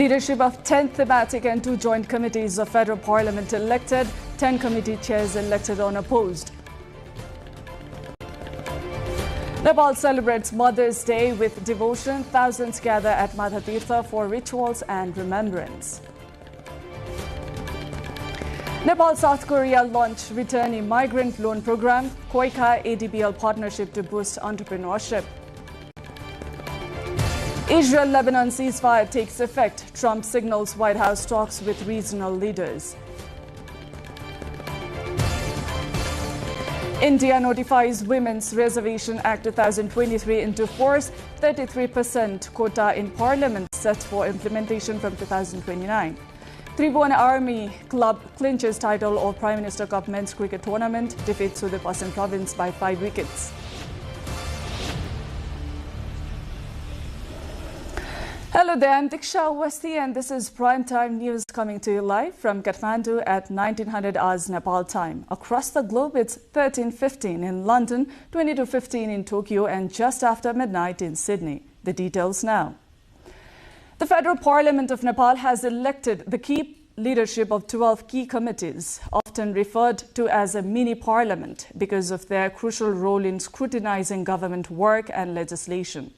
Leadership of 10 thematic and 2 joint committees of Federal Parliament elected, 10 committee chairs elected unopposed. Nepal celebrates Mother's Day with devotion. Thousands gather at Madhatirtha for rituals and remembrance. Nepal South Korea launched returning migrant loan program, Koika ADBL partnership to boost entrepreneurship. Israel-Lebanon ceasefire takes effect. Trump signals White House talks with regional leaders. India notifies Women's Reservation Act 2023 into force. 33% quota in Parliament set for implementation from 2029. Tribhuvan Army club clinches title of Prime Minister Cup Men's Cricket Tournament. Defeats Sudipassan province by 5 wickets. Hello there, I'm Diksha Awasthi and this is Primetime News coming to you live from Kathmandu at 1900 hours Nepal time. Across the globe, it's 13:15 in London, 22:15 in Tokyo and just after midnight in Sydney. The details now. The Federal Parliament of Nepal has elected the key leadership of 12 key committees, often referred to as a mini parliament because of their crucial role in scrutinizing government work and legislation.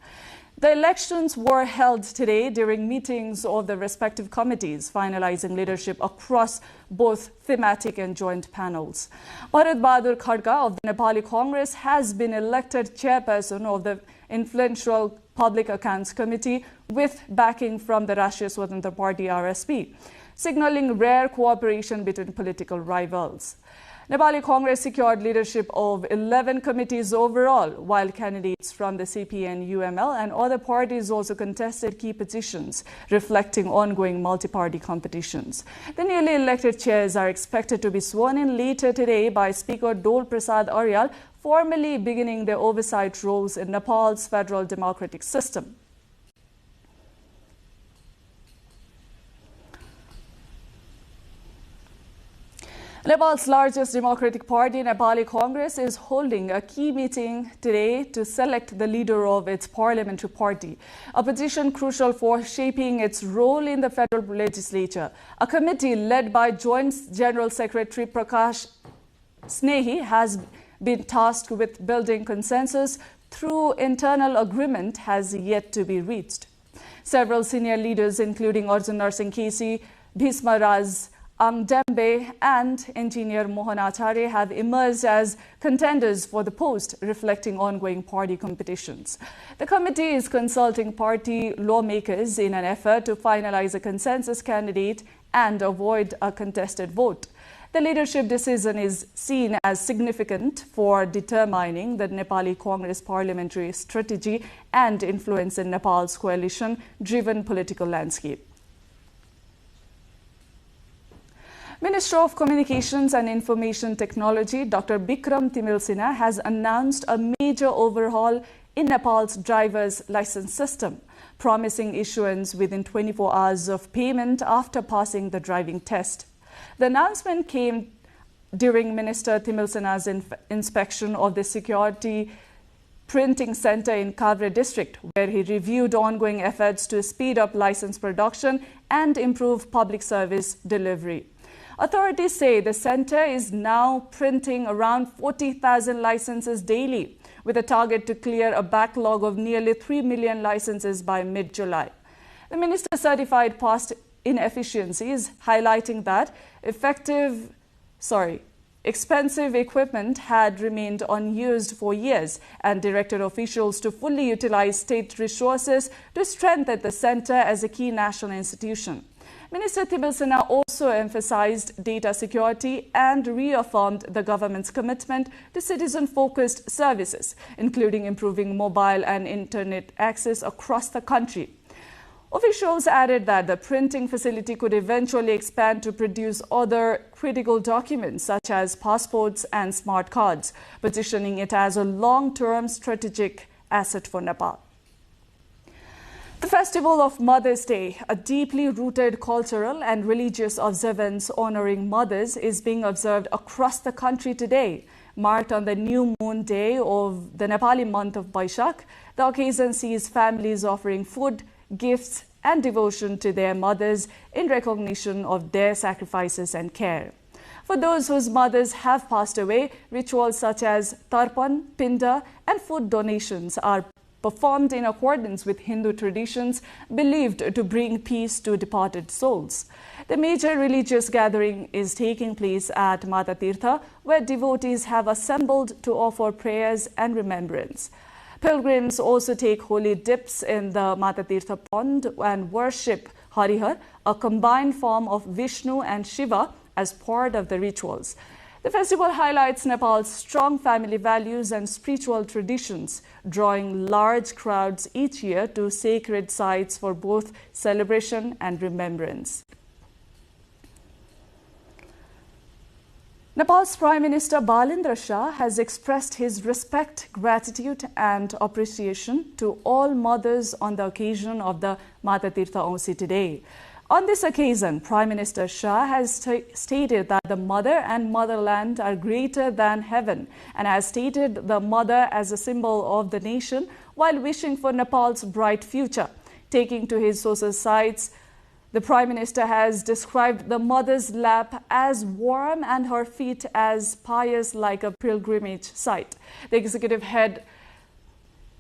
The elections were held today during meetings of the respective committees, finalizing leadership across both thematic and joint panels. Bharat Bahadur Khadka of the Nepali Congress has been elected chairperson of the influential Public Accounts Committee with backing from the Rashtriya Swatantra Party RSP, signaling rare cooperation between political rivals. Nepali Congress secured leadership of 11 committees overall, while candidates from the CPN, UML and other parties also contested key positions, reflecting ongoing multi-party competitions. The newly elected chairs are expected to be sworn in later today by Speaker Dol Prasad Aryal, formally beginning their oversight roles in Nepal's federal democratic system. Nepal's largest democratic party, Nepali Congress, is holding a key meeting today to select the leader of its parliamentary party, a position crucial for shaping its role in the federal legislature. A committee led by Joint General Secretary Prakash Snehi has been tasked with building consensus through internal agreement has yet to be reached. Several senior leaders, including Arjun Narsingh Kesi, Bhisma Raj Angdembe and engineer Mohan Acharya, have emerged as contenders for the post, reflecting ongoing party competitions. The committee is consulting party lawmakers in an effort to finalize a consensus candidate and avoid a contested vote. The leadership decision is seen as significant for determining the Nepali Congress parliamentary strategy and influence in Nepal's coalition-driven political landscape. Minister of Communications and Information Technology, Dr. Bikram Timilsina, has announced a major overhaul in Nepal's driver's license system, promising issuance within 24 hours of payment after passing the driving test. The announcement came during Minister Timilsina's inspection of the security printing center in Kavre district, where he reviewed ongoing efforts to speed up license production and improve public service delivery. Authorities say the center is now printing around 40,000 licenses daily, with a target to clear a backlog of nearly 3 million licenses by mid-July. The minister certified past inefficiencies, highlighting that expensive equipment had remained unused for years and directed officials to fully utilize state resources to strengthen the center as a key national institution. Minister Timilsina also emphasized data security and reaffirmed the government's commitment to citizen-focused services, including improving mobile and internet access across the country. Officials added that the printing facility could eventually expand to produce other critical documents such as passports and smart cards, positioning it as a long-term strategic asset for Nepal. The festival of Mother's Day, a deeply rooted cultural and religious observance honoring mothers, is being observed across the country today. Marked on the new moon day of the Nepali month of Baishak, the occasion sees families offering food, gifts and devotion to their mothers in recognition of their sacrifices and care. For those whose mothers have passed away, rituals such as tarpan, pinda, and food donations are performed in accordance with Hindu traditions believed to bring peace to departed souls. The major religious gathering is taking place at Mata Tirtha, where devotees have assembled to offer prayers and remembrance. Pilgrims also take holy dips in the Mata Tirtha pond and worship Harihar, a combined form of Vishnu and Shiva, as part of the rituals. The festival highlights Nepal's strong family values and spiritual traditions, drawing large crowds each year to sacred sites for both celebration and remembrance. Nepal's Prime Minister Balendra Shah has expressed his respect, gratitude and appreciation to all mothers on the occasion of the Mata Tirtha Ausi today. On this occasion, Prime Minister Shah has stated that the mother and motherland are greater than heaven and has stated the mother as a symbol of the nation while wishing for Nepal's bright future. Taking to his social sites, the Prime Minister has described the mother's lap as warm and her feet as pious like a pilgrimage site. The executive head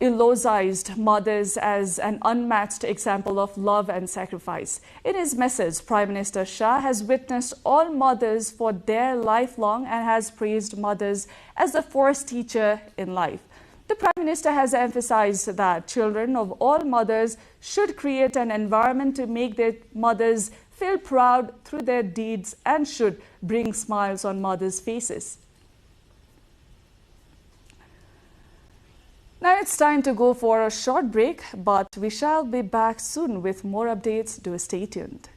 eulogized mothers as an unmatched example of love and sacrifice. In his message, Prime Minister Shah has witnessed all mothers for their lifelong and has praised mothers as the first teacher in life. The Prime Minister has emphasized that children of all mothers should create an environment to make their mothers feel proud through their deeds and should bring smiles on mothers' faces. Now it's time to go for a short break, but we shall be back soon with more updates. Do stay tuned.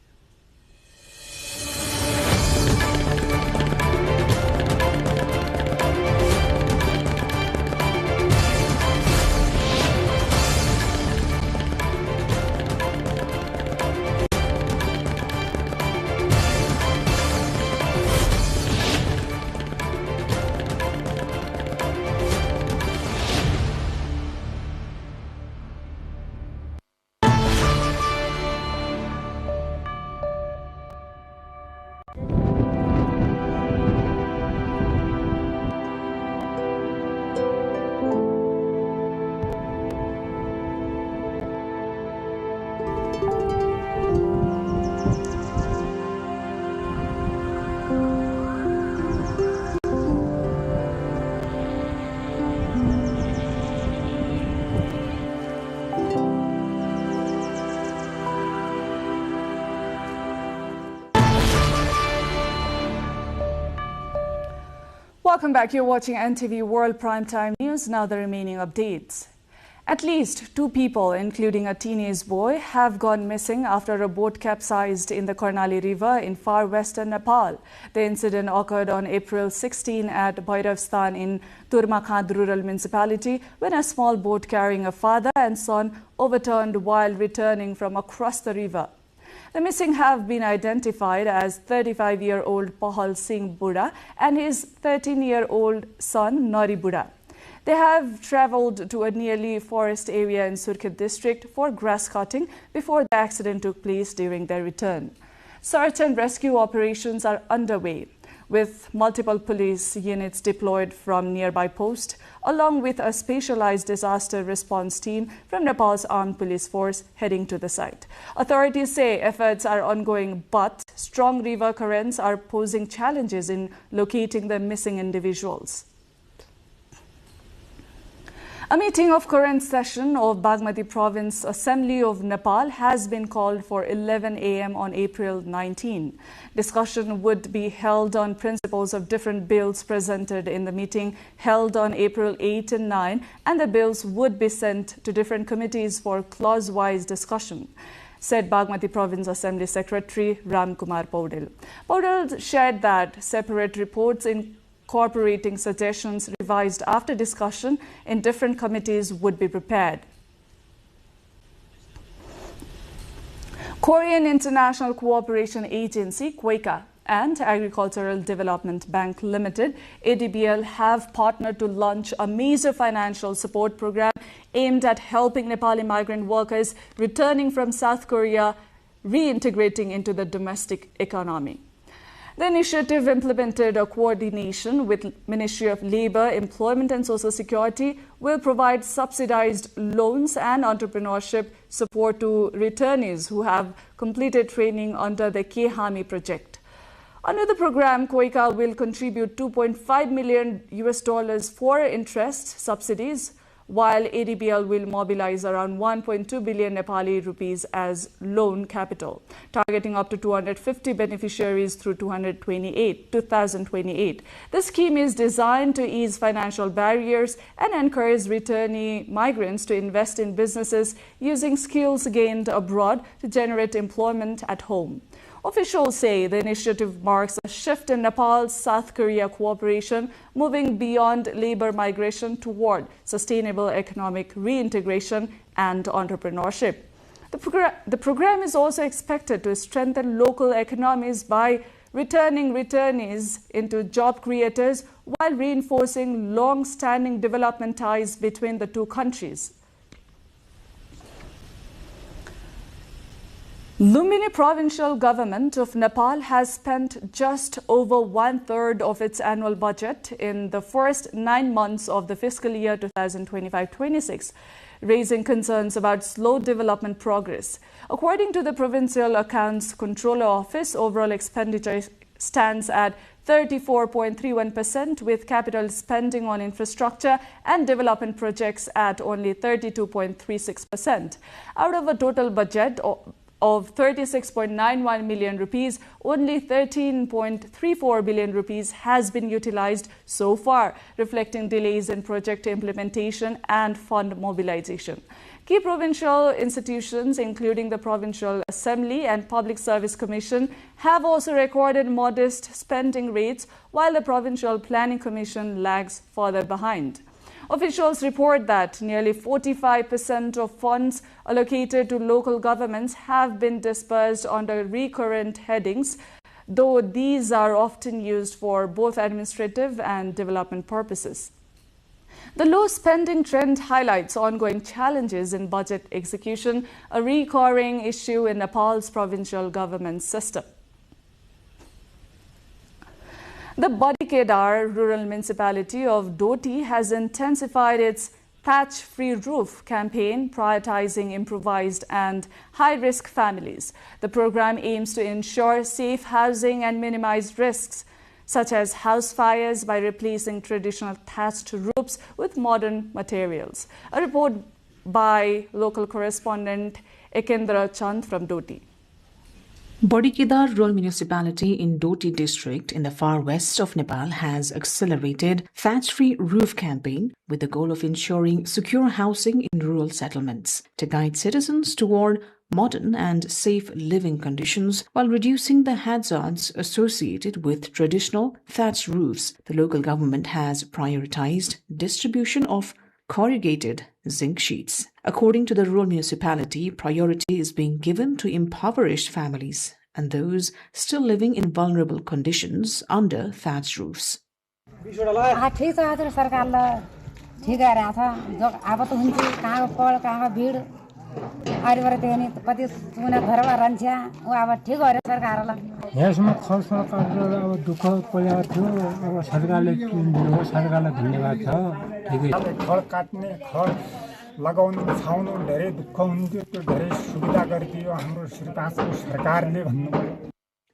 Welcome back. You're watching NTV World Primetime News. Now the remaining updates. At least 2 people, including a teenage boy, have gone missing after a boat capsized in the Karnali River in far western Nepal. The incident occurred on April 16 at Bhairavstan in Turmakhand Rural Municipality when a small boat carrying a father and son overturned while returning from across the river. The missing have been identified as 35-year-old Pahal Singh Buddha and his 13-year-old son Nari Buddha. They have travelled to a nearly forest area in Surkhet district for grass cutting before the accident took place during their return. Search and rescue operations are underway, with multiple police units deployed from nearby posts, along with a specialized disaster response team from Nepal's armed police force heading to the site. Authorities say efforts are ongoing, but strong river currents are posing challenges in locating the missing individuals. A meeting of current session of Bagmati Province Assembly of Nepal has been called for 11 a.m. on April 19. Discussion would be held on principles of different bills presented in the meeting held on April 8 and 9, and the bills would be sent to different committees for clause-wise discussion, said Bagmati Province Assembly Secretary Ram Kumar Paudel. Paudel shared that separate reports incorporating suggestions revised after discussion in different committees would be prepared. Korean International Cooperation Agency, KOICA, and Agricultural Development Bank Limited, ADBL, have partnered to launch a major financial support program aimed at helping Nepali migrant workers returning from South Korea reintegrating into the domestic economy. The initiative implemented a coordination with Ministry of Labour, Employment and Social Security will provide subsidized loans and entrepreneurship support to returnees who have completed training under the K-Hami project. Under the program, KOICA will contribute $2.5 million for interest subsidies, while ADBL will mobilize around 1.2 billion Nepali rupees as loan capital, targeting up to 250 beneficiaries through 2028. The scheme is designed to ease financial barriers and encourage returnee migrants to invest in businesses using skills gained abroad to generate employment at home. Officials say the initiative marks a shift in Nepal-South Korea cooperation, moving beyond labor migration toward sustainable economic reintegration and entrepreneurship. The program is also expected to strengthen local economies by returning returnees into job creators while reinforcing long-standing development ties between the two countries. Lumbini provincial government of Nepal has spent just over 1/3 of its annual budget in the first 9 months of the fiscal year 2025-26, raising concerns about slow development progress. According to the Provincial Accounts Controller Office, overall expenditure stands at 34.31%, with capital spending on infrastructure and development projects at only 32.36%. Out of a total budget of 36.91 million rupees, only 13.34 billion rupees has been utilized so far, reflecting delays in project implementation and fund mobilization. Key provincial institutions, including the Provincial Assembly and Public Service Commission, have also recorded modest spending rates, while the Provincial Planning Commission lags further behind. Officials report that nearly 45% of funds allocated to local governments have been dispersed under recurrent headings, though these are often used for both administrative and development purposes. The low spending trend highlights ongoing challenges in budget execution, a recurring issue in Nepal's provincial government system. The Badikedar rural municipality of Doti has intensified its Thatch-Free Roof campaign, prioritizing improvised and high-risk families. The program aims to ensure safe housing and minimize risks, such as house fires, by replacing traditional thatched roofs with modern materials. A report by local correspondent Ekendra Chand from Doti. Badikedar rural municipality in Doti district in the far west of Nepal has accelerated thatch-free roof campaign with the goal of ensuring secure housing in rural settlements to guide citizens toward modern and safe living conditions while reducing the hazards associated with traditional thatched roofs. The local government has prioritized distribution of corrugated zinc sheets. According to the rural municipality, priority is being given to impoverished families and those still living in vulnerable conditions under thatched roofs.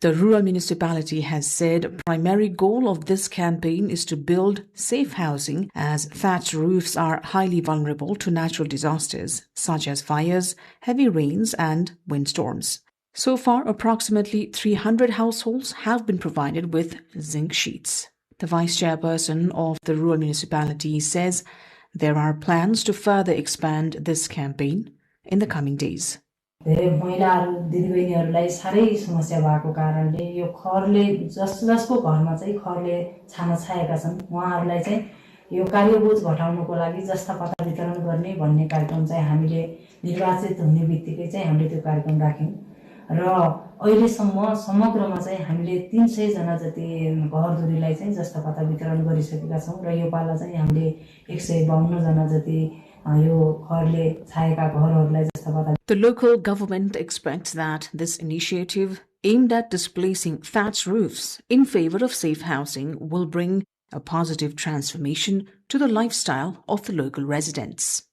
The rural municipality has said primary goal of this campaign is to build safe housing, as thatched roofs are highly vulnerable to natural disasters such as fires, heavy rains and windstorms. So far, approximately 300 households have been provided with zinc sheets. The vice chairperson of the rural municipality says there are plans to further expand this campaign in the coming days. धेरै महिलाहरु दिदीबहिनीहरुलाई सारै समस्या भएको कारणले यो खरले जसको घरमा चाहिँ खरले छाना छाएका छन् उहाँहरुलाई चाहिँ यो कार्यबोझ घटाउनको लागि जस्ता पत्ता वितरण गर्ने भन्ने कार्यक्रम चाहिँ हामीले निर्वाचित हुने बित्तिकै चाहिँ हामीले त्यो कार्यक्रम राख्यौं र अहिलेसम्म समग्रमा चाहिँ हामीले 300 जना जति घरधुरीलाई चाहिँ जस्तापत्ता वितरण गरिसकेका छौँ र यो पाला चाहिँ हामीले 152 जना जति यो खरले छाएका घरहरूलाई जस्तापत्ता. The local government expects that this initiative aimed at displacing thatched roofs in favor of safe housing will bring a positive transformation to the lifestyle of the local residents.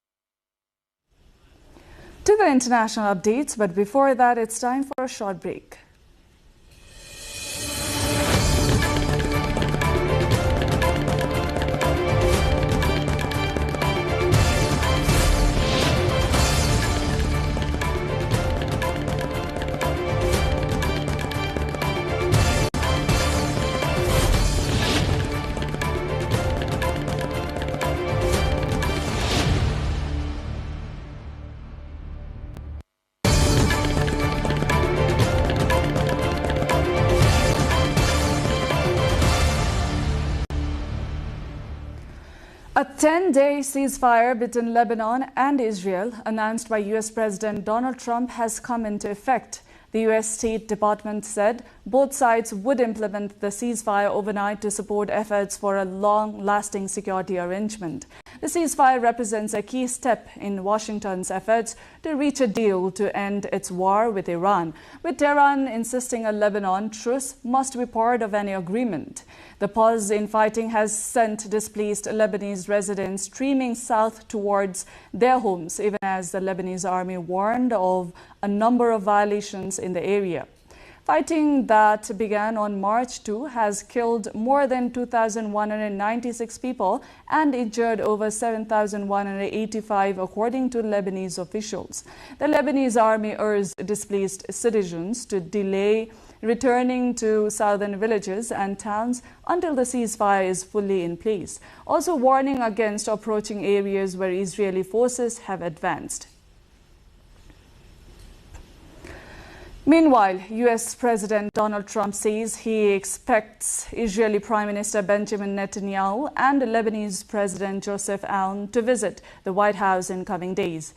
To the international updates, but before that, it's time for a short break. A 10-day ceasefire between Lebanon and Israel, announced by U.S. President Donald Trump, has come into effect. The U.S. State Department said both sides would implement the ceasefire overnight to support efforts for a long-lasting security arrangement. The ceasefire represents a key step in Washington's efforts to reach a deal to end its war with Iran, with Tehran insisting a Lebanon truce must be part of any agreement. The pause in fighting has sent displaced Lebanese residents streaming south towards their homes, even as the Lebanese army warned of a number of violations in the area. Fighting that began on March 2 has killed more than 2,196 people and injured over 7,185, according to Lebanese officials. The Lebanese army urged displaced citizens to delay returning to southern villages and towns until the ceasefire is fully in place, also warning against approaching areas where Israeli forces have advanced. Meanwhile, U.S. President Donald Trump says he expects Israeli Prime Minister Benjamin Netanyahu and Lebanese President Joseph Aoun to visit the White House in coming days.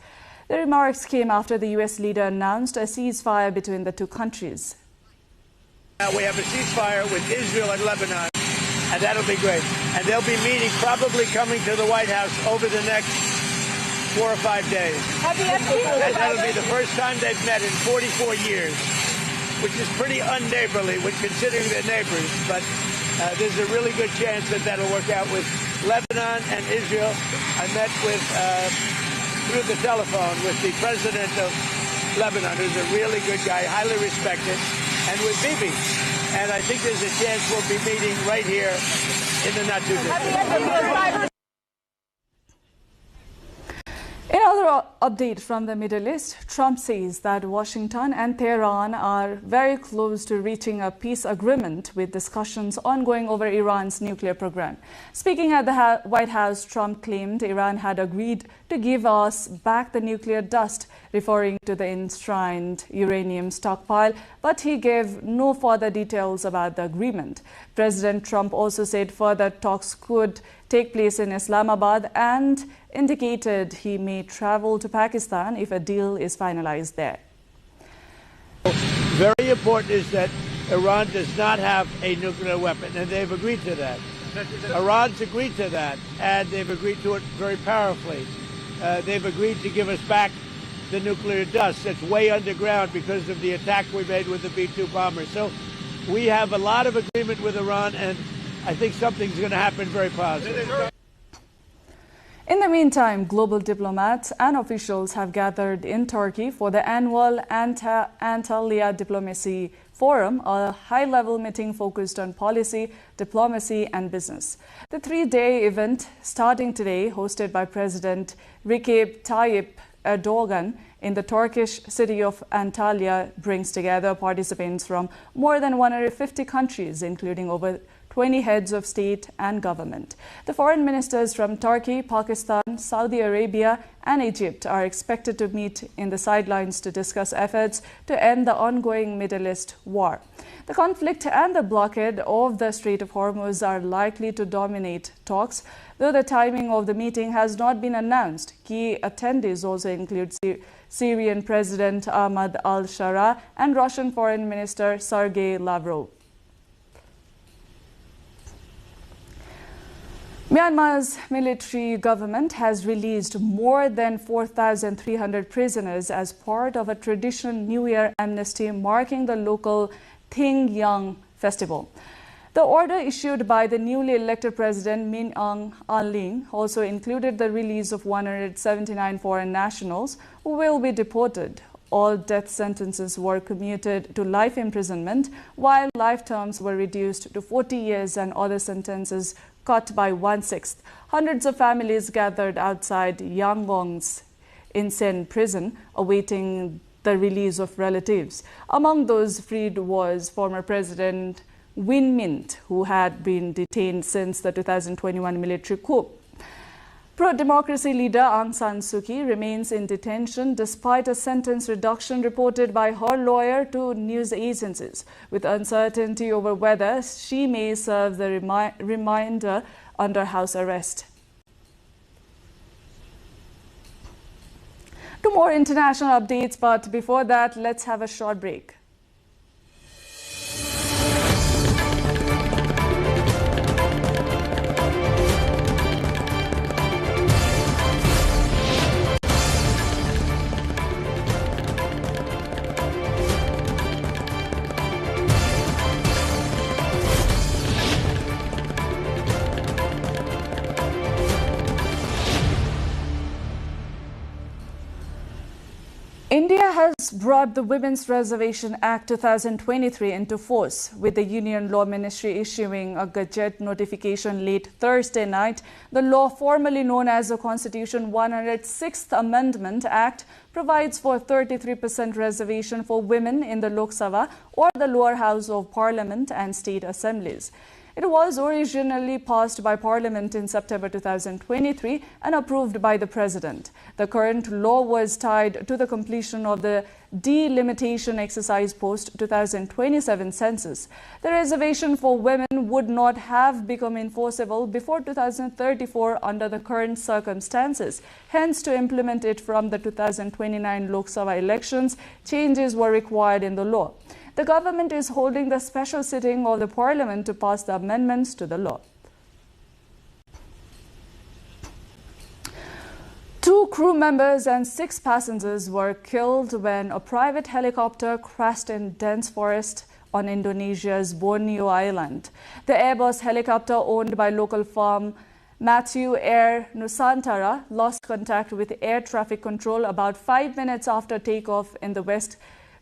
The remarks came after the U.S. leader announced a ceasefire between the two countries. We have a ceasefire with Israel and Lebanon, and that'll be great. And they'll be meeting, probably coming to the White House over the next 4 or 5 days. And that'll be the first time they've met in 44 years, which is pretty unneighborly when considering they're neighbors. But there's a really good chance that that'll work out with Lebanon and Israel. I met with, through the telephone, with the president of Lebanon, who's a really good guy, highly respected, and with Bibi. And I think there's a chance we'll be meeting right here in the not-too-distant. In other update from the Middle East, Trump says that Washington and Tehran are very close to reaching a peace agreement, with discussions ongoing over Iran's nuclear program. Speaking at the White House, Trump claimed Iran had agreed to give us back the nuclear dust, referring to the enshrined uranium stockpile, but he gave no further details about the agreement. President Trump also said further talks could take place in Islamabad and indicated he may travel to Pakistan if a deal is finalized there. Very important is that Iran does not have a nuclear weapon, and they've agreed to that. Iran's agreed to that, and they've agreed to it very powerfully. They've agreed to give us back the nuclear dust that's way underground because of the attack we made with the B-2 bomber. So we have a lot of agreement with Iran, and I think something's going to happen very positive. In the meantime, global diplomats and officials have gathered in Turkey for the annual Antalya Diplomacy Forum, a high-level meeting focused on policy, diplomacy and business. The three-day event, starting today, hosted by President Recep Tayyip Erdogan in the Turkish city of Antalya, brings together participants from more than 150 countries, including over 20 heads of state and government. The foreign ministers from Turkey, Pakistan, Saudi Arabia and Egypt are expected to meet in the sidelines to discuss efforts to end the ongoing Middle East war. The conflict and the blockade of the Strait of Hormuz are likely to dominate talks, though the timing of the meeting has not been announced. Key attendees also include Syrian President Ahmad al-Shara and Russian Foreign Minister Sergei Lavrov. Myanmar's military government has released more than 4,300 prisoners as part of a traditional New Year amnesty marking the local Thingyang festival. The order issued by the newly elected President Min Aung Hlaing also included the release of 179 foreign nationals who will be deported. All death sentences were commuted to life imprisonment, while life terms were reduced to 40 years and other sentences cut by 1/6. Hundreds of families gathered outside Yangon's insane prison, awaiting the release of relatives. Among those freed was former President Win Myint, who had been detained since the 2021 military coup. Pro-democracy leader Aung San Suu Kyi remains in detention despite a sentence reduction reported by her lawyer to news agencies, with uncertainty over whether she may serve the remainder under house arrest. To more international updates, but before that, let's have a short break. India has brought the Women's Reservation Act 2023 into force, with the Union Law Ministry issuing a Gazette notification late Thursday night. The law, formerly known as the Constitution 106th Amendment Act, provides for 33% reservation for women in the Lok Sabha or the lower house of Parliament and state assemblies. It was originally passed by Parliament in September 2023 and approved by the President. The current law was tied to the completion of the delimitation exercise post-2027 census. The reservation for women would not have become enforceable before 2034 under the current circumstances. Hence, to implement it from the 2029 Lok Sabha elections, changes were required in the law. The government is holding the special sitting of the Parliament to pass the amendments to the law. 2 crew members and 6 passengers were killed when a private helicopter crashed in dense forest on Indonesia's Borneo Island. The Airbus helicopter, owned by local firm Matthew Air Nusantara, lost contact with air traffic control about 5 minutes after takeoff in the West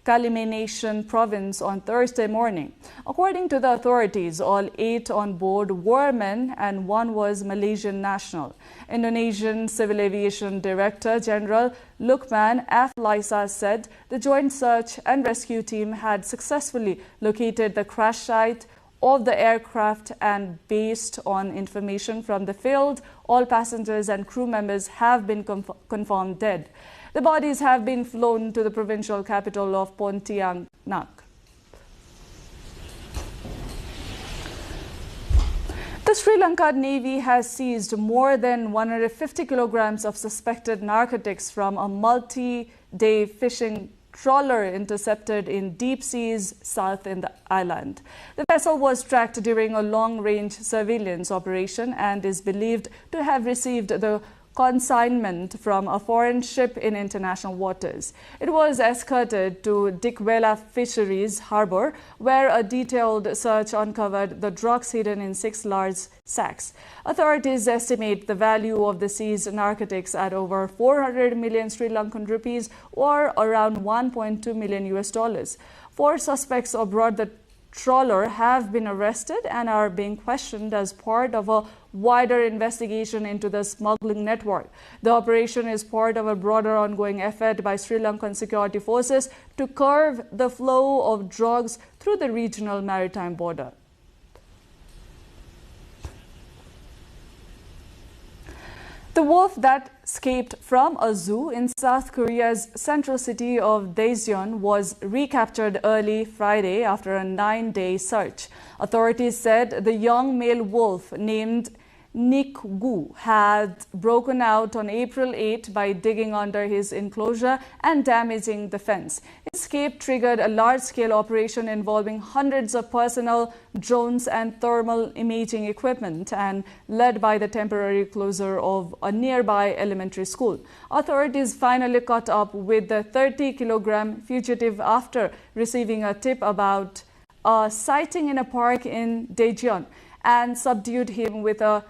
Kalimantan province on Thursday morning. According to the authorities, all 8 on board were men and 1 was Malaysian national. Indonesian Civil Aviation Director General Lukman F. Laisa said the joint search and rescue team had successfully located the crash site of the aircraft, and based on information from the field, all passengers and crew members have been confirmed dead. The bodies have been flown to the provincial capital of Pontianak. The Sri Lanka Navy has seized more than 150 kilograms of suspected narcotics from a multi-day fishing trawler intercepted in deep seas south in the island. The vessel was tracked during a long-range surveillance operation and is believed to have received the consignment from a foreign ship in international waters. It was escorted to Dikwela Fisheries Harbour, where a detailed search uncovered the drugs hidden in 6 large sacks. Authorities estimate the value of the seized narcotics at over 400 million Sri Lankan rupees, or around $1.2 million. 4 suspects aboard the trawler have been arrested and are being questioned as part of a wider investigation into the smuggling network. The operation is part of a broader ongoing effort by Sri Lankan security forces to curb the flow of drugs through the regional maritime border. The wolf that escaped from a zoo in South Korea's central city of Daejeon was recaptured early Friday after a 9-day search. Authorities said the young male wolf named Nik-gu had broken out on April 8 by digging under his enclosure and damaging the fence. His escape triggered a large-scale operation involving hundreds of personnel, drones and thermal imaging equipment and led by the temporary closure of a nearby elementary school. Authorities finally caught up with the 30-kilogram fugitive after receiving a tip about a sighting in a park in Daejeon and subdued him with a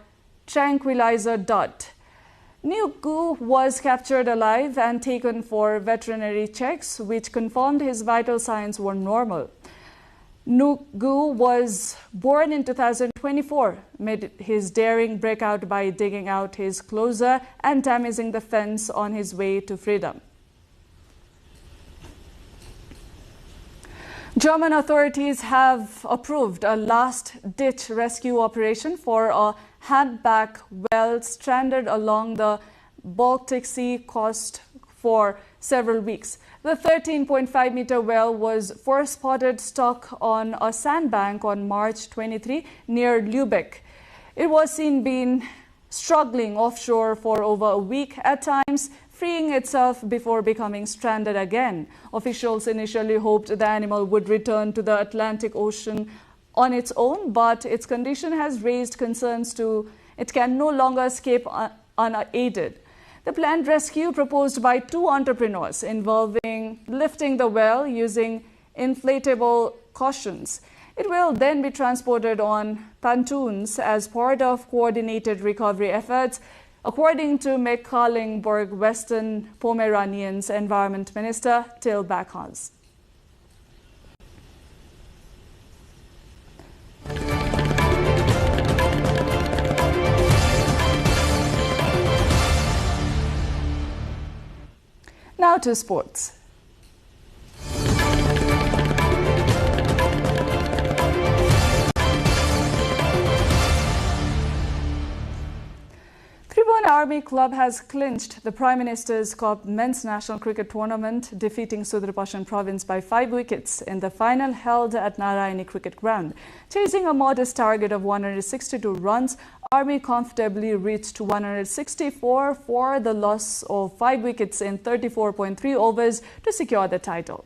tranquilizer dart. Nik-gu was captured alive and taken for veterinary checks, which confirmed his vital signs were normal. Nik-gu was born in 2024, made his daring breakout by digging out his closer and damaging the fence on his way to freedom. German authorities have approved a last-ditch rescue operation for a handback well stranded along the Baltic Sea coast for several weeks. The 13.5-meter well was first spotted stuck on a sandbank on March 23 near Lübeck. It was seen being struggling offshore for over a week at times, freeing itself before becoming stranded again. Officials initially hoped the animal would return to the Atlantic Ocean on its own, but its condition has raised concerns it can no longer escape unaided. The planned rescue, proposed by two entrepreneurs, involving lifting the well using inflatable cushions. It will then be transported on pontoons as part of coordinated recovery efforts, according to Mecklenburg-Western Pomeranian's Environment Minister Till Backhaus. Now to sports. Army club has clinched the Prime Minister's Cup Men's National Cricket Tournament, defeating Sudurpashchim Province by 5 wickets in the final held at Narayani Cricket Ground. Chasing a modest target of 162 runs, Army comfortably reached 164 for the loss of 5 wickets in 34.3 overs to secure the title.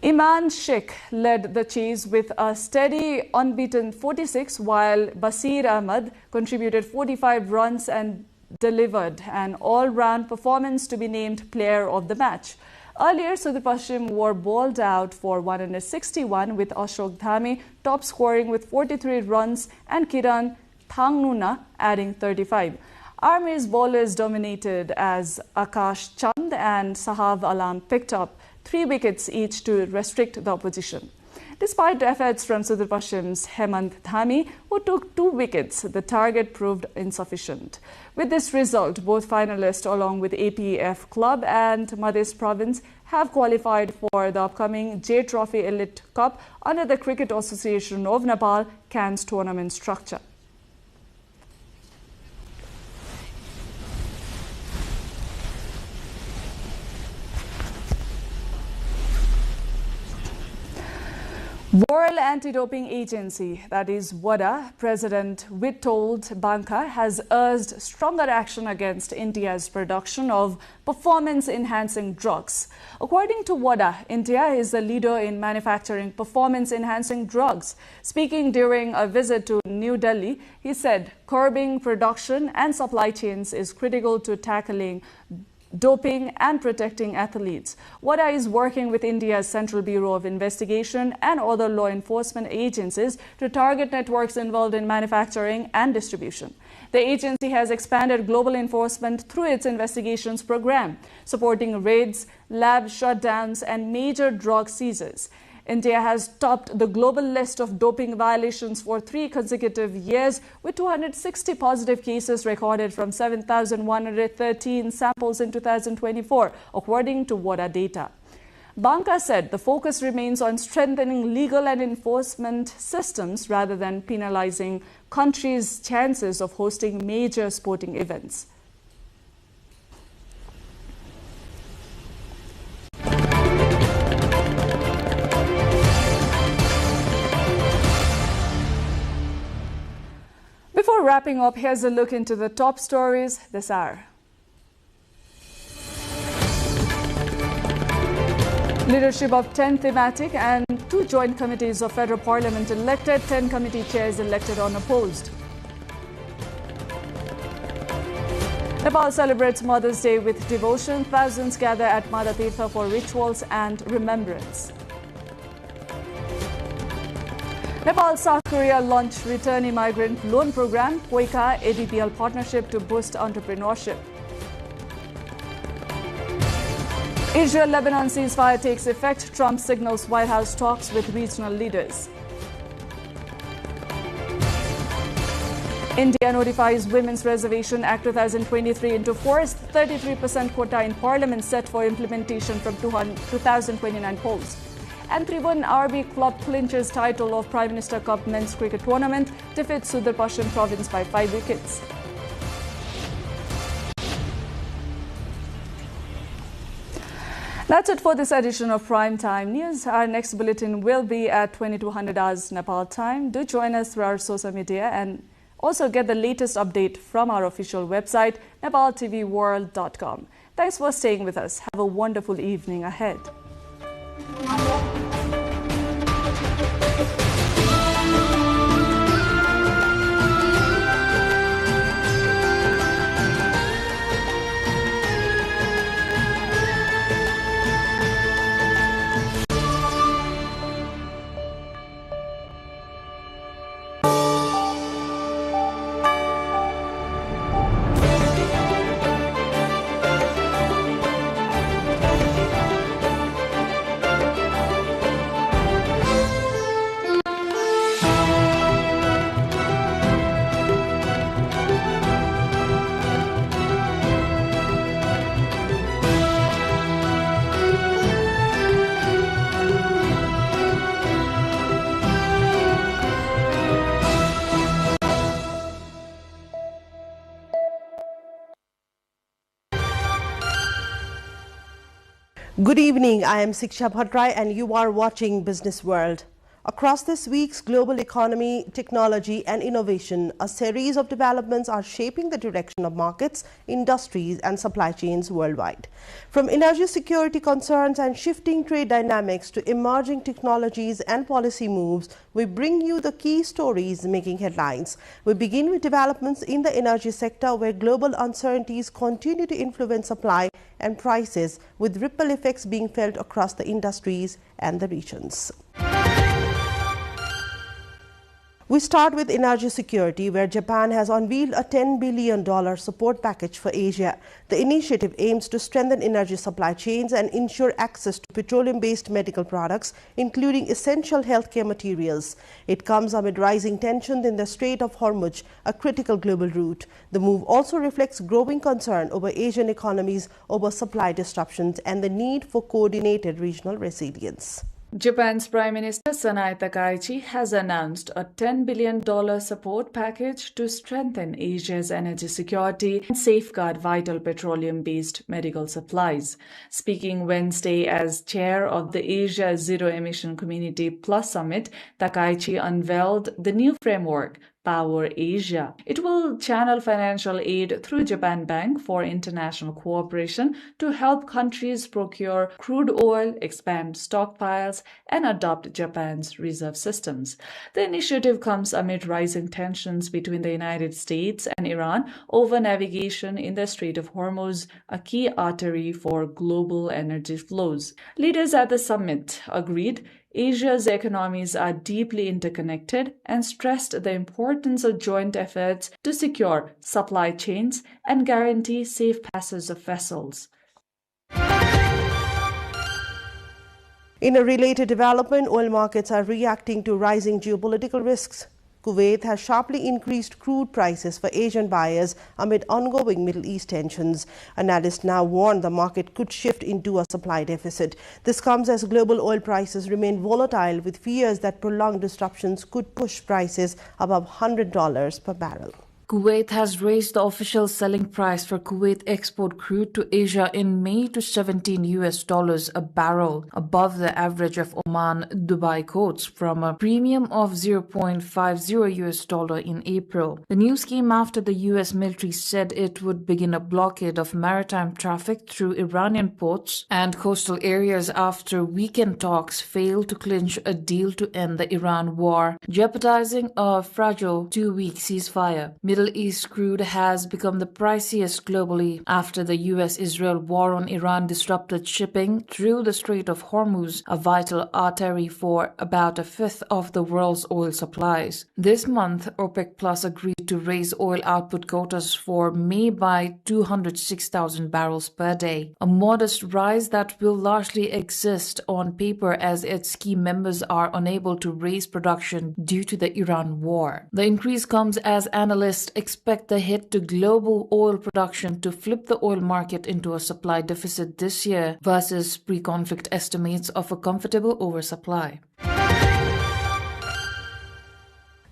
Iman Sheikh led the chase with a steady unbeaten 46, while Basir Ahmad contributed 45 runs and delivered an all-round performance to be named player of the match. Earlier, Sudurpashchim were bowled out for 161, with Ashok Dhami top scoring with 43 runs and Kiran Thangnuna adding 35. Army's bowlers dominated as Akash Chand and Sahab Alam picked up 3 wickets each to restrict the opposition. Despite efforts from Sudurpashchim's Hemant Dhami, who took 2 wickets, the target proved insufficient. With this result, both finalists along with APF Club and Madhya Province have qualified for the upcoming J Trophy Elite Cup under the Cricket Association of Nepal CAN's tournament structure. World Anti-Doping Agency, that is WADA, President Witold Banka has urged stronger action against India's production of performance-enhancing drugs. According to WADA, India is the leader in manufacturing performance-enhancing drugs. Speaking during a visit to New Delhi, he said curbing production and supply chains is critical to tackling doping and protecting athletes. WADA is working with India's Central Bureau of Investigation and other law enforcement agencies to target networks involved in manufacturing and distribution. The agency has expanded global enforcement through its investigations program, supporting raids, lab shutdowns, and major drug seizures. India has topped the global list of doping violations for 3 consecutive years, with 260 positive cases recorded from 7,113 samples in 2024, according to WADA data. Banka said the focus remains on strengthening legal and enforcement systems rather than penalizing countries' chances of hosting major sporting events. Before wrapping up, here's a look into the top stories this hour. Leadership of 10 thematic and 2 joint committees of Federal Parliament elected, 10 committee chairs elected unopposed. Nepal celebrates Mother's Day with devotion. Thousands gather at Mother Tirtha for rituals and remembrance. Nepal South Korea launched Return Immigrant Loan Program, POICA ADPL partnership to boost entrepreneurship. Israel-Lebanon ceasefire takes effect. Trump signals White House talks with regional leaders. India notifies Women's Reservation Act 2023 into force. 33% quota in Parliament set for implementation from 2029 polls. And Tribhuvan Army club clinches title of Prime Minister Cup men's cricket tournament, defeats Sudar Pashchim province by 5 wickets. That's it for this edition of Prime Time News. Our next bulletin will be at 2200 hours Nepal time. Do join us through our social media and also get the latest update from our official website, nepaltelevision.com. Thanks for staying with us. Have a wonderful evening ahead. Good evening, I am Siksha Bhattrai and you are watching Business World. Across this week's global economy, technology and innovation, a series of developments are shaping the direction of markets, industries and supply chains worldwide. From energy security concerns and shifting trade dynamics to emerging technologies and policy moves, we bring you the key stories making headlines. We begin with developments in the energy sector where global uncertainties continue to influence supply and prices, with ripple effects being felt across the industries and the regions. We start with energy security, where Japan has unveiled a $10 billion support package for Asia. The initiative aims to strengthen energy supply chains and ensure access to petroleum-based medical products, including essential healthcare materials. It comes amid rising tensions in the Strait of Hormuz, a critical global route. The move also reflects growing concern over Asian economies over supply disruptions and the need for coordinated regional resilience. Japan's Prime Minister Sanae Takaichi has announced a $10 billion support package to strengthen Asia's energy security and safeguard vital petroleum-based medical supplies. Speaking Wednesday as chair of the Asia Zero Emission Community Plus Summit, Takaichi unveiled the new framework, Power Asia. It will channel financial aid through Japan Bank for International Cooperation to help countries procure crude oil, expand stockpiles, and adopt Japan's reserve systems. The initiative comes amid rising tensions between the United States and Iran over navigation in the Strait of Hormuz, a key artery for global energy flows. Leaders at the summit agreed Asia's economies are deeply interconnected and stressed the importance of joint efforts to secure supply chains and guarantee safe passage of vessels. In a related development, oil markets are reacting to rising geopolitical risks. Kuwait has sharply increased crude prices for Asian buyers amid ongoing Middle East tensions. Analysts now warn the market could shift into a supply deficit. This comes as global oil prices remain volatile, with fears that prolonged disruptions could push prices above $100 per barrel. Kuwait has raised the official selling price for Kuwait export crude to Asia in May to $17 a barrel, above the average of Oman Dubai quotes, from a premium of $0.50 in April. The news came after the US military said it would begin a blockade of maritime traffic through Iranian ports and coastal areas after weekend talks failed to clinch a deal to end the Iran war, jeopardizing a fragile 2-week ceasefire. Middle East crude has become the priciest globally after the US-Israel war on Iran disrupted shipping through the Strait of Hormuz, a vital artery for about a fifth of the world's oil supplies. This month, OPEC Plus agreed to raise oil output quotas for May by 206,000 barrels per day, a modest rise that will largely exist on paper as its key members are unable to raise production due to the Iran war. The increase comes as analysts expect the hit to global oil production to flip the oil market into a supply deficit this year versus pre-conflict estimates of a comfortable oversupply.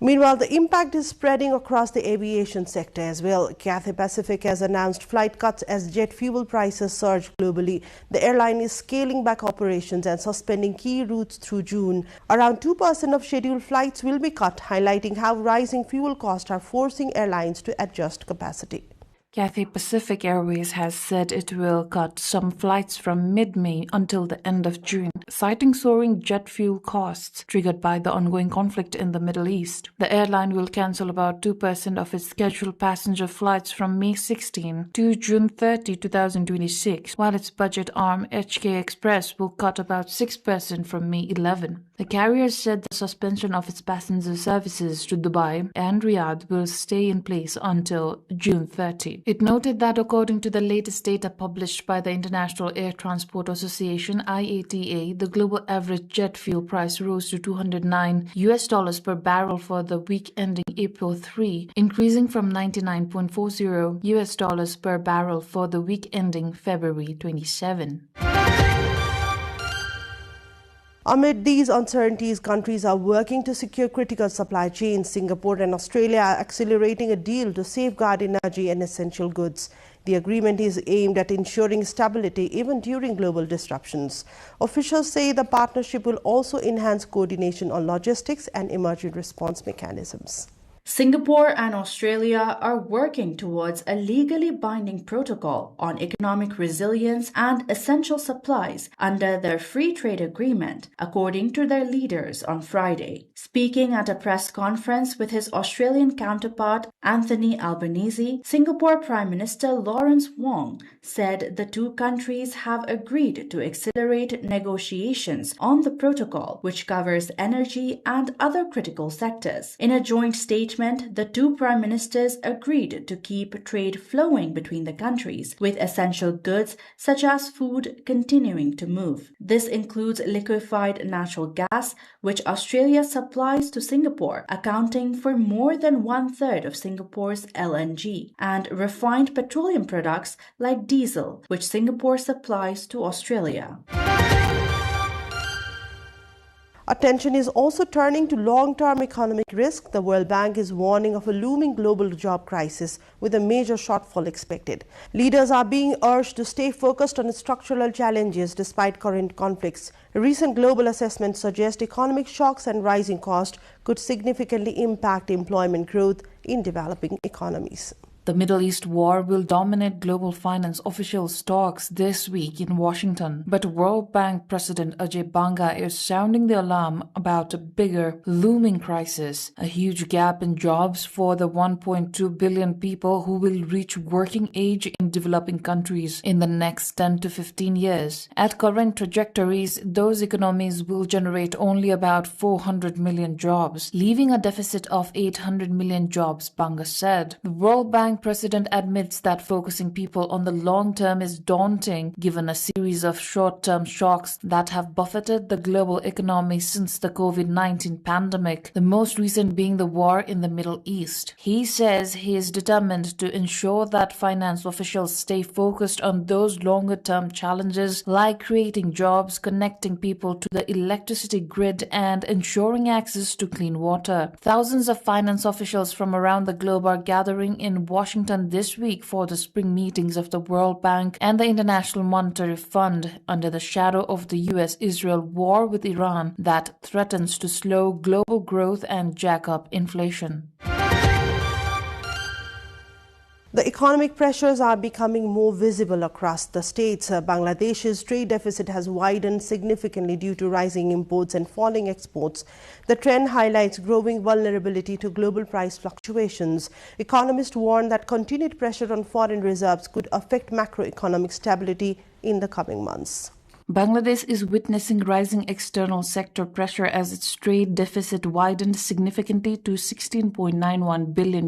Meanwhile, the impact is spreading across the aviation sector as well. Cathay Pacific has announced flight cuts as jet fuel prices surge globally. The airline is scaling back operations and suspending key routes through June. Around 2% of scheduled flights will be cut, highlighting how rising fuel costs are forcing airlines to adjust capacity. Cathay Pacific Airways has said it will cut some flights from mid-May until the end of June, citing soaring jet fuel costs triggered by the ongoing conflict in the Middle East. The airline will cancel about 2% of its scheduled passenger flights from May 16 to June 30, 2026, while its budget arm HK Express will cut about 6% from May 11. The carrier said the suspension of its passenger services to Dubai and Riyadh will stay in place until June 30. It noted that according to the latest data published by the International Air Transport Association IATA, the global average jet fuel price rose to $209 per barrel for the week ending April 3, increasing from $99.40 per barrel for the week ending February 27. Amid these uncertainties, countries are working to secure critical supply chains. Singapore and Australia are accelerating a deal to safeguard energy and essential goods. The agreement is aimed at ensuring stability even during global disruptions. Officials say the partnership will also enhance coordination on logistics and emergency response mechanisms. Singapore and Australia are working towards a legally binding protocol on economic resilience and essential supplies under their free trade agreement, according to their leaders on Friday. Speaking at a press conference with his Australian counterpart, Anthony Albanese, Singapore Prime Minister Lawrence Wong said the two countries have agreed to accelerate negotiations on the protocol, which covers energy and other critical sectors. In a joint statement, the two prime ministers agreed to keep trade flowing between the countries, with essential goods such as food continuing to move. This includes liquefied natural gas, which Australia supplies to Singapore, accounting for more than 1/3 of Singapore's LNG, and refined petroleum products like diesel, which Singapore supplies to Australia. Attention is also turning to long-term economic risk. The World Bank is warning of a looming global job crisis with a major shortfall expected. Leaders are being urged to stay focused on structural challenges despite current conflicts. A recent global assessment suggests economic shocks and rising costs could significantly impact employment growth in developing economies. The Middle East war will dominate global finance officials' talks this week in Washington, but World Bank President Ajay Banga is sounding the alarm about a bigger, looming crisis, a huge gap in jobs for the 1.2 billion people who will reach working age in developing countries in the next 10 to 15 years. At current trajectories, those economies will generate only about 400 million jobs, leaving a deficit of 800 million jobs, Banga said. The World Bank Bank president admits that focusing people on the long term is daunting given a series of short-term shocks that have buffeted the global economy since the COVID-19 pandemic, the most recent being the war in the Middle East. He says he is determined to ensure that finance officials stay focused on those longer-term challenges like creating jobs, connecting people to the electricity grid, and ensuring access to clean water. Thousands of finance officials from around the globe are gathering in Washington this week for the spring meetings of the World Bank and the International Monetary Fund under the shadow of the US-Israel war with Iran that threatens to slow global growth and jack up inflation. The economic pressures are becoming more visible across the states. Bangladesh's trade deficit has widened significantly due to rising imports and falling exports. The trend highlights growing vulnerability to global price fluctuations. Economists warn that continued pressure on foreign reserves could affect macroeconomic stability in the coming months. Bangladesh is witnessing rising external sector pressure as its trade deficit widened significantly to $16.91 billion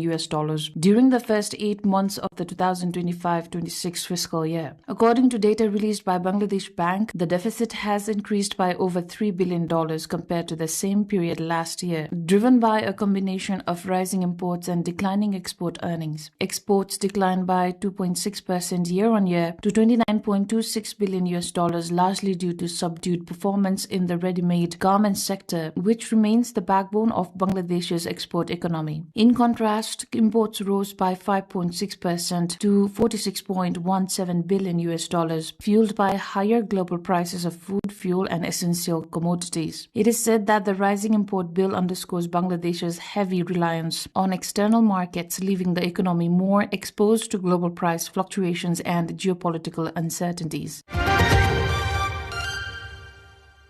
during the first 8 months of the 2025-26 fiscal year. According to data released by Bangladesh Bank, the deficit has increased by over $3 billion compared to the same period last year, driven by a combination of rising imports and declining export earnings. Exports declined by 2.6% year-on-year to $29.26 billion, largely due to subdued performance in the ready-made garment sector, which remains the backbone of Bangladesh's export economy. In contrast, imports rose by 5.6% to $46.17 billion, fueled by higher global prices of food, fuel, and essential commodities. It is said that the rising import bill underscores Bangladesh's heavy reliance on external markets, leaving the economy more exposed to global price fluctuations and geopolitical uncertainties.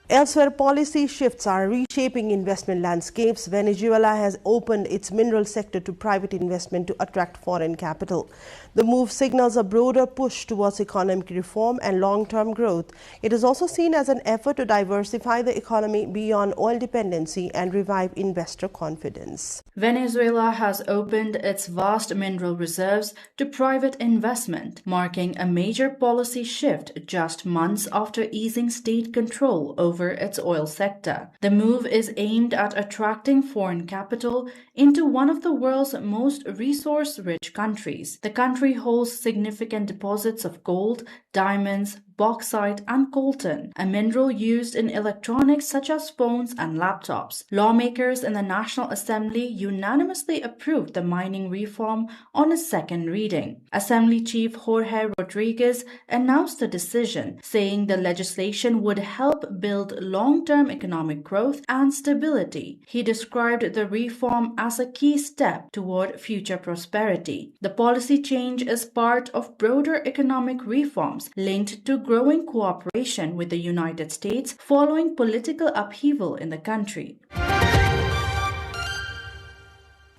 Elsewhere, policy shifts are reshaping investment landscapes. Venezuela has opened its mineral sector to private investment to attract foreign capital. The move signals a broader push towards economic reform and long-term growth. It is also seen as an effort to diversify the economy beyond oil dependency and revive investor confidence. Venezuela has opened its vast mineral reserves to private investment, marking a major policy shift just months after easing state control over its oil sector. The move is aimed at attracting foreign capital into one of the world's most resource-rich countries. The country holds significant deposits of gold, diamonds, bauxite, and coltan, a mineral used in electronics such as phones and laptops. Lawmakers in the National Assembly unanimously approved the mining reform on a second reading. Assembly Chief Jorge Rodriguez announced the decision, saying the legislation would help build long-term economic growth and stability. He described the reform as a key step toward future prosperity. The policy change is part of broader economic reforms linked to growing cooperation with the United States following political upheaval in the country.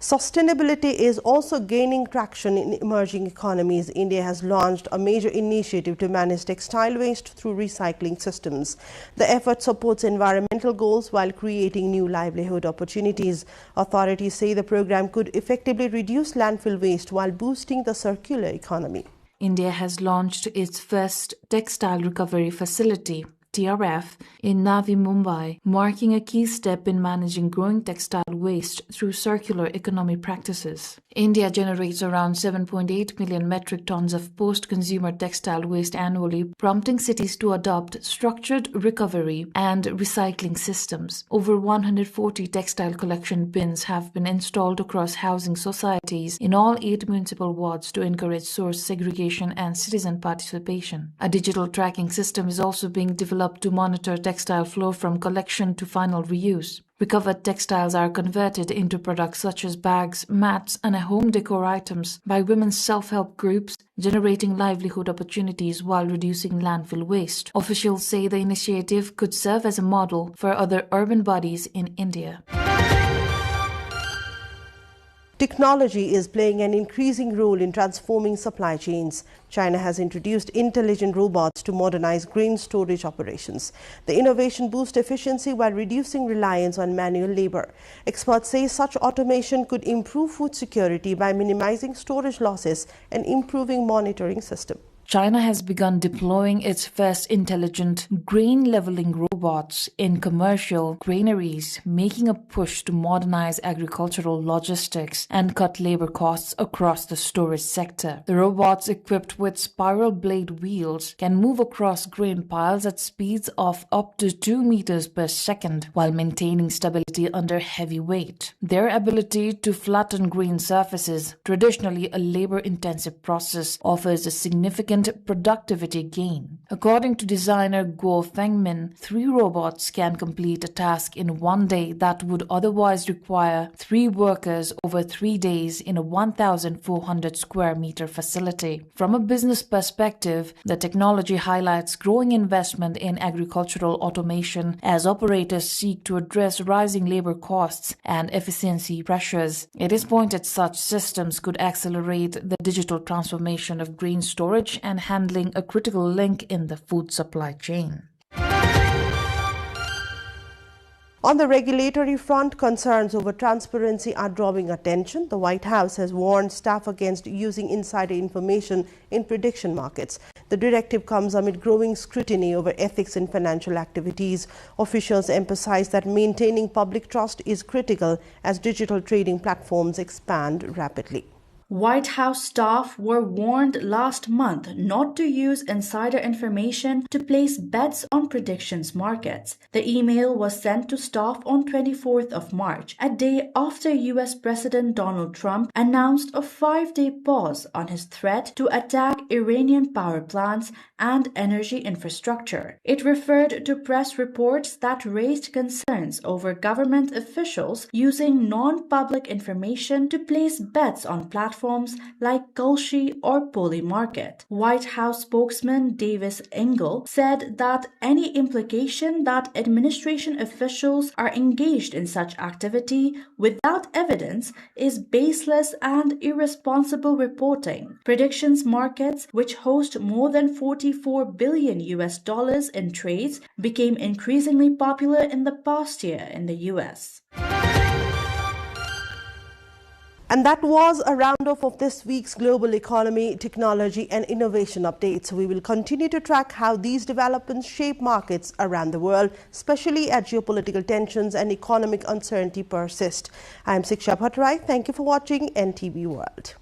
Sustainability is also gaining traction in emerging economies. India has launched a major initiative to manage textile waste through recycling systems. The effort supports environmental goals while creating new livelihood opportunities. Authorities say the program could effectively reduce landfill waste while boosting the circular economy. India has launched its first textile recovery facility, TRF, in Navi Mumbai, marking a key step in managing growing textile waste through circular economy practices. India generates around 7.8 million metric tons of post-consumer textile waste annually, prompting cities to adopt structured recovery and recycling systems. Over 140 textile collection bins have been installed across housing societies in all 8 municipal wards to encourage source segregation and citizen participation. A digital tracking system is also being developed to monitor textile flow from collection to final reuse. Recovered textiles are converted into products such as bags, mats, and home decor items by women's self-help groups, generating livelihood opportunities while reducing landfill waste. Officials say the initiative could serve as a model for other urban bodies in India. Technology is playing an increasing role in transforming supply chains. China has introduced intelligent robots to modernize grain storage operations. The innovation boosts efficiency while reducing reliance on manual labor. Experts say such automation could improve food security by minimizing storage losses and improving monitoring system. China has begun deploying its first intelligent grain leveling robots in commercial granaries, making a push to modernize agricultural logistics and cut labor costs across the storage sector. The robots, equipped with spiral blade wheels, can move across grain piles at speeds of up to 2 meters per second while maintaining stability under heavy weight. Their ability to flatten grain surfaces, traditionally a labor-intensive process, offers a significant productivity gain. According to designer Guo Fengmin, 3 robots can complete a task in 1 day that would otherwise require 3 workers over 3 days in a 1,400 square meter facility. From a business perspective, the technology highlights growing investment in agricultural automation as operators seek to address rising labor costs and efficiency pressures. It is pointed such systems could accelerate the digital transformation of grain storage and handling, a critical link in the food supply chain. On the regulatory front, concerns over transparency are drawing attention. The White House has warned staff against using insider information in prediction markets. The directive comes amid growing scrutiny over ethics in financial activities. Officials emphasize that maintaining public trust is critical as digital trading platforms expand rapidly. White House staff were warned last month not to use insider information to place bets on predictions markets. The email was sent to staff on 24th of March, a day after US President Donald Trump announced a 5-day pause on his threat to attack Iranian power plants and energy infrastructure. It referred to press reports that raised concerns over government officials using non-public information to place bets on platforms like Gulshi or Polymarket. White House spokesman Davis Engel said that any implication that administration officials are engaged in such activity without evidence is baseless and irresponsible reporting. Predictions markets, which host more than $44 billion in trades, became increasingly popular in the past year in the US. And that was a roundup of this week's global economy, technology and innovation updates. We will continue to track how these developments shape markets around the world, especially as geopolitical tensions and economic uncertainty persist. I am Siksha Bhattarai. Thank you for watching NTV World.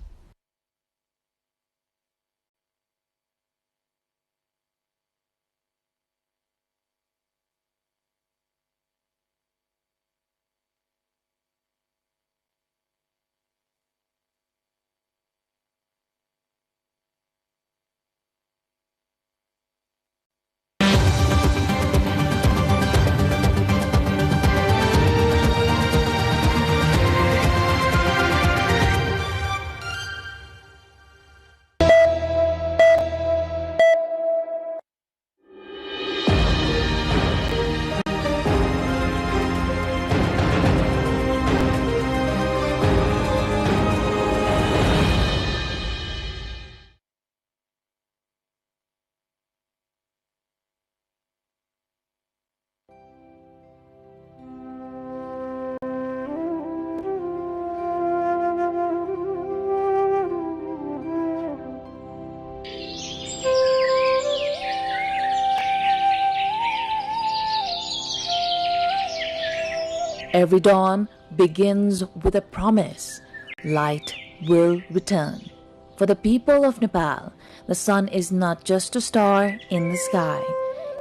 Every dawn begins with a promise. Light will return. For the people of Nepal, the sun is not just a star in the sky.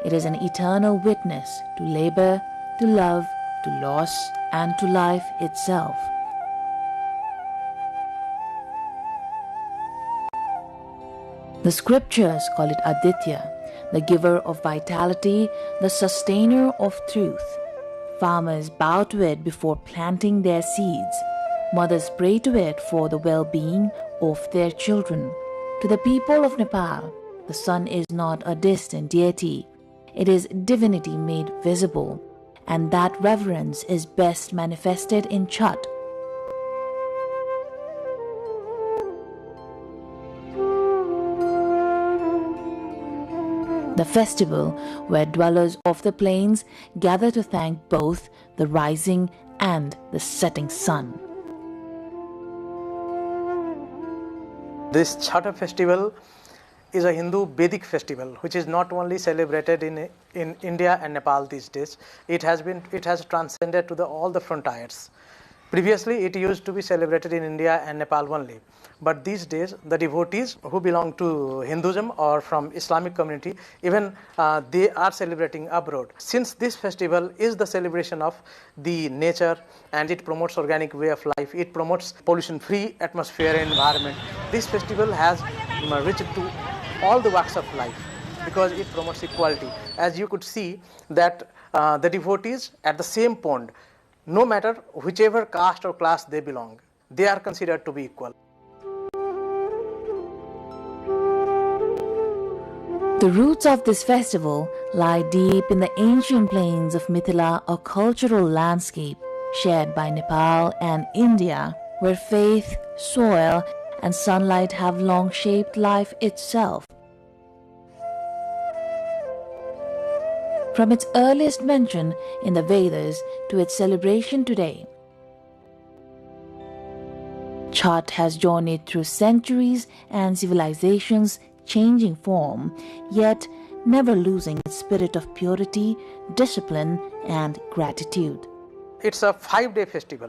It is an eternal witness to labor, to love, to loss, and to life itself. The scriptures call it Aditya, the giver of vitality, the sustainer of truth. Farmers bow to it before planting their seeds. Mothers pray to it for the well-being of their children. To the people of Nepal, the sun is not a distant deity. It is divinity made visible, and that reverence is best manifested in Chhat. The festival where dwellers of the plains gather to thank both the rising and the setting sun. This Chhath festival is a Hindu Vedic festival which is not only celebrated in India and Nepal these days. It has transcended to all the frontiers. Previously, it used to be celebrated in India and Nepal only. But these days, the devotees who belong to Hinduism or from Islamic community, even they are celebrating abroad. Since this festival is the celebration of the nature and it promotes organic way of life, it promotes pollution-free atmosphere and environment, this festival has reached to all the walks of life because it promotes equality. As you could see that the devotees at the same pond, no matter whichever caste or class they belong, they are considered to be equal. The roots of this festival lie deep in the ancient plains of Mithila, a cultural landscape shared by Nepal and India, where faith, soil, and sunlight have long shaped life itself. From its earliest mention in the Vedas to its celebration today, Chhath has journeyed through centuries and civilizations changing form, yet never losing its spirit of purity, discipline, and gratitude. It's a 5-day festival.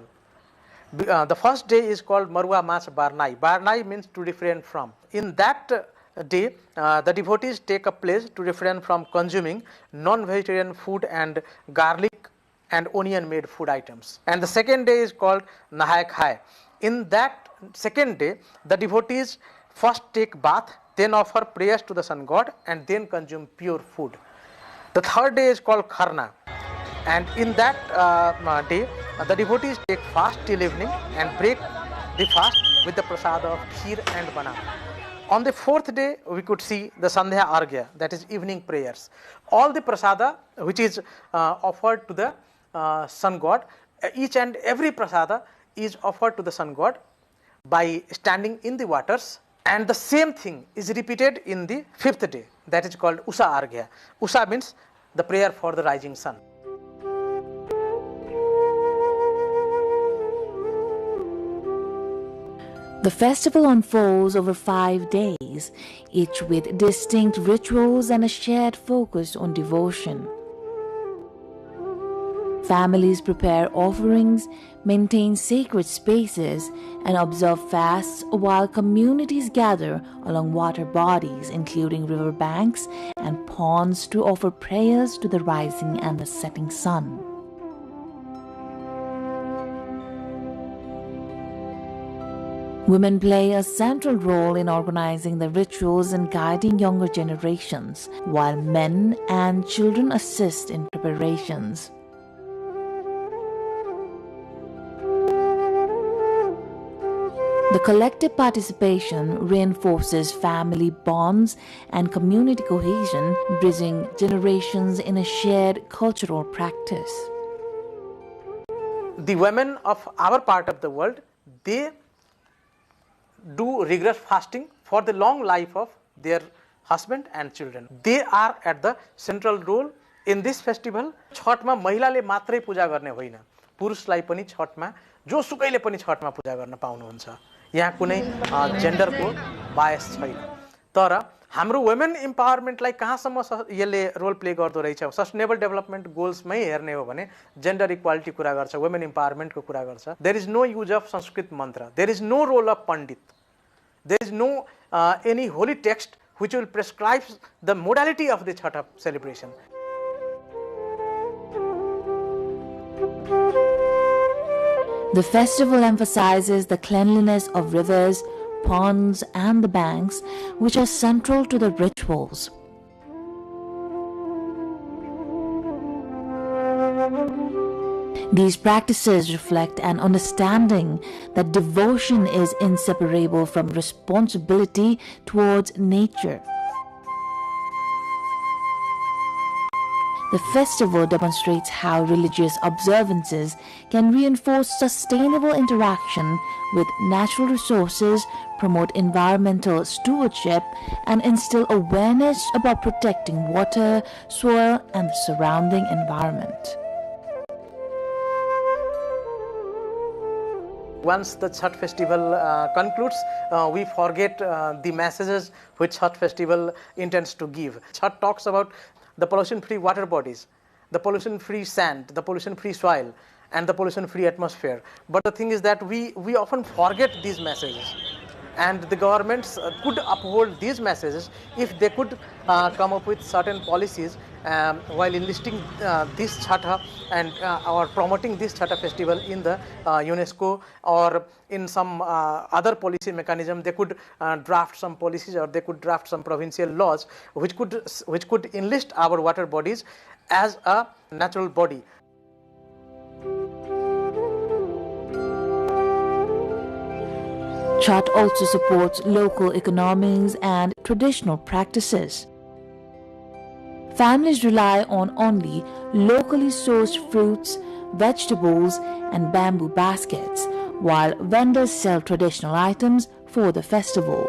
The first day is called Marua Mas Barnai. Barnai means to refrain from. In that day, the devotees take a pledge to refrain from consuming non-vegetarian food and garlic and onion made food items. And the second day is called Nahai Khai. In that second day, the devotees first take bath, then offer prayers to the sun god, and then consume pure food. The third day is called Kharna, and in that day, the devotees take fast till evening and break the fast with the prasada of kheer and banana. On the fourth day, we could see the Sandhya Arghya, that is evening prayers. All the prasada which is offered to the sun god, each and every prasada is offered to the sun god by standing in the waters. And the same thing is repeated in the fifth day, that is called Usa Arghya. Usa means the prayer for the rising sun. The festival unfolds over 5 days, each with distinct rituals and a shared focus on devotion. Families prepare offerings, maintain sacred spaces, and observe fasts while communities gather along water bodies, including river banks and ponds, to offer prayers to the rising and the setting sun. Women play a central role in organizing the rituals and guiding younger generations, while men and children assist in preparations. The collective participation reinforces family bonds and community cohesion, bridging generations in a shared cultural practice. The women of our part of the world, they do rigorous fasting for the long life of their husband and children. They are at the central role in this festival. छठमा महिलाले मात्रै पूजा गर्ने होइन, पुरुषलाई पनि छठमा जो सुकैले पनि छठमा पूजा गर्न पाउनुहुन्छ. यहाँ कुनै जेन्डरको बायस छैन. तर हाम्रो वुमेन इम्पावरमेन्टलाई कहाँसम्म यसले रोल प्ले गर्दो रहेछ, सस्टेनेबल डेभलपमेन्ट गोल्समै हेर्ने हो भने जेन्डर इक्वालिटी कुरा गर्छ, वुमेन इम्पावरमेन्टको कुरा गर्छ. There is no use of Sanskrit mantra, there is no role of pandit, there is no any holy text which will prescribe the modality of the Chhath celebration. The festival emphasizes the cleanliness of rivers, ponds, and the banks, which are central to the rituals. These practices reflect an understanding that devotion is inseparable from responsibility towards nature. The festival demonstrates how religious observances can reinforce sustainable interaction with natural resources, promote environmental stewardship, and instill awareness about protecting water, soil, and the surrounding environment. Once the Chhath festival concludes, we forget the messages which Chhath festival intends to give. Chhath talks about the pollution-free water bodies, the pollution-free sand, the pollution-free soil, and the pollution-free atmosphere. But the thing is that we often forget these messages. And the governments could uphold these messages if they could come up with certain policies while enlisting this Chhath and or promoting this Chhath festival in the UNESCO or in some other policy mechanism. They could draft some policies, or they could draft some provincial laws which could enlist our water bodies as a natural body. Chhath also supports local economies and traditional practices. Families rely on only locally sourced fruits, vegetables, and bamboo baskets, while vendors sell traditional items for the festival.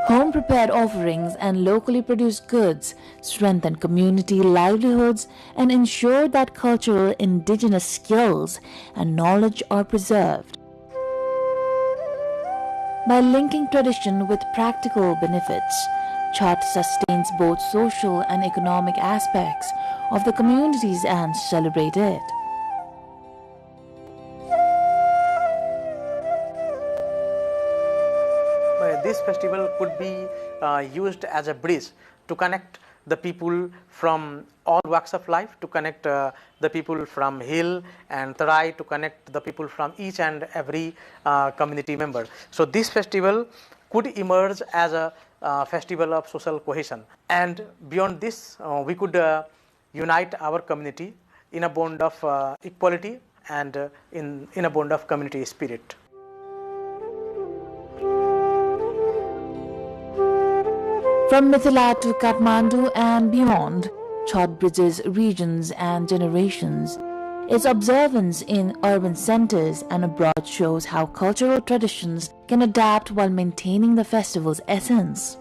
Home-prepared offerings and locally produced goods strengthen community livelihoods and ensure that cultural indigenous skills and knowledge are preserved. By linking tradition with practical benefits, Chhath sustains both social and economic aspects of the communities and celebrate it. This festival could be used as a bridge to connect the people from all walks of life, to connect the people from hill and tarai, to connect the people from each and every community member. So this festival could emerge as a festival of social cohesion. And beyond this, we could unite our community in a bond of equality and in a bond of community spirit. From Mithila to Kathmandu and beyond, Chhath bridges regions and generations. Its observance in urban centers and abroad shows how cultural traditions can adapt while maintaining the festival's essence.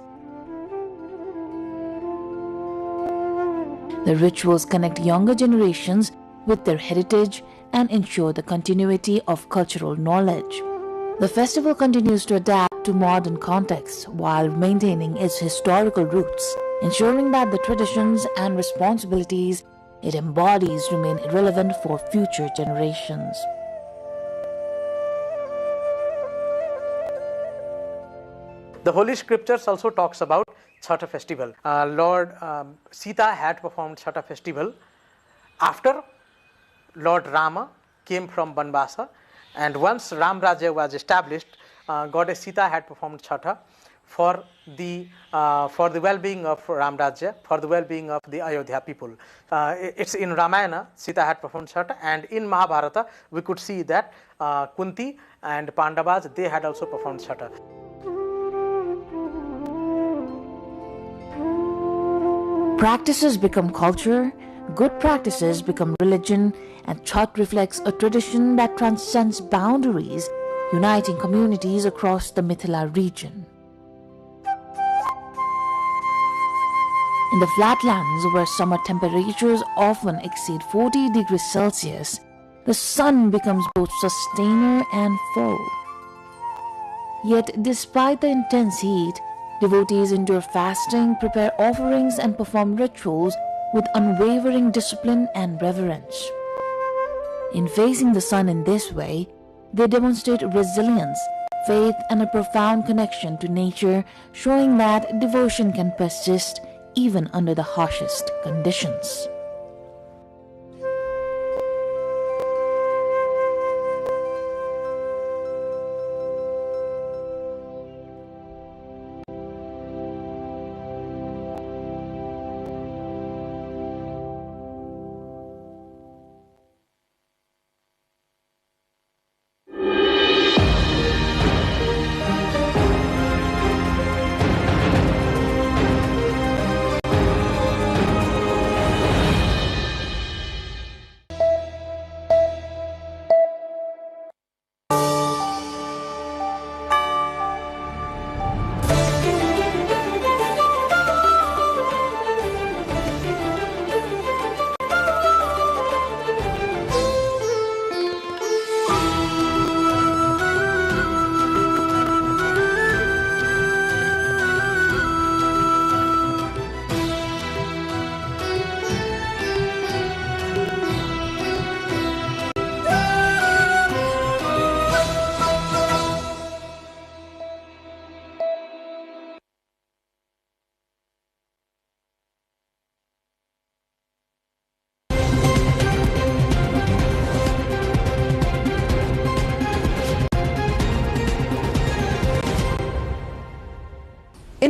The rituals connect younger generations with their heritage and ensure the continuity of cultural knowledge. The festival continues to adapt to modern contexts while maintaining its historical roots, ensuring that the traditions and responsibilities it embodies remain relevant for future generations. The Holy Scriptures also talks about Chhath festival. Lord Sita had performed Chhath festival after Lord Rama came from Banvasa, and once Ram Rajya was established, Goddess Sita had performed Chhath for the well-being of Ram Rajya, for the well-being of the Ayodhya people. It's in Ramayana, Sita had performed Chhath, and in Mahabharata, we could see that Kunti and Pandavas, they had also performed Chhath. Practices become culture, good practices become religion, and Chhath reflects a tradition that transcends boundaries, uniting communities across the Mithila region. In the flatlands, where summer temperatures often exceed 40 degrees Celsius, the sun becomes both sustainer and foe. Yet, despite the intense heat, devotees endure fasting, prepare offerings, and perform rituals with unwavering discipline and reverence. In facing the sun in this way, they demonstrate resilience, faith, and a profound connection to nature, showing that devotion can persist even under the harshest conditions.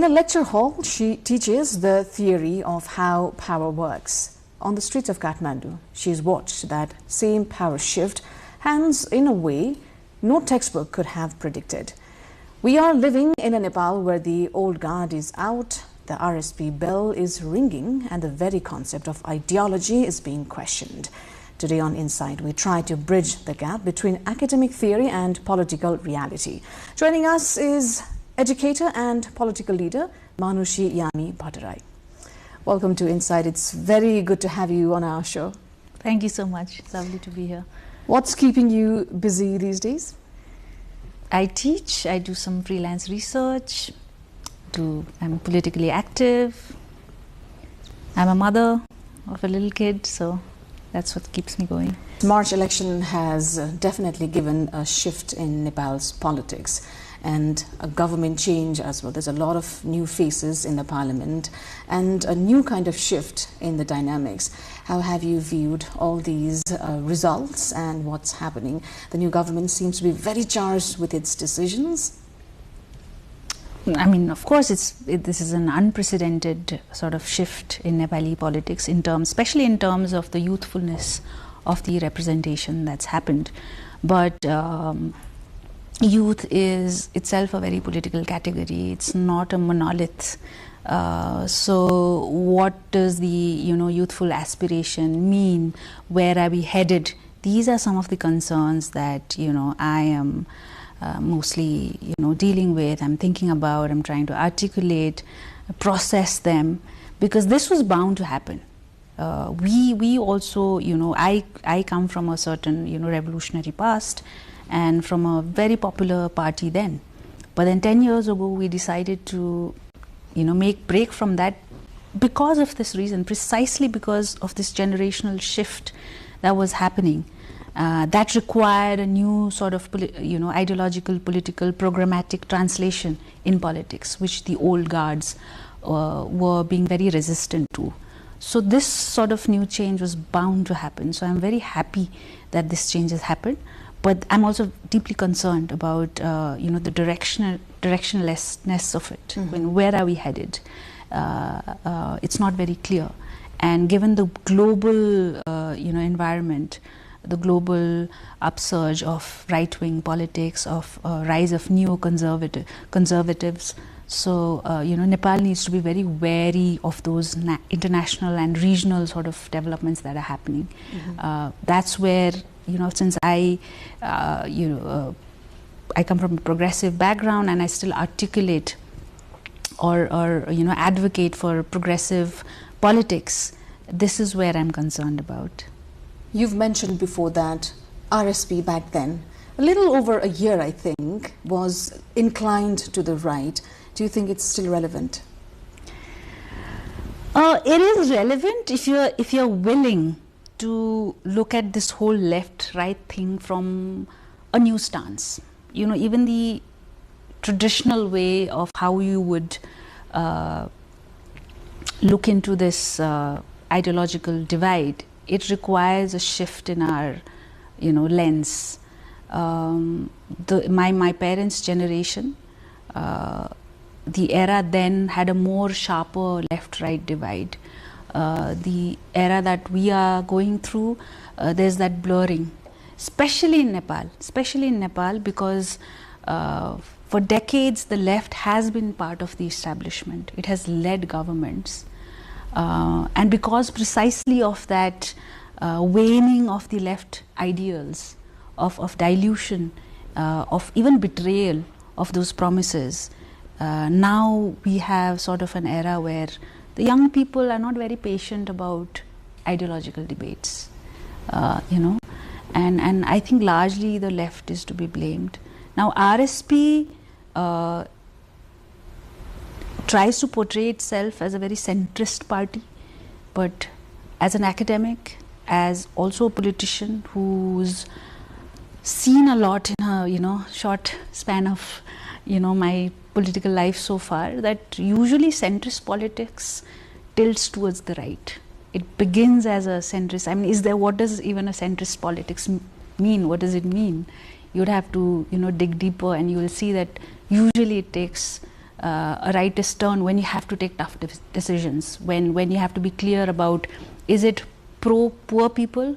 In a lecture hall, she teaches the theory of how power works. On the streets of Kathmandu, she's watched that same power shift hands in a way no textbook could have predicted. We are living in a Nepal where the old guard is out, the RSP bell is ringing, and the very concept of ideology is being questioned. Today on Inside, we try to bridge the gap between academic theory and political reality. Joining us is educator and political leader Manushi Yani Bhattarai. Welcome to Inside. It's very good to have you on our show. Thank you so much. It's lovely to be here. What's keeping you busy these days? I teach, I do some freelance research, I'm politically active, I'm a mother of a little kid, so that's what keeps me going. March election has definitely given a shift in Nepal's politics and a government change as well. There's a lot of new faces in the parliament and a new kind of shift in the dynamics. How have you viewed all these results and what's happening? The new government seems to be very charged with its decisions. I mean, of course, this is an unprecedented sort of shift in Nepali politics, especially in terms of the youthfulness of the representation that's happened. But youth is itself a very political category. It's not a monolith. So what does the youthful aspiration mean? Where are we headed? These are some of the concerns that I am mostly dealing with. I'm thinking about. I'm trying to articulate, process them, because this was bound to happen. We also I come from a certain revolutionary past and from a very popular party then. But then 10 years ago we decided to make break from that because of this reason, precisely because of this generational shift that was happening. That required a new sort of ideological, political, programmatic translation in politics, which the old guards were being very resistant to. So this sort of new change was bound to happen. So I'm very happy that this change has happened. But I'm also deeply concerned about the directionlessness of it. Mm-hmm. I mean, where are we headed? It's not very clear. And given the global environment, the global upsurge of right-wing politics, of rise of neo-conservatives, so Nepal needs to be very wary of those international and regional sort of developments that are happening. Mm-hmm. That's where since I come from a progressive background and I still articulate or advocate for progressive politics, this is where I'm concerned about. You've mentioned before that RSP back then, a little over a year I think, was inclined to the right. Do you think it's still relevant? It is relevant if you're willing to look at this whole left-right thing from a new stance. Even the traditional way of how you would look into this ideological divide, it requires a shift in our lens. My parents' generation, the era then had a more sharper left-right divide. The era that we are going through, there's that blurring, especially in Nepal because for decades the left has been part of the establishment. It has led governments, and because precisely of that waning of the left ideals, of dilution, of even betrayal of those promises, now we have sort of an era where the young people are not very patient about ideological debates, and I think largely the left is to be blamed. Now RSP tries to portray itself as a very centrist party, but as an academic, as also a politician who's seen a lot in a short span of my political life so far, that usually centrist politics tilts towards the right. It begins as a centrist. I mean, what does even a centrist politics mean? What does it mean? You'd have to dig deeper, and you will see that usually it takes a rightist turn when you have to take tough decisions, when you have to be clear about, is it pro-poor people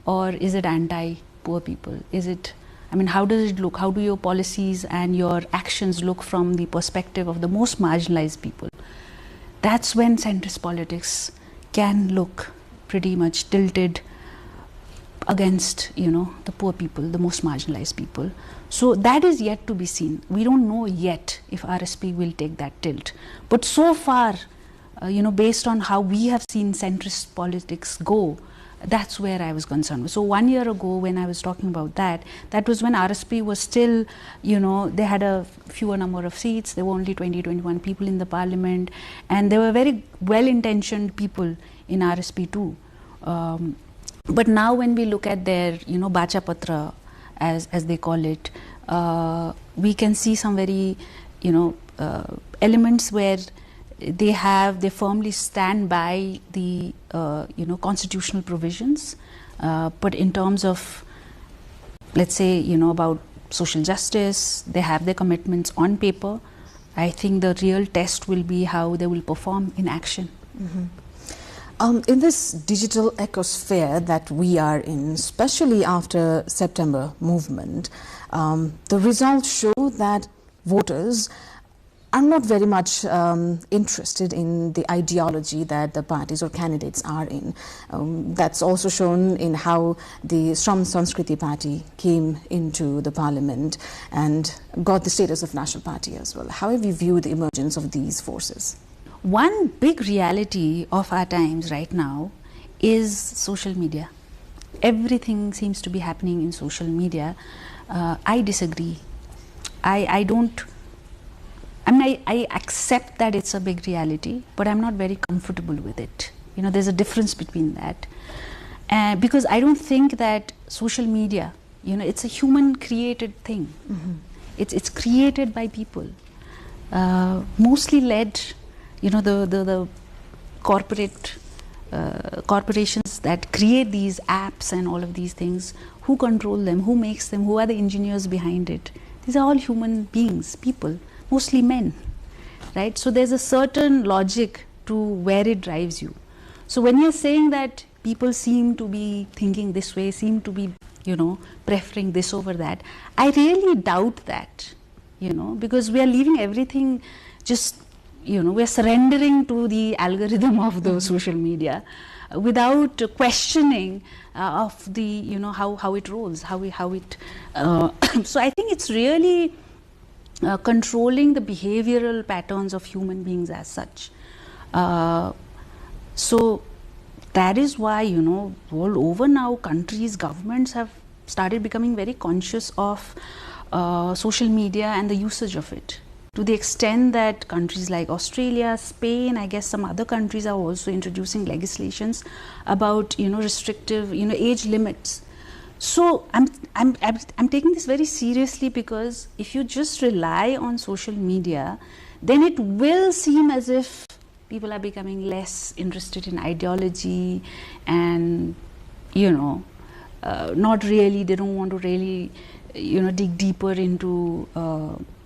or is it anti-poor people? Is it, I mean, how does it look? How do your policies and your actions look from the perspective of the most marginalized people? That's when centrist politics can look pretty much tilted against, you know, the poor people, the most marginalized people. So that is yet to be seen. We don't know yet if RSP will take that tilt. But so far, you know, based on how we have seen centrist politics go, that's where I was concerned. So 1 year ago when I was talking about that, that was when RSP was still, you know, they had a fewer number of seats. There were only 20, 21 people in the parliament. And there were very well-intentioned people in RSP too. But now when we look at their, you know, Bacha Patra, as they call it, we can see some very, you know, elements where they firmly stand by the, you know, constitutional provisions. But in terms of, let's say, you know, about social justice, they have their commitments on paper. I think the real test will be how they will perform in action. Mm-hmm. In this digital ecosphere that we are in, especially after September movement, the results show that voters are not very much interested in the ideology that the parties or candidates are in. That's also shown in how the Shram Sanskriti party came into the parliament and got the status of national party as well. How have you viewed the emergence of these forces? One big reality of our times right now is social media. Everything seems to be happening in social media. I disagree. I accept that it's a big reality, but I'm not very comfortable with it. You know, there's a difference between that. Because I don't think that social media, you know, it's a human created thing. Mm-hmm. It's created by people, mostly led, you know, the corporations that create these apps and all of these things. Who control them? Who makes them? Who are the engineers behind it? These are all human beings, people, mostly men, right? So there's a certain logic to where it drives you. So when you're saying that people seem to be thinking this way, seem to be, you know, preferring this over that, I really doubt that, you know, because we are leaving everything just, you know, we're surrendering to the algorithm of the social media without questioning of the, you know, how it rolls, how it. So I think it's really controlling the behavioral patterns of human beings as such. So that is why, you know, all over now, countries, governments have started becoming very conscious of social media and the usage of it. To the extent that countries like Australia, Spain, I guess some other countries are also introducing legislations about, you know, restrictive, you know, age limits. So I'm taking this very seriously, because if you just rely on social media, then it will seem as if people are becoming less interested in ideology and, you know, not really, they don't want to really, you know, dig deeper into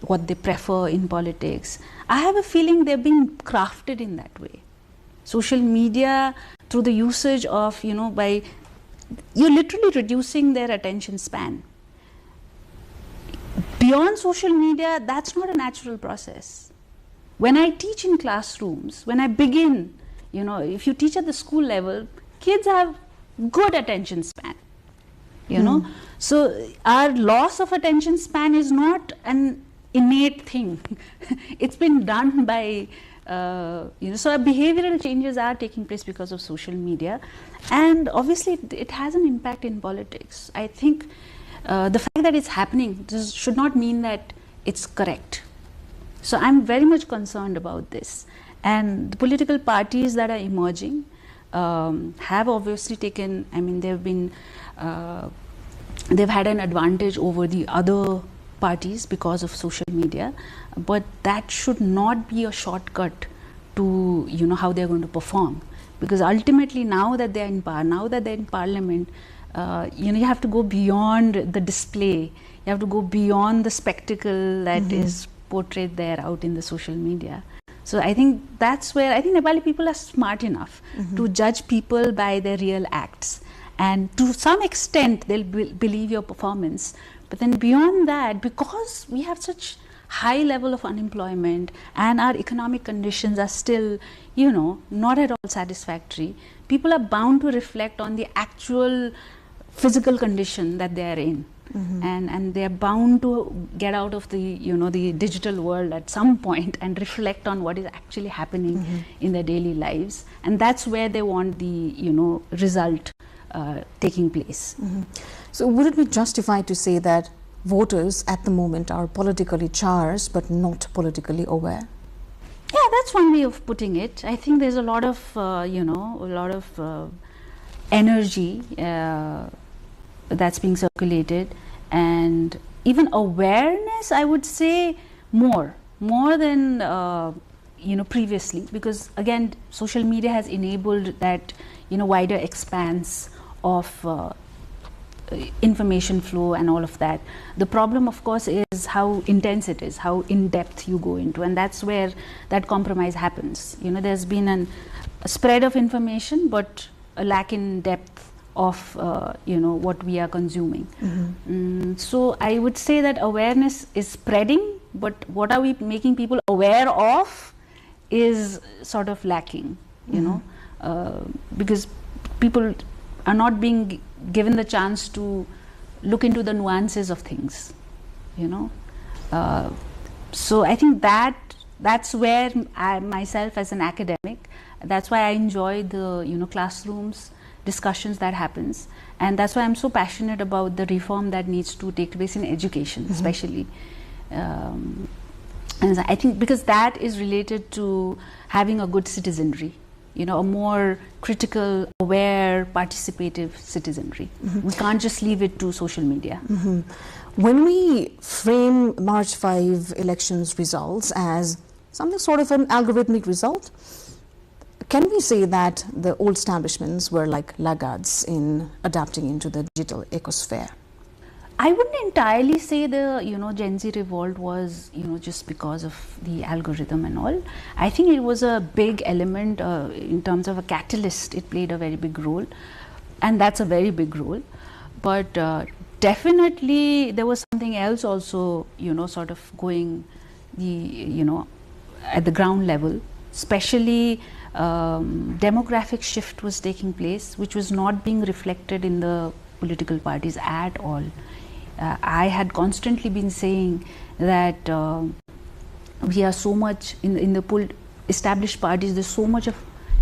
what they prefer in politics. I have a feeling they're being crafted in that way. Social media, through the usage of, you know, by, you're literally reducing their attention span. Beyond social media, that's not a natural process. When I teach in classrooms, when I begin, you know, if you teach at the school level, kids have good attention span, you know. So our loss of attention span is not an innate thing. It's been done by, you know, so our behavioral changes are taking place because of social media. And obviously it has an impact in politics. I think the fact that it's happening should not mean that it's correct. So I'm very much concerned about this. And the political parties that are emerging have obviously taken, I mean, they've been, they've had an advantage over the other parties because of social media, but that should not be a shortcut to, you know, how they're going to perform. Because ultimately, now that they're in power, now that they're in parliament, you know, you have to go beyond the display. You have to go beyond the spectacle that is portrayed there out in the social media. So I think that's where I think Nepali people are smart enough to judge people by their real acts, and to some extent they'll believe your performance. But then beyond that, because we have such high level of unemployment and our economic conditions are still, you know, not at all satisfactory, people are bound to reflect on the actual physical condition that they are in. And they are bound to get out of the, you know, the digital world at some point and reflect on what is actually happening in their daily lives, and that's where they want the, you know, result taking place. So would it be justified to say that voters at the moment are politically charged but not politically aware? Yeah, that's one way of putting it. I think there's a lot of, you know, a lot of energy that's being circulated, and even awareness, I would say, more than you know, previously, because again social media has enabled that, you know, wider expanse of information flow and all of that. The problem, of course, is how intense it is, how in depth you go into, and that's where that compromise happens. You know, there's been a spread of information but a lack in depth of you know, what we are consuming. So I would say that awareness is spreading, but what are we making people aware of is sort of lacking, you know, because people are not being given the chance to look into the nuances of things, you know. So I think that's where I myself as an academic, that's why I enjoy the, you know, classrooms discussions that happens, and that's why I'm so passionate about the reform that needs to take place in education, especially. And I think because that is related to having a good citizenry, you know, a more critical, aware, participative citizenry. We can't just leave it to social media. When we frame March 5 elections results as something sort of an algorithmic result, can we say that the old establishments were like laggards in adapting into the digital ecosphere? I wouldn't entirely say the, you know, Gen Z revolt was, you know, just because of the algorithm and all. I think it was a big element in terms of a catalyst. It played a very big role, and that's a very big role. But definitely there was something else also, you know, sort of going the, you know, at the ground level, especially demographic shift was taking place, which was not being reflected in the political parties at all. I had constantly been saying that we are so much in the established parties, there's so much of,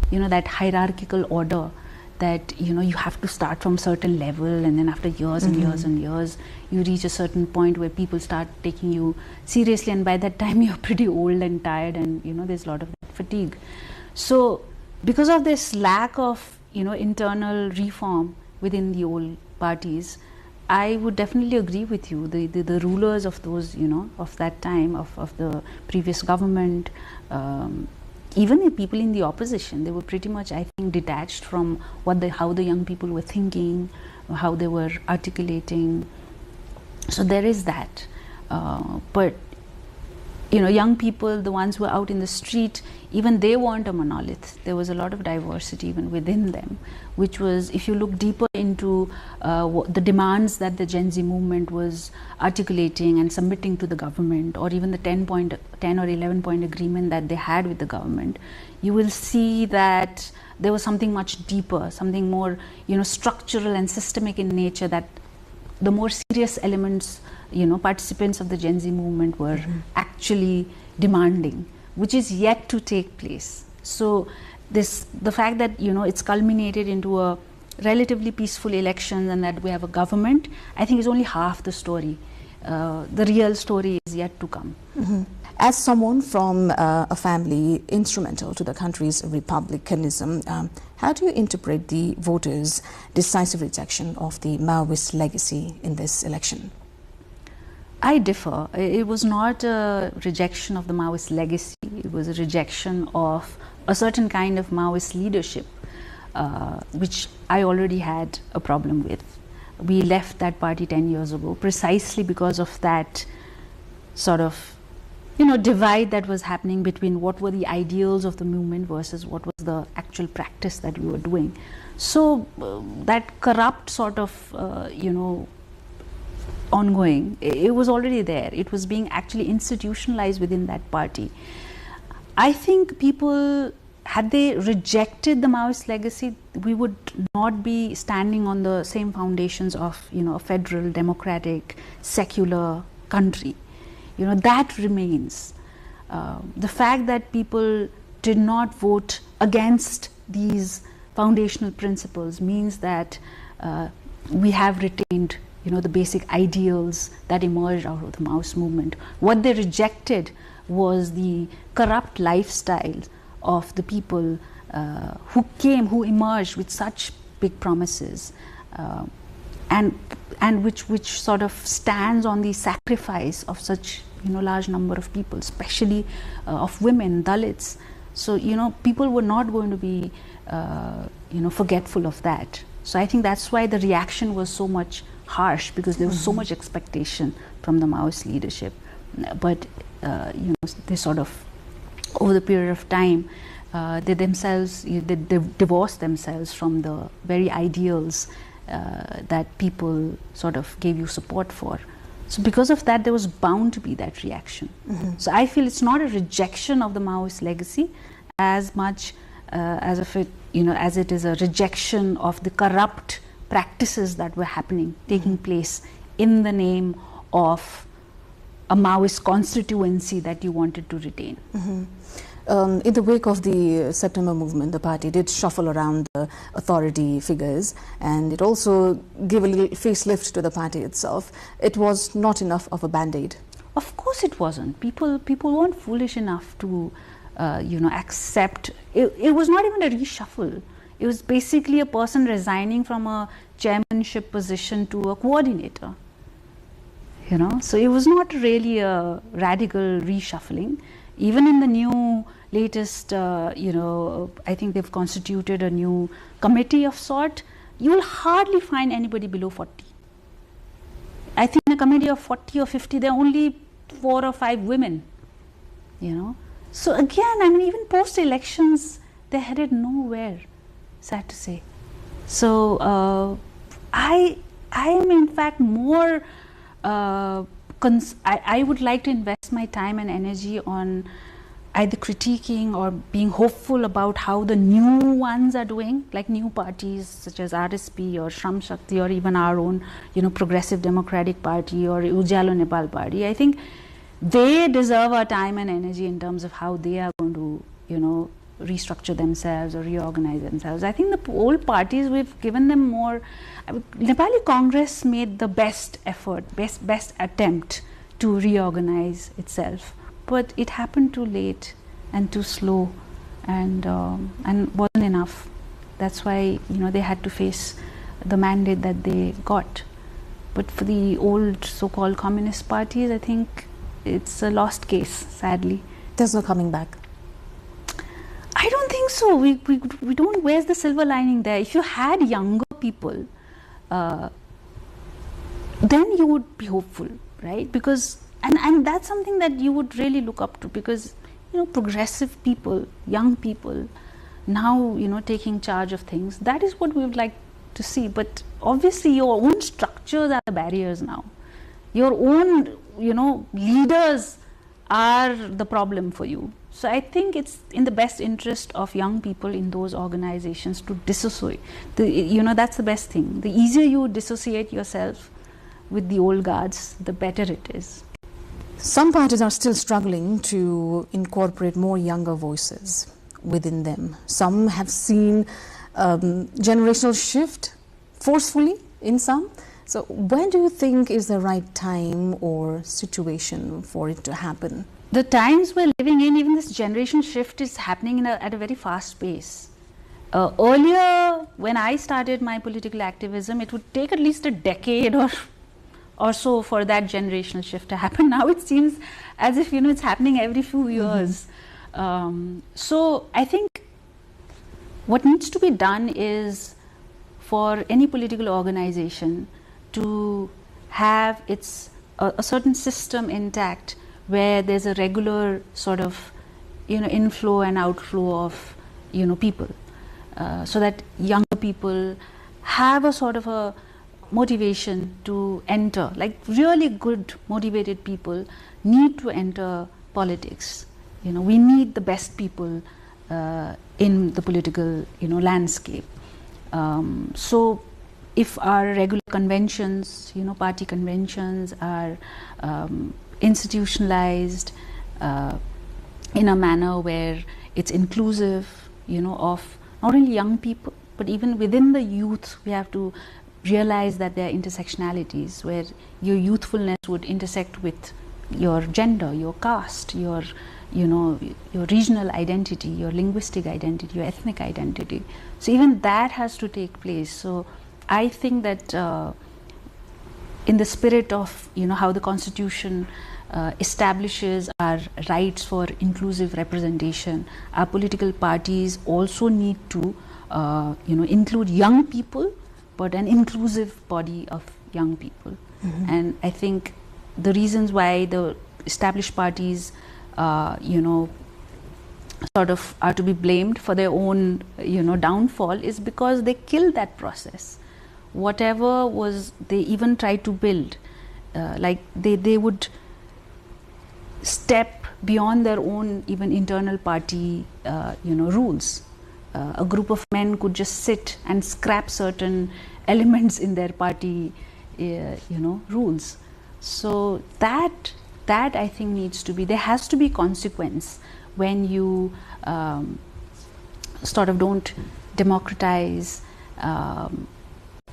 you know, that hierarchical order that, you know, you have to start from certain level, and then after years and years and years you reach a certain point where people start taking you seriously, and by that time you're pretty old and tired, and, you know, there's a lot of fatigue. So because of this lack of, you know, internal reform within the old parties, I would definitely agree with you. The rulers of those, you know, of that time, of the previous government, even the people in the opposition, they were pretty much, I think, detached from how the young people were thinking, how they were articulating. So there is that. But, you know, young people, the ones who are out in the street, even they weren't a monolith. There was a lot of diversity even within them, which was, if you look deeper into the demands that the Gen Z movement was articulating and submitting to the government, or even the 10 or 11-point agreement that they had with the government, you will see that there was something much deeper, something more, you know, structural and systemic in nature, that the more serious elements, you know, participants of the Gen Z movement were actually demanding, which is yet to take place. So the fact that, you know, it's culminated into a relatively peaceful election and that we have a government, I think is only half the story. The real story is yet to come. As someone from a family instrumental to the country's republicanism, how do you interpret the voters' decisive rejection of the Maoist legacy in this election? I differ. It was not a rejection of the Maoist legacy. It was a rejection of a certain kind of Maoist leadership, which I already had a problem with. We left that party 10 years ago precisely because of that sort of divide that was happening between what were the ideals of the movement versus what was the actual practice that we were doing. So that corrupt sort of, ongoing, it was already there. It was being actually institutionalized within that party. I think people, had they rejected the Maoist legacy, we would not be standing on the same foundations of, a federal, democratic, secular country. That remains. The fact that people did not vote against these foundational principles means that we have retained, the basic ideals that emerged out of the Maoist movement. What they rejected was the corrupt lifestyle of the people who emerged with such big promises, and which sort of stands on the sacrifice of such large number of people, especially of women, Dalits. So people were not going to be forgetful of that. So I think that's why the reaction was so much harsh, because there was so much expectation from the Maoist leadership. But they sort of, over the period of time, they themselves, they divorced themselves from the very ideals that people sort of gave you support for. So because of that, there was bound to be that reaction. So I feel it's not a rejection of the Maoist legacy as much as if it, as it is a rejection of the corrupt practices that were taking place in the name of a Maoist constituency that you wanted to retain. In the wake of the September movement, the party did shuffle around the authority figures, and it also gave a little facelift to the party itself. It was not enough of a band-aid. Of course it wasn't. People weren't foolish enough to accept. It was not even a reshuffle. It was basically a person resigning from a chairmanship position to a coordinator. So it was not really a radical reshuffling. Even in the new latest, I think they've constituted a new committee of sort. You will hardly find anybody below 40. I think in a committee of 40 or 50, there are only 4 or 5 women. So again, even post-elections, they headed nowhere. Sad to say. So I am in fact more. I would like to invest my time and energy on either critiquing or being hopeful about how the new ones are doing, like new parties such as RSP or Shram Shakti, or even our own, Progressive Democratic Party or Ujalo Nepal Party. I think they deserve our time and energy in terms of how they are going to, restructure themselves or reorganize themselves. I think the old parties, we've given them more. Nepali Congress made the best effort, best attempt to reorganize itself, but it happened too late and too slow, and wasn't enough. That's why they had to face the mandate that they got. But for the old so-called communist parties, I think it's a lost case, sadly. There's no coming back. I don't think so. We don't. Where's the silver lining there? If you had younger people, then you would be hopeful, right? Because and that's something that you would really look up to, because progressive people, young people, now taking charge of things. That is what we would like to see. But obviously, your own structures are the barriers now. Your own leaders are the problem for you. So I think it's in the best interest of young people in those organizations to dissociate. That's the best thing. The easier you dissociate yourself with the old guards, the better it is. Some parties are still struggling to incorporate more younger voices within them. Some have seen generational shift forcefully in some. So when do you think is the right time or situation for it to happen? The times we're living in, even this generation shift is happening at a very fast pace. Earlier, when I started my political activism, it would take at least a decade or so for that generational shift to happen. Now it seems as if it's happening every few years. So I think what needs to be done is for any political organization to have a certain system intact where there's a regular sort of, inflow and outflow of, people, so that younger people have a sort of a motivation to enter, like really good motivated people need to enter politics. We need the best people in the political, landscape. So if our regular conventions, party conventions are institutionalized in a manner where it's inclusive, of not only young people, but even within the youth, we have to realize that there are intersectionalities where your youthfulness would intersect with your gender, your caste, your regional identity, your linguistic identity, your ethnic identity. So even that has to take place. So I think that in the spirit of how the Constitution establishes our rights for inclusive representation, our political parties also need to include young people, but an inclusive body of young people. And I think the reasons why the established parties sort of are to be blamed for their own downfall is because they killed that process. Whatever was they even tried to build, like they would step beyond their own even internal party rules. A group of men could just sit and scrap certain elements in their party rules. So that I think needs to be, there has to be consequence when you sort of don't democratize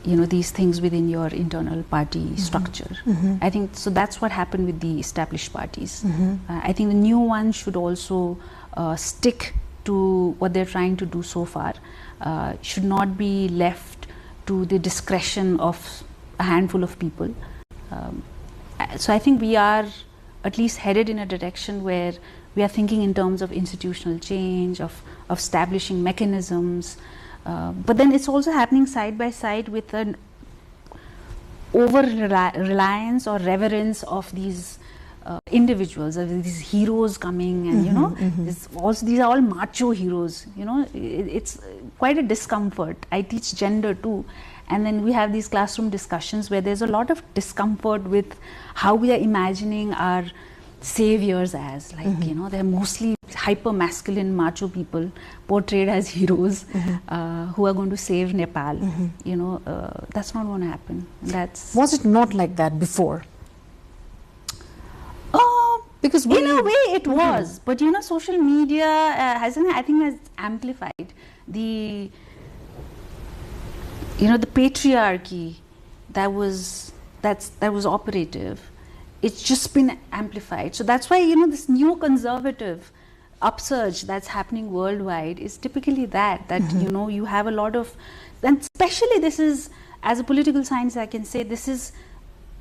these things within your internal party structure. I think so. That's what happened with the established parties. I think the new ones should also stick to what they're trying to do so far. Should not be left to the discretion of a handful of people. So I think we are at least headed in a direction where we are thinking in terms of institutional change, of establishing mechanisms. But then it's also happening side by side with an over-reliance or reverence of these individuals, of these heroes coming, and these are all macho heroes. It's quite a discomfort. I teach gender too, and then we have these classroom discussions where there's a lot of discomfort with how we are imagining our saviors as, like they're mostly hyper masculine macho people portrayed as heroes who are going to save Nepal. That's not going to happen. Was it not like that before? Because in a way it was, but social media has amplified the the patriarchy that was operative. It's just been amplified. So that's why this new conservative upsurge that's happening worldwide is typically that you have a lot of, and especially this is, as a political science I can say, this is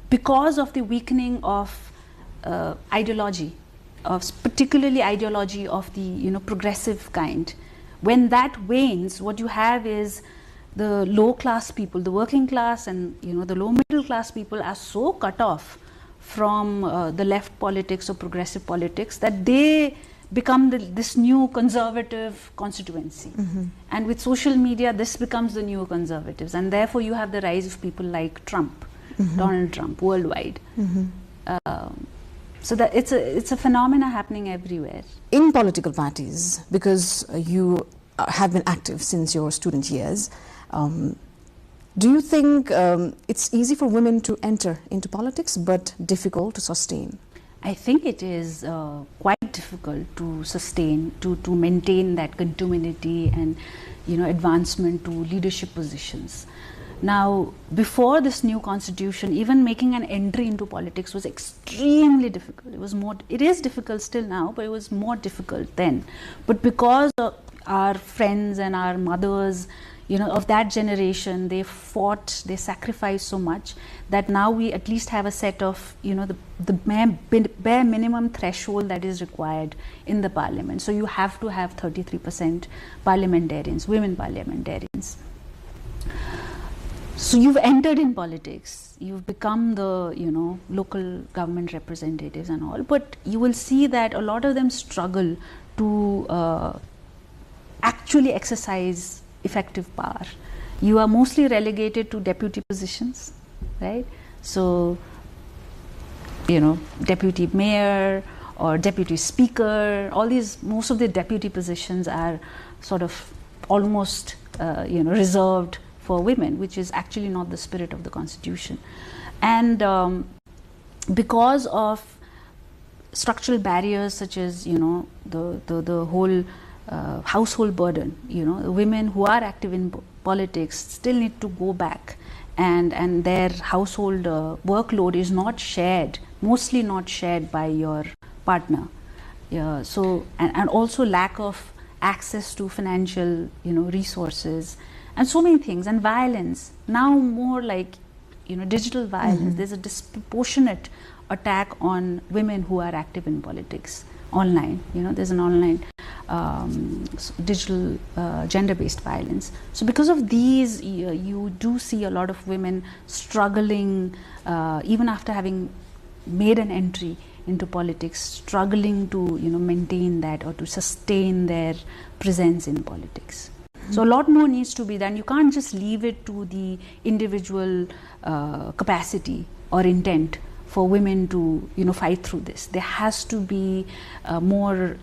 because of the weakening of ideology, particularly ideology of the progressive kind. When that wanes, what you have is the low class people, the working class and the low middle class people are so cut off from the left politics or progressive politics that they become this new conservative constituency. And with social media, this becomes the new conservatives, and therefore you have the rise of people like Trump, Donald Trump, worldwide. So that it's a phenomena happening everywhere. In political parties, because you have been active since your student years, do you think it's easy for women to enter into politics but difficult to sustain? I think it is quite difficult to sustain, to maintain that continuity and advancement to leadership positions. Now, before this new constitution, even making an entry into politics was extremely difficult. It is difficult still now, but it was more difficult then. But because of our friends and our mothers, of that generation, they fought, they sacrificed so much that now we at least have a set of, the bare minimum threshold that is required in the parliament. So you have to have 33% parliamentarians, women parliamentarians. So you've entered in politics, you've become the, local government representatives and all, but you will see that a lot of them struggle to actually exercise effective power. You are mostly relegated to deputy positions, right? So, deputy mayor or deputy speaker, most of the deputy positions are sort of almost, reserved for women, which is actually not the spirit of the Constitution. And because of structural barriers such as, the whole household burden, women who are active in politics still need to go back, and their household workload is not shared, mostly not shared by your partner. So, and also lack of access to financial, resources, and so many things, and violence. Now more like, digital violence. There's a disproportionate attack on women who are active in politics online. There's an online digital gender-based violence. So because of these, you do see a lot of women struggling, even after having made an entry into politics, struggling to maintain that or to sustain their presence in politics. So a lot more needs to be done. You can't just leave it to the individual capacity or intent for women to fight through this. There has to be more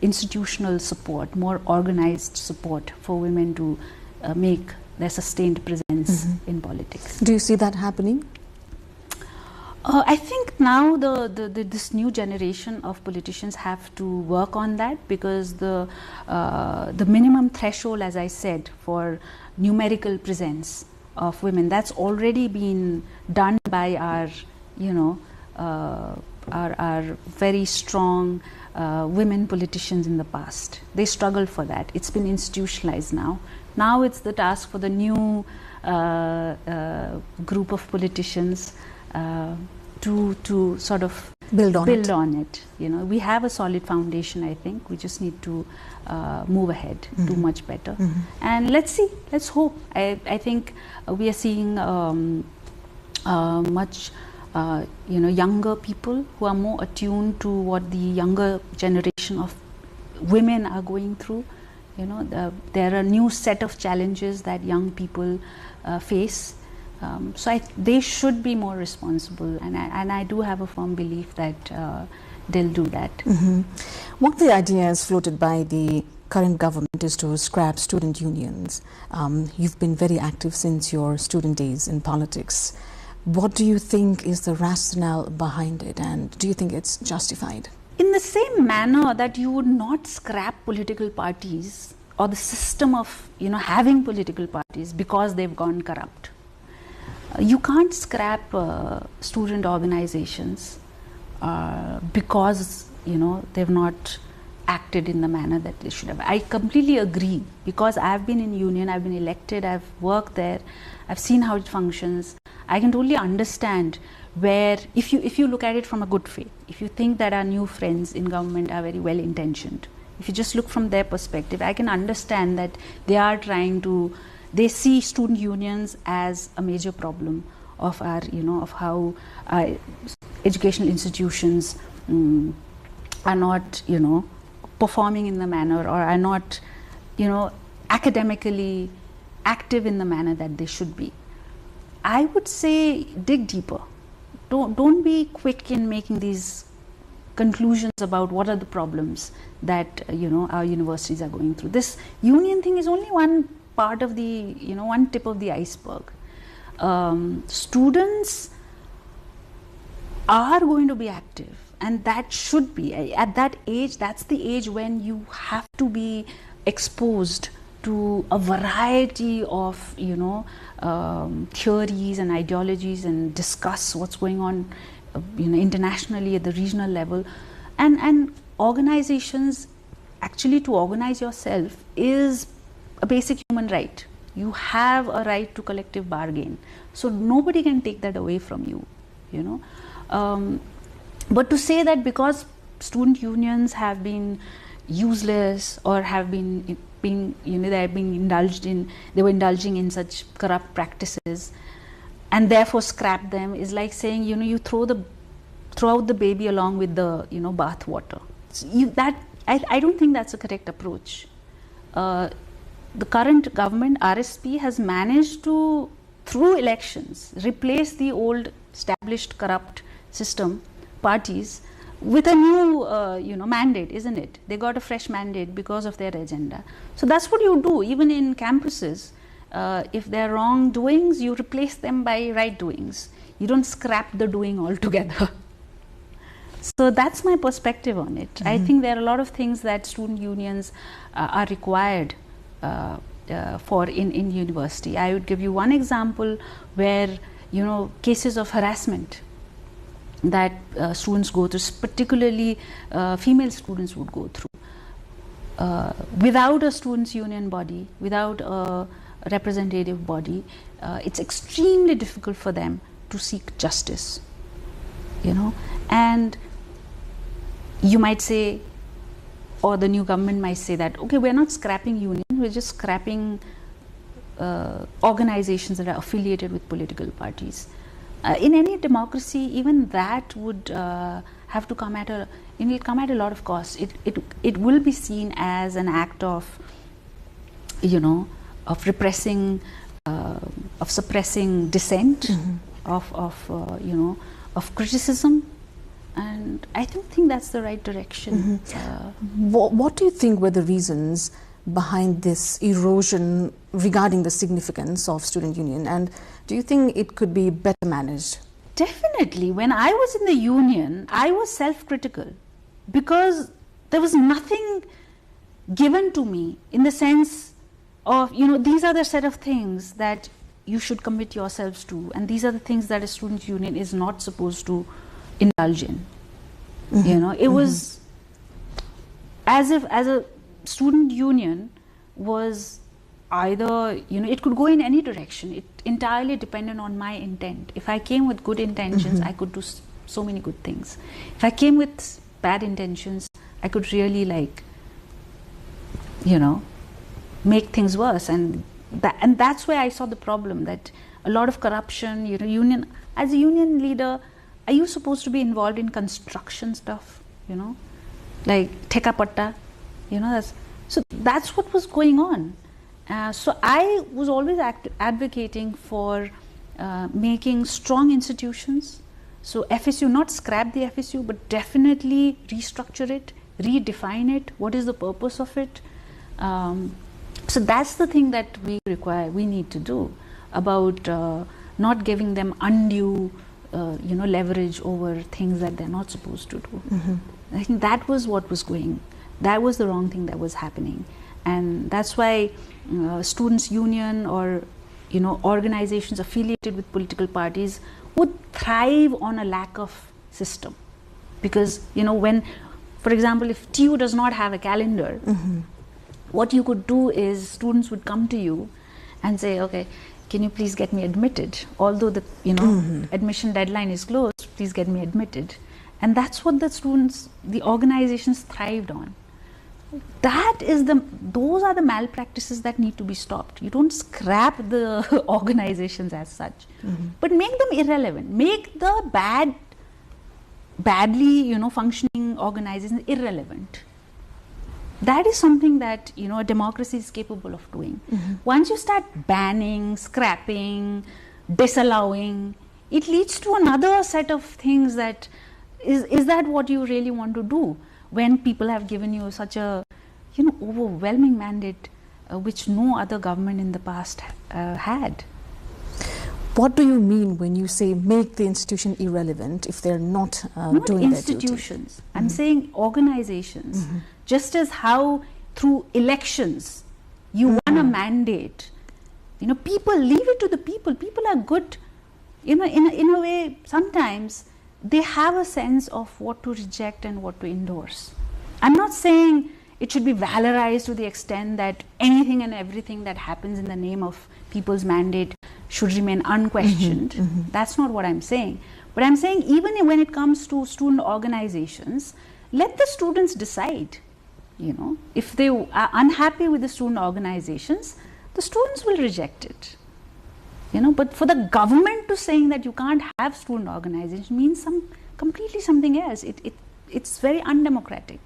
institutional support, more organized support for women to make their sustained presence in politics. Do you see that happening? I think now this new generation of politicians have to work on that, because the minimum threshold, as I said, for numerical presence of women, that's already been done by our very strong women politicians in the past. They struggled for that. It's been institutionalized now. Now it's the task for the new group of politicians to sort of build on it. We have a solid foundation. I think we just need to move ahead, do much better, and let's see. Let's hope. I think we are seeing much younger people who are more attuned to what the younger generation of women are going through. There are a new set of challenges that young people face. So they should be more responsible, and I do have a firm belief that they'll do that. One of the ideas floated by the current government is to scrap student unions. You've been very active since your student days in politics. What do you think is the rationale behind it, and do you think it's justified? In the same manner that you would not scrap political parties or the system of having political parties because they've gone corrupt. You can't scrap student organizations because they've not acted in the manner that they should have. I completely agree, because I've been in union, I've been elected, I've worked there, I've seen how it functions. I can totally understand where, if you look at it from a good faith, if you think that our new friends in government are very well intentioned, if you just look from their perspective, I can understand that they are trying to. They see student unions as a major problem of our, of how educational institutions are not, performing in the manner, or are not, academically active in the manner that they should be. I would say dig deeper. Don't be quick in making these conclusions about what are the problems that our universities are going through. This union thing is only one part of the, one tip of the iceberg. Students are going to be active, and that should be, at that age, that's the age when you have to be exposed to a variety of, theories and ideologies, and discuss what's going on, internationally at the regional level. And organizations, actually to organize yourself is a basic human right. You have a right to collective bargain. So nobody can take that away from you, But to say that because student unions have been, useless or have been they were indulging in such corrupt practices, and therefore scrap them, is like saying, you throw out the baby along with the bath water. So I don't think that's a correct approach. The current government, RSP, has managed to, through elections, replace the old established corrupt system parties with a new mandate, isn't it? They got a fresh mandate because of their agenda. So that's what you do even in campuses. If there are wrongdoings, you replace them by right doings. You don't scrap the doing altogether. So that's my perspective on it. I think there are a lot of things that student unions are required for in university. I would give you one example where cases of harassment that students go through, particularly female students would go through. Without a students' union body, without a representative body, it's extremely difficult for them to seek justice. And you might say, or the new government might say that, okay, we're not scrapping union, we're just scrapping organizations that are affiliated with political parties. In any democracy, even that would have to come at a lot of cost. It will be seen as an act of repressing, of suppressing dissent, of criticism, and I don't think that's the right direction. What do you think were the reasons behind this erosion regarding the significance of student union, and do you think it could be better managed? Definitely. When I was in the union, I was self-critical because there was nothing given to me in the sense of, these are the set of things that you should commit yourselves to, and these are the things that a student union is not supposed to indulge in. It was as if as a student union was either, it could go in any direction. It entirely depended on my intent. If I came with good intentions, I could do so many good things. If I came with bad intentions, I could really make things worse. And that's where I saw the problem, that a lot of corruption, union, as a union leader, are you supposed to be involved in construction stuff, like Theka Patta, so that's what was going on. So I was always advocating for making strong institutions. So FSU, not scrap the FSU, but definitely restructure it, redefine it. What is the purpose of it? So that's the thing that we need to do about not giving them undue leverage over things that they're not supposed to do. I think that was what was that was the wrong thing that was happening. And that's why students' union or organizations affiliated with political parties would thrive on a lack of system. Because when, for example, if TU does not have a calendar, what you could do is students would come to you and say, okay, can you please get me admitted? Although the admission deadline is closed, please get me admitted. And that's what the organizations thrived on. Those are the malpractices that need to be stopped. You don't scrap the organizations as such, but make them irrelevant. Make the badly functioning organizations irrelevant. That is something that a democracy is capable of doing. Once you start banning, scrapping, disallowing, it leads to another set of things that is that what you really want to do when people have given you such a overwhelming mandate which no other government in the past had. What do you mean when you say make the institution irrelevant if they're not doing their duty? Institutions. I'm saying organizations. Just as how through elections you won a mandate, people, leave it to the people. People are good, in a way. Sometimes they have a sense of what to reject and what to endorse. I'm not saying it should be valorized to the extent that anything and everything that happens in the name of people's mandate should remain unquestioned. That's not what I'm saying. But I'm saying even when it comes to student organizations, let the students decide. If they are unhappy with the student organizations, the students will reject it. But for the government to saying that you can't have student organizations means completely something else. It's very undemocratic.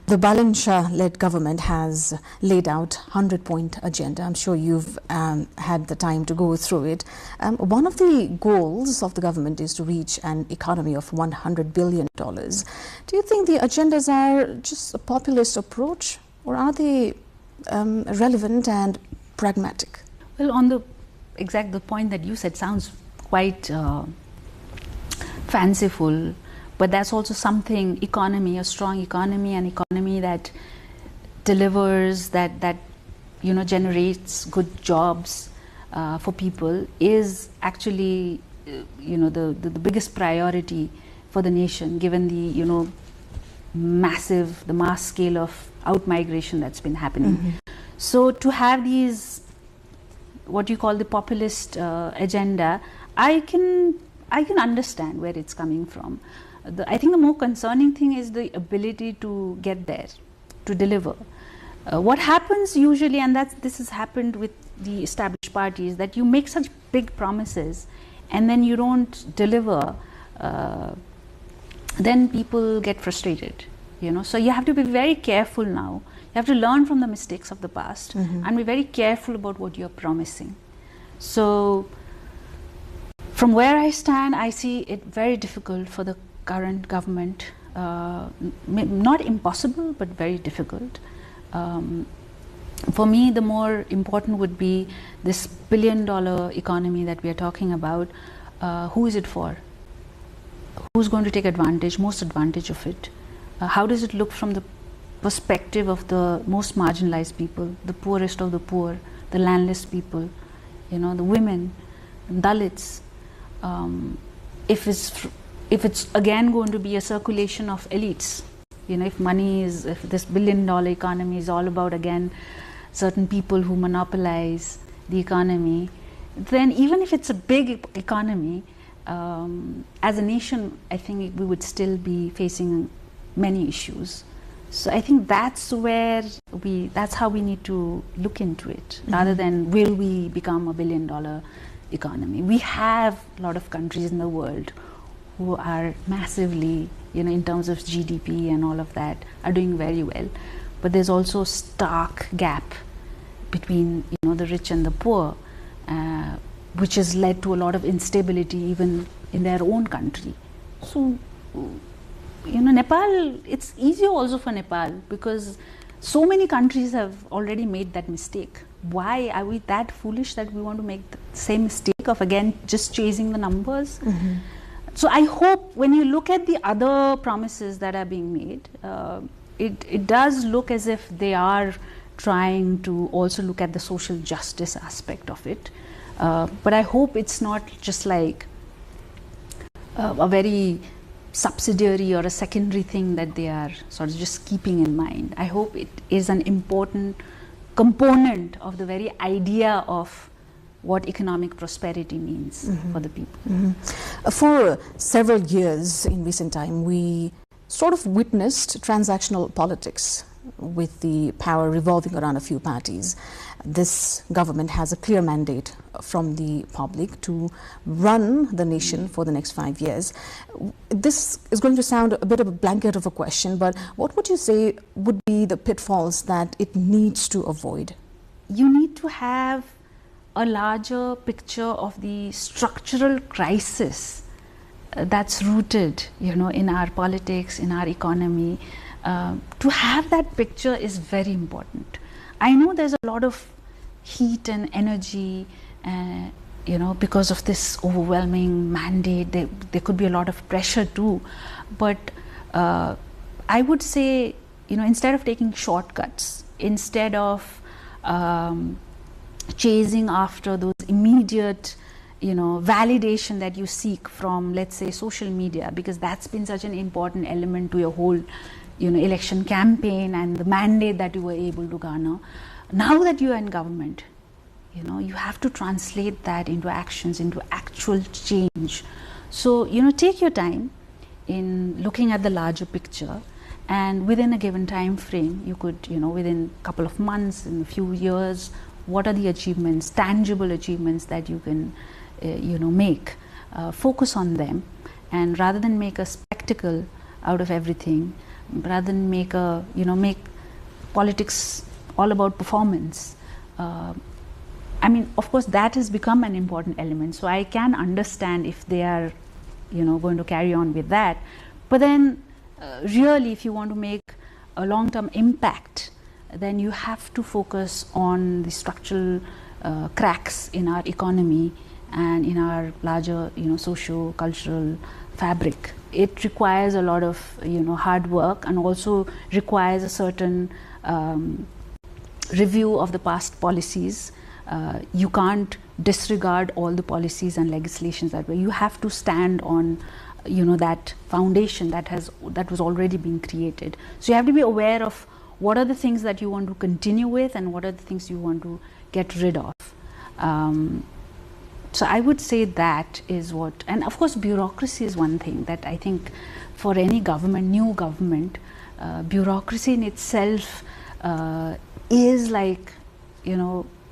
The Balan Shah-led government has laid out 100-point agenda. I'm sure you've had the time to go through it. One of the goals of the government is to reach an economy of $100 billion. Do you think the agendas are just a populist approach, or are they relevant and pragmatic? Well, on the point that you said sounds quite fanciful. But that's also something, a strong economy, an economy that delivers, that generates good jobs for people is actually, the biggest priority for the nation, given the, the mass scale of out-migration that's been happening. So to have these, what you call the populist agenda, I can understand where it's coming from. I think the more concerning thing is the ability to get there, to deliver. What happens usually, and this has happened with the established parties, that you make such big promises and then you don't deliver, then people get frustrated. So you have to be very careful now. You have to learn from the mistakes of the past and be very careful about what you're promising. So from where I stand, I see it very difficult for the current government, not impossible, but very difficult. For me, the more important would be this billion-dollar economy that we are talking about. Who is it for? Who's going to take most advantage of it? How does it look from the perspective of the most marginalized people, the poorest of the poor, the landless people, the women, Dalits? If it's again going to be a circulation of elites, if this billion-dollar economy is all about, again, certain people who monopolize the economy, then even if it's a big economy, as a nation, I think we would still be facing many issues. So I think that's how we need to look into it, rather than will we become a billion-dollar economy. We have a lot of countries in the world who are massively, in terms of GDP and all of that, are doing very well. But there's also a stark gap between, the rich and the poor, which has led to a lot of instability even in their own country. So, Nepal, it's easier also for Nepal because so many countries have already made that mistake. Why are we that foolish that we want to make the same mistake of, again, just chasing the numbers? So I hope when you look at the other promises that are being made, it does look as if they are trying to also look at the social justice aspect of it. But I hope it's not just like a very subsidiary or a secondary thing that they are sort of just keeping in mind. I hope it is an important component of the very idea of what economic prosperity means for the people. For several years in recent time, we sort of witnessed transactional politics with the power revolving around a few parties. This government has a clear mandate from the public to run the nation for the next 5 years. This is going to sound a bit of a blanket of a question, but what would you say would be the pitfalls that it needs to avoid? You need to have a larger picture of the structural crisis that's rooted, in our politics, in our economy. To have that picture is very important. I know there's a lot of heat and energy, because of this overwhelming mandate. There could be a lot of pressure too. But I would say, instead of taking shortcuts, instead of chasing after those immediate, validation that you seek from, let's say, social media, because that's been such an important element to your whole, election campaign and the mandate that you were able to garner. Now that you are in government, you have to translate that into actions, into actual change. So, take your time in looking at the larger picture and within a given time frame, you could, within a couple of months, in a few years, what are the achievements, tangible achievements that you can, make. Focus on them, and rather than make a spectacle out of everything, rather than make make politics all about performance. I mean, of course, that has become an important element. So I can understand if they are, going to carry on with that. But then, really, if you want to make a long-term impact, then you have to focus on the structural cracks in our economy and in our larger, socio-cultural fabric. It requires a lot of, hard work, and also requires a certain review of the past policies. You can't disregard all the policies and legislations that way. You have to stand on, that foundation that was already being created. So you have to be aware of what are the things that you want to continue with and what are the things you want to get rid of. So I would say that is what, and of course bureaucracy is one thing that I think for any government, new government, bureaucracy in itself is like,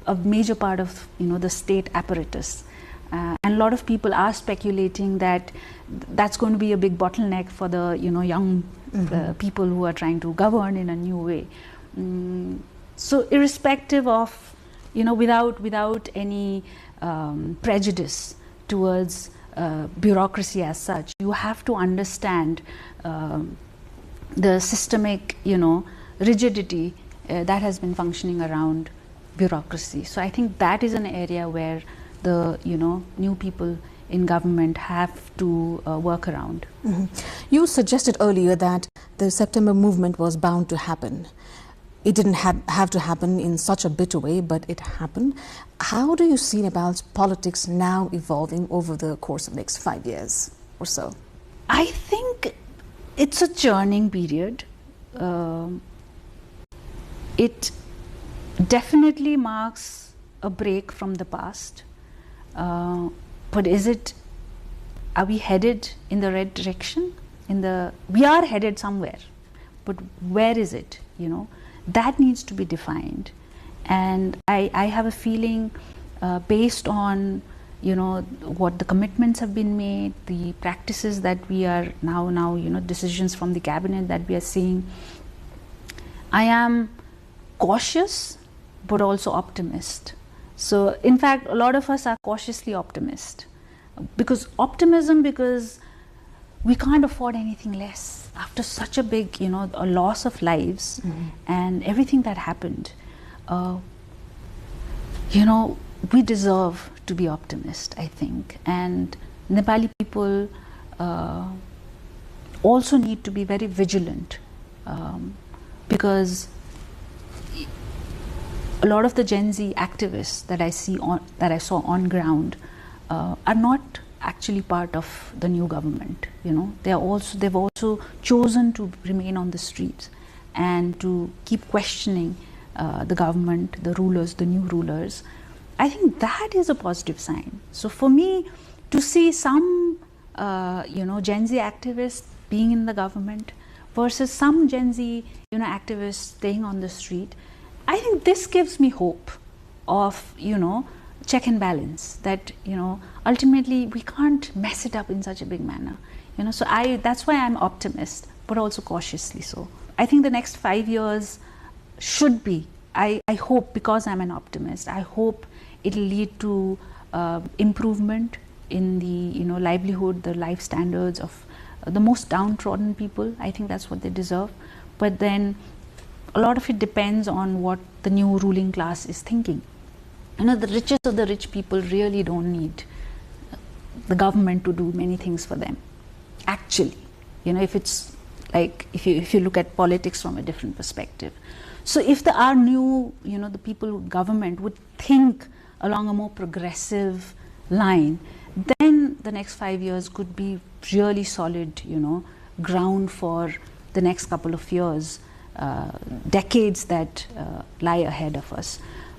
a major part of, the state apparatus. And a lot of people are speculating that that's going to be a big bottleneck for the, young people who are trying to govern in a new way. So irrespective of, without any prejudice towards bureaucracy as such, you have to understand the systemic, rigidity that has been functioning around bureaucracy. So I think that is an area where the new people in government have to work around. You suggested earlier that the September movement was bound to happen. It didn't have to happen in such a bitter way, but it happened. How do you see Nepal's politics now evolving over the course of the next 5 years or so? I think it's a churning period. It definitely marks a break from the past. But are we headed in the right direction? We are headed somewhere, but where is it, That needs to be defined. And I have a feeling based on, what the commitments have been made, the practices that we are now, decisions from the cabinet that we are seeing. I am cautious, but also optimist. So in fact, a lot of us are cautiously optimist. Because we can't afford anything less after such a big, a loss of lives and everything that happened. We deserve to be optimist, I think. And Nepali people also need to be very vigilant because a lot of the Gen Z activists that I saw on ground are not actually part of the new government. They've also chosen to remain on the streets and to keep questioning the government, the rulers, the new rulers. I think that is a positive sign. So for me, to see some Gen Z activists being in the government versus some Gen Z activists staying on the street, I think this gives me hope of check and balance, that ultimately we can't mess it up in such a big manner. So that's why I'm optimist, but also cautiously so. I think the next 5 years should be, I hope, because I'm an optimist, I hope it'll lead to improvement in the livelihood, the life standards of the most downtrodden people. I think that's what they deserve. But then a lot of it depends on what the new ruling class is thinking. The richest of the rich people really don't need the government to do many things for them. Actually, if it's like, if you look at politics from a different perspective. So if our new, the people, government would think along a more progressive line, then the next 5 years could be really solid, ground for the next couple of years, decades that lie ahead of us.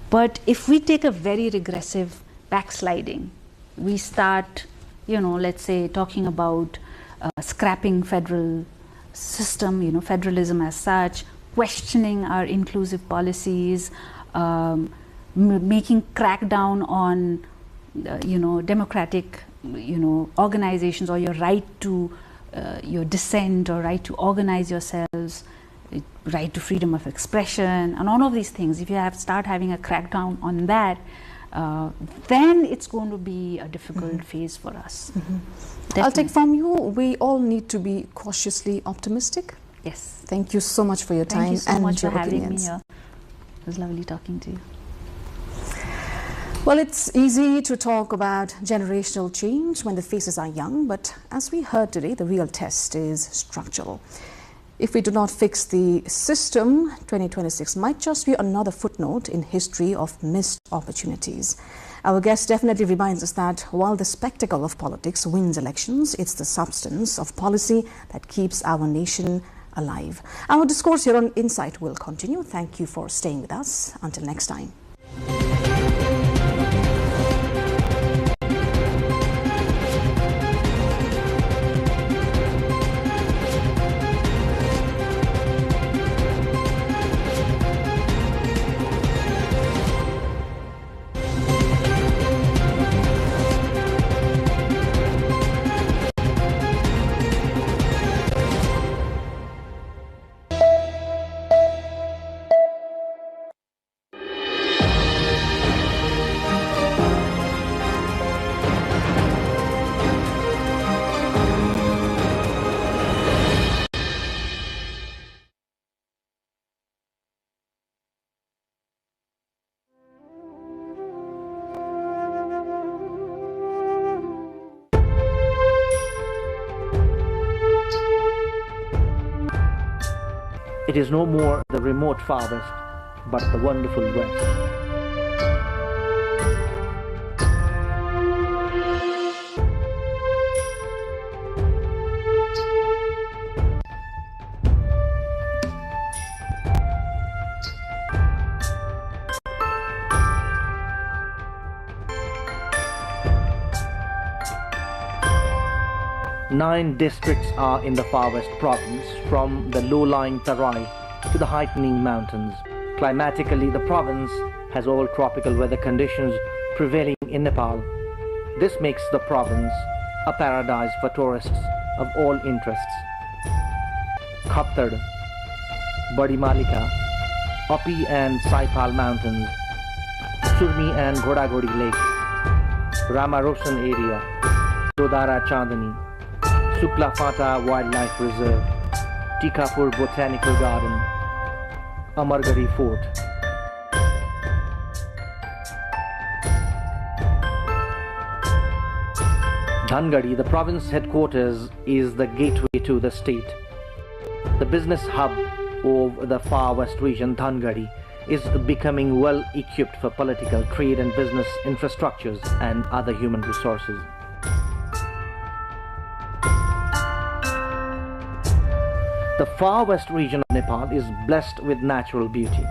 But if we take a very regressive backsliding, we start, let's say, talking about scrapping federal system, federalism as such, questioning our inclusive policies, making crackdown on, democratic, organizations, or your right to your dissent or right to organize yourselves, right to freedom of expression, and all of these things. If you start having a crackdown on that, then it's going to be a difficult phase for us. I'll take from you, we all need to be cautiously optimistic. Yes. Thank you so much for your time. Thank you so and much for your having opinions. me here. It was lovely talking to you. Well, it's easy to talk about generational change when the faces are young, but as we heard today, the real test is structural. If we do not fix the system, 2026 might just be another footnote in history of missed opportunities. Our guest definitely reminds us that while the spectacle of politics wins elections, it's the substance of policy that keeps our nation alive. Our discourse here on Insight will continue. Thank you for staying with us. Until next time. It is no more the remote far west, but the wonderful west. Nine districts are in the far west province, from the low-lying Tarai to the heightening mountains. Climatically, the province has all tropical weather conditions prevailing in Nepal. This makes the province a paradise for tourists of all interests. Khaptad, Badi Malika, Api and Saipal mountains, Surmi and Ghodagodi Lake, Ramarosan area, Dodara Chandani, Sukla Fata Wildlife Reserve, Tikapur Botanical Garden, Amargadi Fort. Dhangadi, the province headquarters, is the gateway to the state. The business hub of the far west region, Dhangadi, is becoming well equipped for political, trade and business infrastructures and other human resources. The far west region of Nepal is blessed with natural beauty.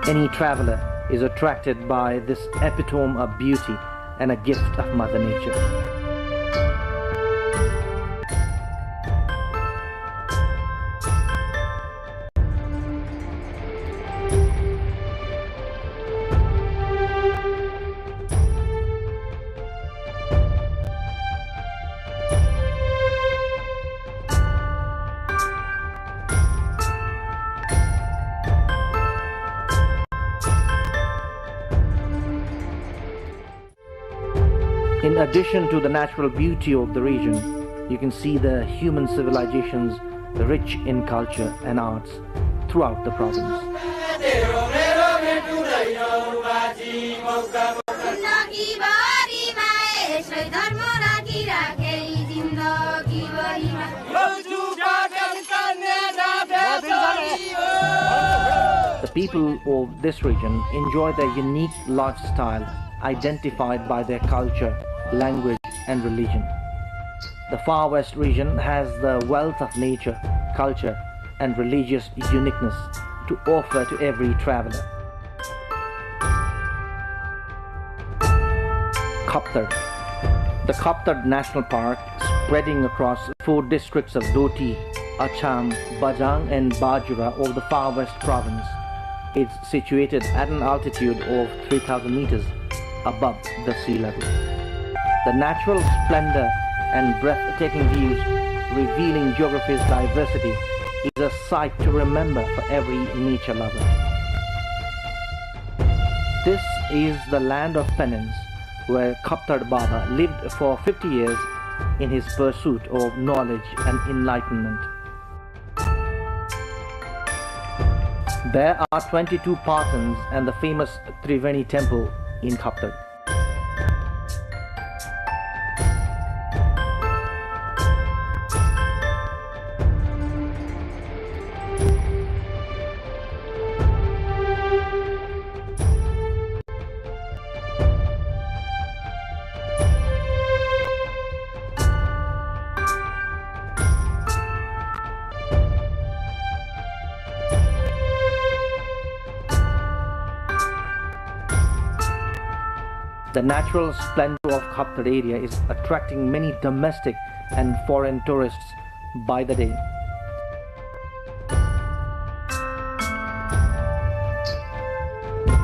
Any traveler is attracted by this epitome of beauty and a gift of Mother Nature. In addition to the natural beauty of the region, you can see the human civilizations rich in culture and arts throughout the province. The people of this region enjoy their unique lifestyle identified by their culture, language and religion. The far west region has the wealth of nature, culture and religious uniqueness to offer to every traveler. Khaptad. The Khaptad National Park spreading across 4 districts of Doti, Acham, Bajang and Bajura of the far west province. It's situated at an altitude of 3,000 meters above the sea level. The natural splendor and breathtaking views revealing geography's diversity is a sight to remember for every nature lover. This is the land of penance, where Kaptar Baba lived for 50 years in his pursuit of knowledge and enlightenment. There are 22 Pathans and the famous Triveni temple in Kaptar. The natural splendor of Kaptar area is attracting many domestic and foreign tourists by the day.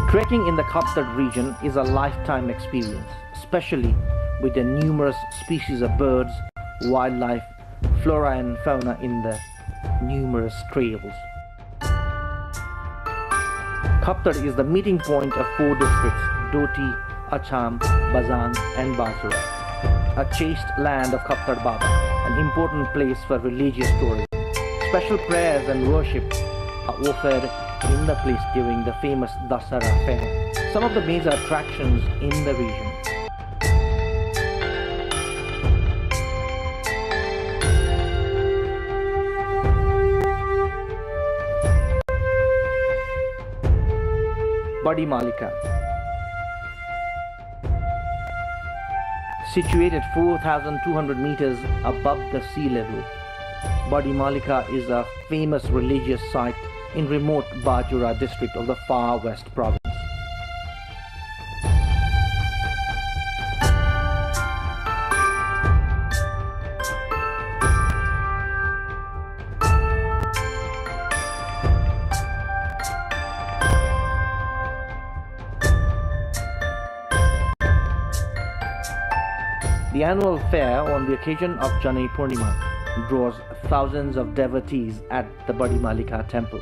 Trekking in the Kaptar region is a lifetime experience, especially with the numerous species of birds, wildlife, flora and fauna in the numerous trails. Kaptar is the meeting point of 4 districts, Doti, Acham, Bazan and Basura, a chaste land of Kaptar Baba, an important place for religious tourism. Special prayers and worship are offered in the place during the famous Dasara fair. Some of the major attractions in the region. Badi Malika. Situated 4,200 meters above the sea level, Badi Malika is a famous religious site in remote Bajura district of the far west province. The annual fair on the occasion of Janai Purnima draws thousands of devotees at the Badi Malika temple.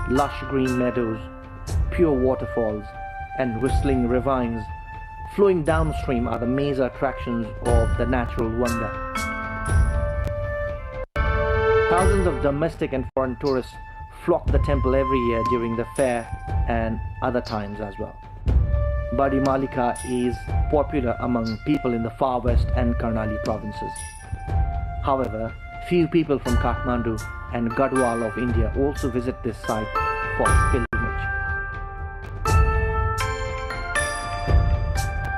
Lush green meadows, pure waterfalls and whistling ravines flowing downstream are the major attractions of the natural wonder. Thousands of domestic and foreign tourists flock the temple every year during the fair and other times as well. Badi Malika is popular among people in the far west and Karnali provinces. However, few people from Kathmandu and Gadwal of India also visit this site for pilgrimage.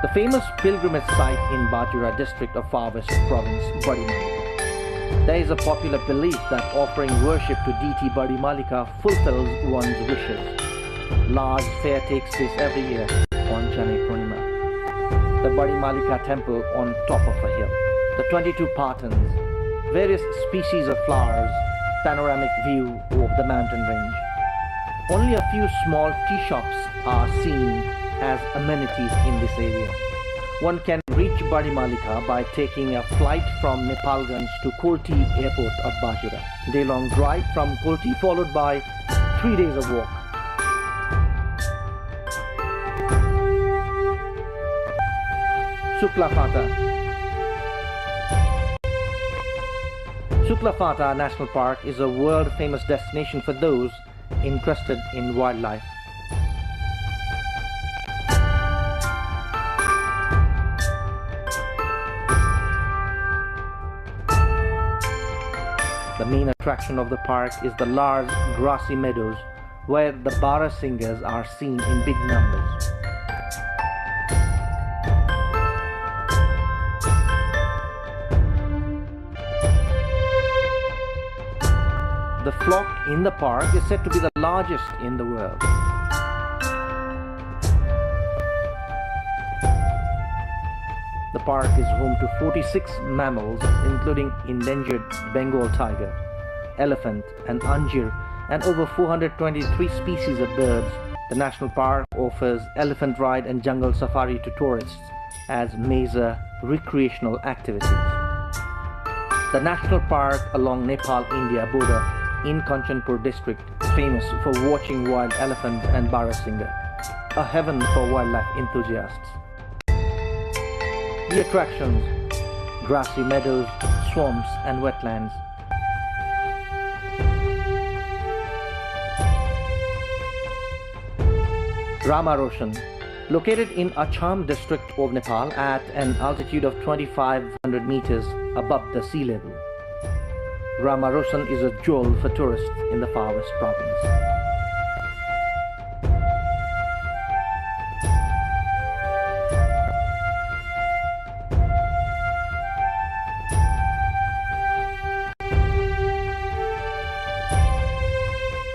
The famous pilgrimage site in Bajura district of far west province, Badi Malika. There is a popular belief that offering worship to deity Badi Malika fulfills one's wishes. Large fair takes place every year on Janai Purnima. The Badi Malika temple on top of a hill. The 22 Pathans, various species of flowers, panoramic view of the mountain range. Only a few small tea shops are seen as amenities in this area. One can reach Badi Malika by taking a flight from Nepalganj to Kolti airport of Bajura. Day-long drive from Kolti followed by 3 days of walk. Suklafata. Suklafata National Park is a world-famous destination for those interested in wildlife. The main attraction of the park is the large grassy meadows where the bara singers are seen in big numbers. The flock in the park is said to be the largest in the world. The park is home to 46 mammals, including endangered Bengal tiger, elephant, and anjir, and over 423 species of birds. The national park offers elephant ride and jungle safari to tourists as major recreational activities. The national park along Nepal-India border in Kanchanpur district is famous for watching wild elephants and barasingha, a heaven for wildlife enthusiasts. The attractions: grassy meadows, swamps and wetlands. Ramaroshan, located in Acham district of Nepal at an altitude of 2,500 meters above the sea level. Ramaroshan is a jewel for tourists in the Far West province.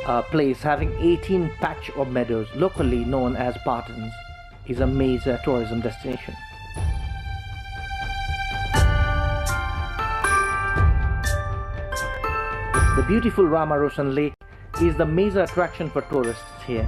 A place having 18 patch of meadows, locally known as Patans, is a major tourism destination. The beautiful Ramaroshan Lake is the major attraction for tourists here.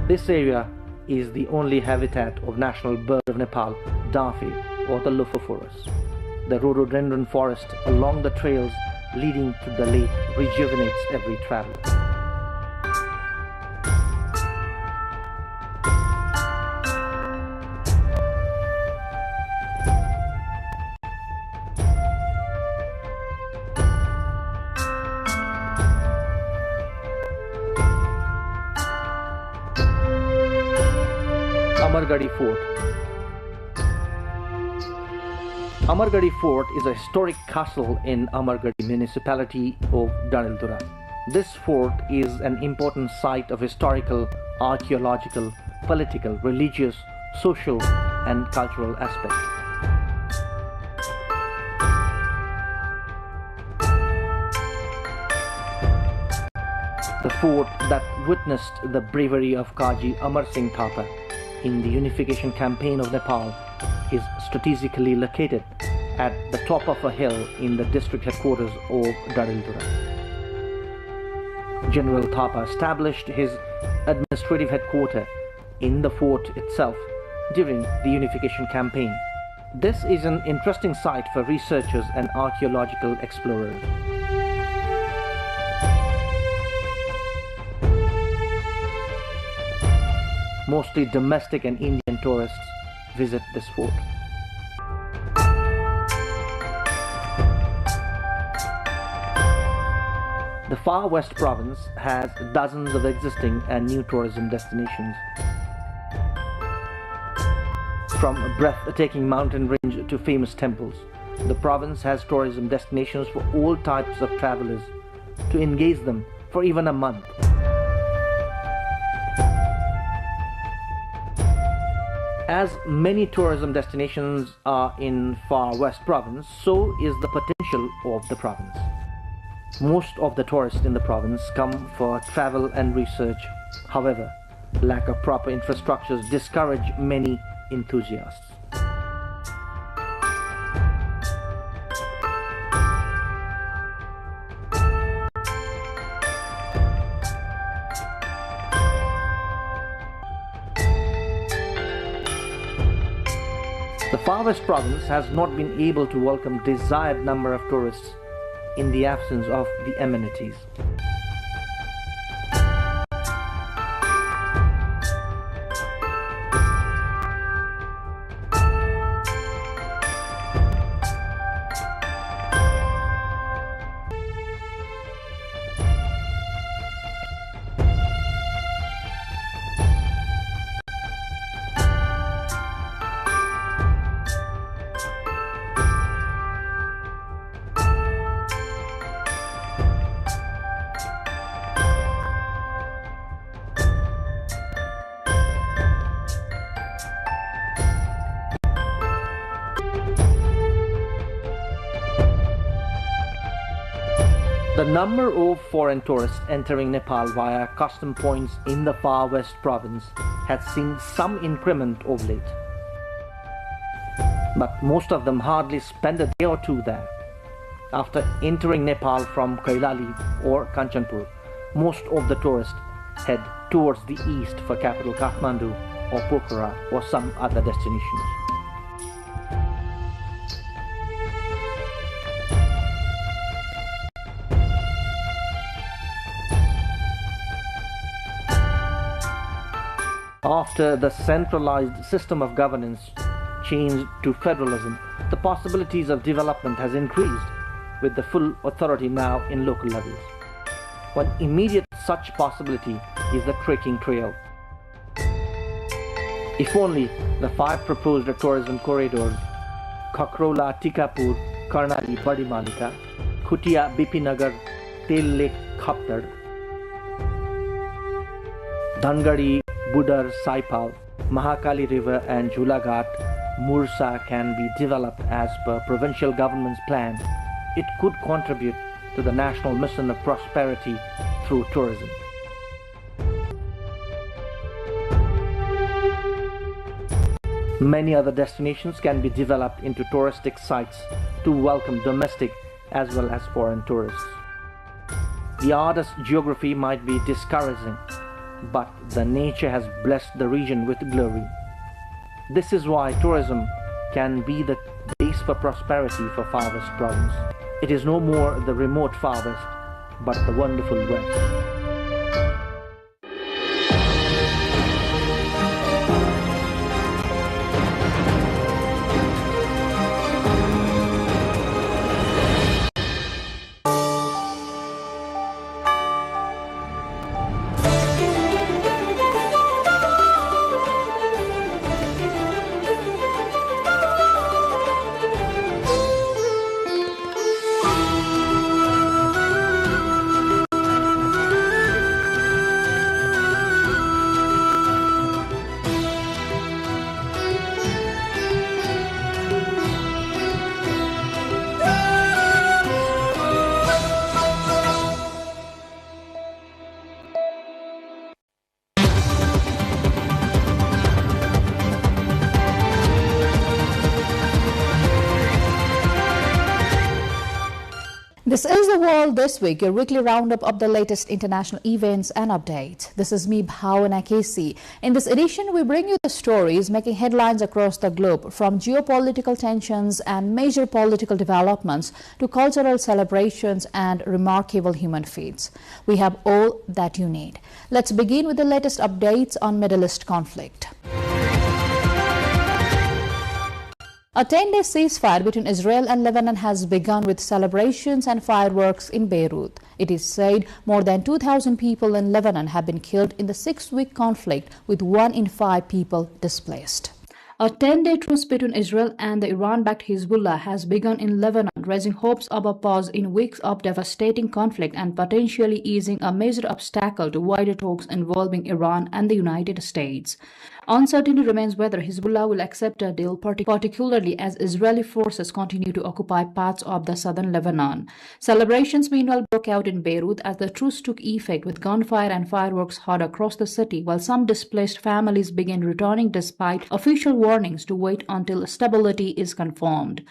This area is the only habitat of national bird of Nepal, Daffy, or the Lophophorus. The rhododendron forest along the trails leading to the lake rejuvenates every traveler. Amargadi Fort. Amargadi Fort is a historic castle in Amargadi municipality of Danildura. This fort is an important site of historical, archaeological, political, religious, social and cultural aspect. The fort that witnessed the bravery of Kaji Amar Singh Thapa in the unification campaign of Nepal is strategically located at the top of a hill in the district headquarters of Darildura. General Thapa established his administrative headquarters in the fort itself during the unification campaign. This is an interesting site for researchers and archaeological explorers. Mostly domestic and Indian tourists visit this fort. The Far West province has dozens of existing and new tourism destinations. From a breathtaking mountain range to famous temples, the province has tourism destinations for all types of travelers to engage them for even a month. As many tourism destinations are in Far West province, so is the potential of the province. Most of the tourists in the province come for travel and research. However, lack of proper infrastructures discourage many enthusiasts. The Far West province has not been able to welcome desired number of tourists in the absence of the amenities. The number of foreign tourists entering Nepal via custom points in the far west province has seen some increment of late. But most of them hardly spend a day or two there. After entering Nepal from Kailali or Kanchanpur, most of the tourists head towards the east for capital Kathmandu or Pokhara or some other destinations. After the centralized system of governance changed to federalism, the possibilities of development has increased, with the full authority now in local levels. One immediate such possibility is the trekking trail. If only the 5 proposed tourism corridors, Khakrola, Tikapur, Karnali, Badimalika, Khutia, Bipinagar, Tel Lake, Khaptar, Dhangadi, Budar, Saipal, Mahakali River and Jhulaghat, Mursa can be developed as per provincial government's plan, it could contribute to the national mission of prosperity through tourism. Many other destinations can be developed into touristic sites to welcome domestic as well as foreign tourists. The hardest geography might be discouraging, but the nature has blessed the region with glory. This is why tourism can be the base for prosperity for Far West Province. It is no more the remote Far West, but the wonderful West. This is The World This Week, your weekly roundup of the latest international events and updates. This is me, Bhavana Casey. In this edition, we bring you the stories making headlines across the globe, from geopolitical tensions and major political developments to cultural celebrations and remarkable human feats. We have all that you need. Let's begin with the latest updates on Middle East conflict. A 10-day ceasefire between Israel and Lebanon has begun with celebrations and fireworks in Beirut. It is said more than 2,000 people in Lebanon have been killed in the 6-week conflict, with 1 in 5 people displaced. A 10-day truce between Israel and the Iran-backed Hezbollah has begun in Lebanon, raising hopes of a pause in weeks of devastating conflict and potentially easing a major obstacle to wider talks involving Iran and the United States. Uncertainty remains whether Hezbollah will accept a deal, particularly as Israeli forces continue to occupy parts of the southern Lebanon. Celebrations meanwhile broke out in Beirut as the truce took effect, with gunfire and fireworks heard across the city, while some displaced families began returning despite official warnings to wait until stability is confirmed.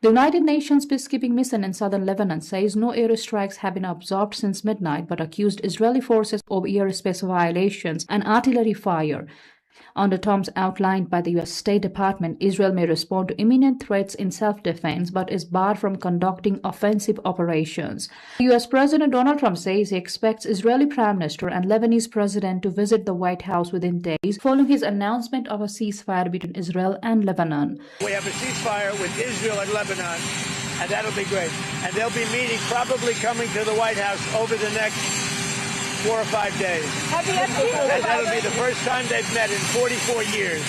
The United Nations peacekeeping mission in southern Lebanon says no airstrikes have been observed since midnight, but accused Israeli forces of airspace violations and artillery fire. On the terms outlined by the U.S. State Department, Israel may respond to imminent threats in self-defense, but is barred from conducting offensive operations. U.S. President Donald Trump says he expects Israeli Prime Minister and Lebanese President to visit the White House within days following his announcement of a ceasefire between Israel and Lebanon. We have a ceasefire with Israel and Lebanon, and that'll be great. And they'll be meeting, probably coming to the White House over the next 4 or 5 days. And that'll be the first time they've met in 44 years,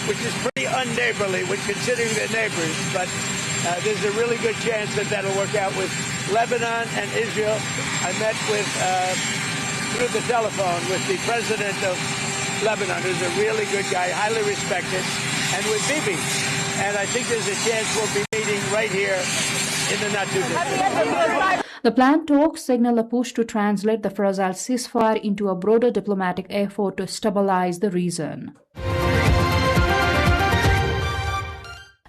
which is pretty unneighborly when considering they're neighbors. But there's a really good chance that that'll work out with Lebanon and Israel. I met with, through the telephone, with the president of Lebanon, who's a really good guy, highly respected, and with Bibi. And I think there's a chance we'll be meeting right here in the not too distant. The planned talks signal a push to translate the fragile ceasefire into a broader diplomatic effort to stabilize the region.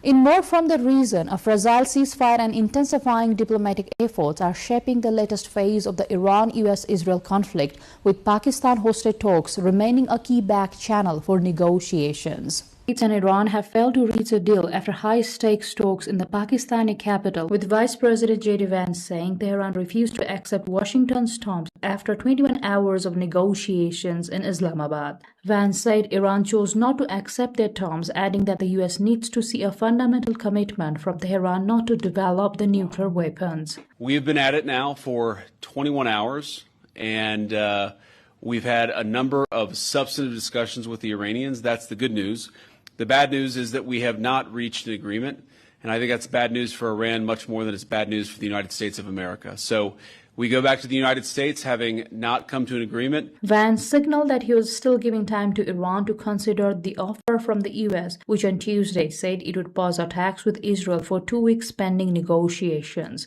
In more from the region, a fragile ceasefire and intensifying diplomatic efforts are shaping the latest phase of the Iran-US-Israel conflict, with Pakistan-hosted talks remaining a key back channel for negotiations. States and Iran have failed to reach a deal after high-stakes talks in the Pakistani capital, with Vice President J.D. Vance saying Tehran refused to accept Washington's terms after 21 hours of negotiations in Islamabad. Vance said Iran chose not to accept their terms, adding that the U.S. needs to see a fundamental commitment from Tehran not to develop the nuclear weapons. We have been at it now for 21 hours, and we've had a number of substantive discussions with the Iranians. That's the good news. The bad news is that we have not reached an agreement, and I think that's bad news for Iran much more than it's bad news for the United States of America. So we go back to the United States having not come to an agreement. Vance signaled that he was still giving time to Iran to consider the offer from the U.S., which on Tuesday said it would pause attacks with Israel for 2 weeks pending negotiations.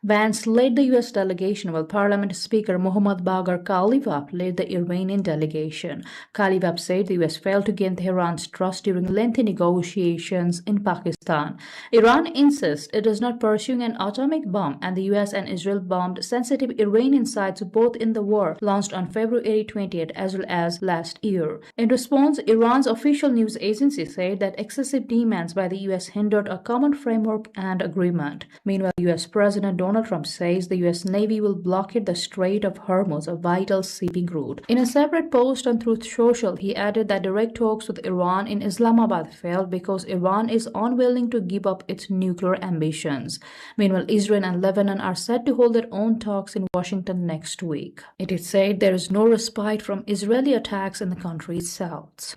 Vance led the U.S. delegation, while Parliament Speaker Mohammad Bagher Khalilzad led the Iranian delegation. Khalilzad said the U.S. failed to gain Tehran's trust during lengthy negotiations in Pakistan. Iran insists it is not pursuing an atomic bomb, and the U.S. and Israel bombed sensitive Iranian sites both in the war launched on February 20th as well as last year. In response, Iran's official news agency said that excessive demands by the U.S. hindered a common framework and agreement. Meanwhile, U.S. President Donald Trump says the U.S. Navy will blockade the Strait of Hormuz, a vital shipping route. In a separate post on Truth Social, he added that direct talks with Iran in Islamabad failed because Iran is unwilling to give up its nuclear ambitions. Meanwhile, Israel and Lebanon are set to hold their own talks in Washington next week. It is said there is no respite from Israeli attacks in the country's south.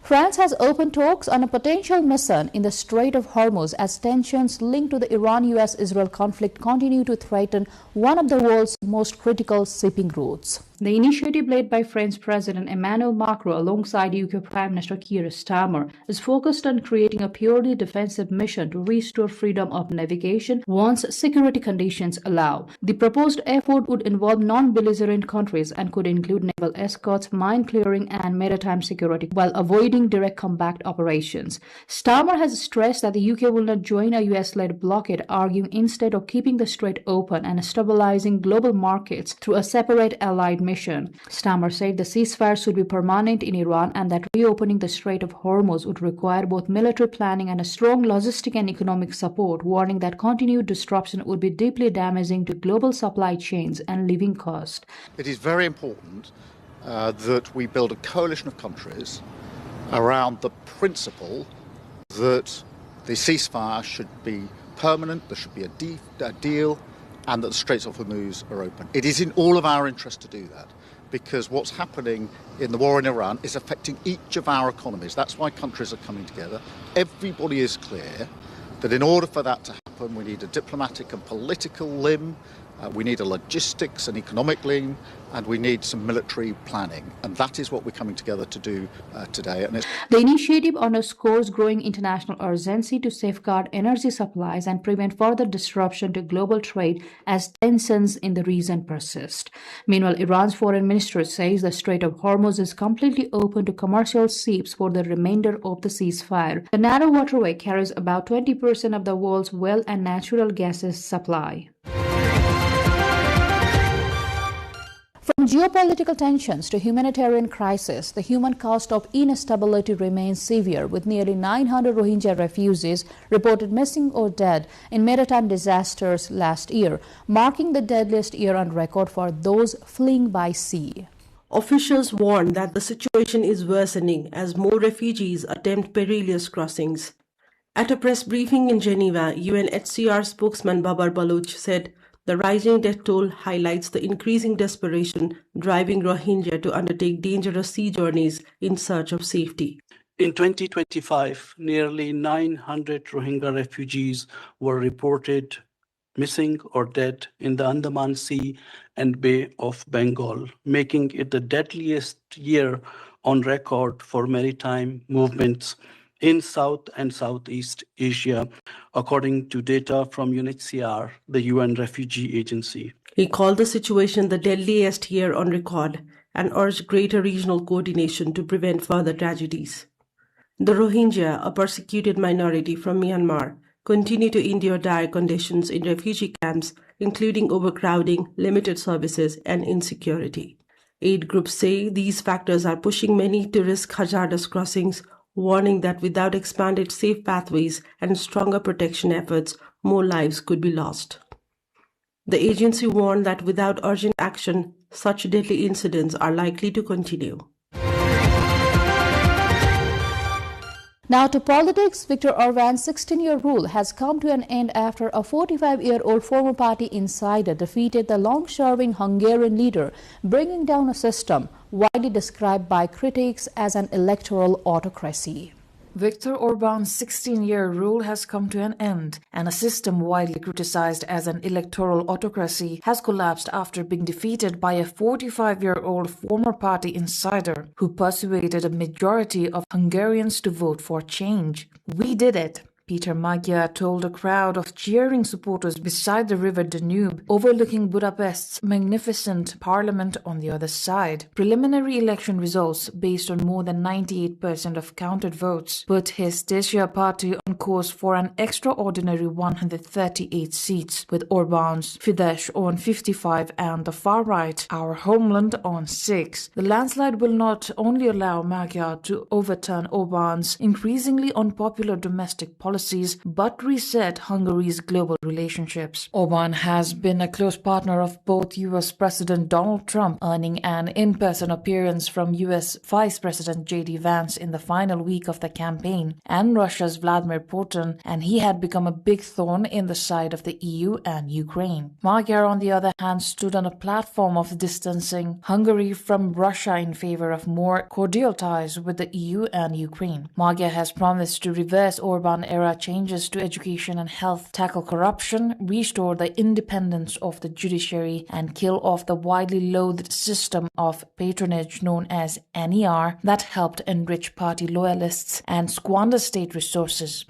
France has opened talks on a potential mission in the Strait of Hormuz as tensions linked to the Iran-US-Israel conflict continue to threaten one of the world's most critical shipping routes. The initiative led by French President Emmanuel Macron alongside UK Prime Minister Keir Starmer is focused on creating a purely defensive mission to restore freedom of navigation once security conditions allow. The proposed effort would involve non-belligerent countries and could include naval escorts, mine clearing and maritime security while avoiding direct combat operations. Starmer has stressed that the UK will not join a US-led blockade, arguing instead of keeping the strait open and stabilizing global markets through a separate allied mission. Starmer said the ceasefire should be permanent in Iran and that reopening the Strait of Hormuz would require both military planning and a strong logistic and economic support, warning that continued disruption would be deeply damaging to global supply chains and living costs. It is very important that we build a coalition of countries around the principle that the ceasefire should be permanent, there should be a deal, and that the Straits of Hormuz are open. It is in all of our interest to do that, because what's happening in the war in Iran is affecting each of our economies. That's why countries are coming together. Everybody is clear that in order for that to happen, we need a diplomatic and political limb, we need a logistics and economic limb, and we need some military planning. And that is what we're coming together to do today. And the initiative underscores growing international urgency to safeguard energy supplies and prevent further disruption to global trade as tensions in the region persist. Meanwhile, Iran's foreign minister says the Strait of Hormuz is completely open to commercial ships for the remainder of the ceasefire. The narrow waterway carries about 20% of the world's oil and natural gases supply. From geopolitical tensions to humanitarian crisis, the human cost of instability remains severe, with nearly 900 Rohingya refugees reported missing or dead in maritime disasters last year, marking the deadliest year on record for those fleeing by sea. Officials warn that the situation is worsening as more refugees attempt perilous crossings. At a press briefing in Geneva, UNHCR spokesman Babar Baloch said, "The rising death toll highlights the increasing desperation driving Rohingya to undertake dangerous sea journeys in search of safety." In 2025, nearly 900 Rohingya refugees were reported missing or dead in the Andaman Sea and Bay of Bengal, making it the deadliest year on record for maritime movements in South and Southeast Asia, according to data from UNHCR, the UN Refugee Agency. He called the situation the deadliest year on record and urged greater regional coordination to prevent further tragedies. The Rohingya, a persecuted minority from Myanmar, continue to endure dire conditions in refugee camps, including overcrowding, limited services, and insecurity. Aid groups say these factors are pushing many to risk hazardous crossings, warning that without expanded safe pathways and stronger protection efforts, more lives could be lost. The agency warned that without urgent action, such deadly incidents are likely to continue. Now to politics. Viktor Orban's 16-year rule has come to an end after a 45-year-old former party insider defeated the long-serving Hungarian leader, bringing down a system widely described by critics as an electoral autocracy. Viktor Orban's 16-year rule has come to an end, and a system widely criticized as an electoral autocracy has collapsed after being defeated by a 45-year-old former party insider who persuaded a majority of Hungarians to vote for change. "We did it," Peter Magyar told a crowd of cheering supporters beside the river Danube, overlooking Budapest's magnificent parliament on the other side. Preliminary election results, based on more than 98% of counted votes, put his Tesja party on course for an extraordinary 138 seats, with Orban's Fidesz on 55 and the far-right, Our Homeland, on 6. The landslide will not only allow Magyar to overturn Orban's increasingly unpopular domestic policies, but reset Hungary's global relationships. Orban has been a close partner of both U.S. President Donald Trump, earning an in-person appearance from U.S. Vice President J.D. Vance in the final week of the campaign, and Russia's Vladimir Putin, and he had become a big thorn in the side of the EU and Ukraine. Magyar, on the other hand, stood on a platform of distancing Hungary from Russia in favor of more cordial ties with the EU and Ukraine. Magyar has promised to reverse Orban-era changes to education and health, tackle corruption, restore the independence of the judiciary, and kill off the widely loathed system of patronage known as NER that helped enrich party loyalists and squander state resources.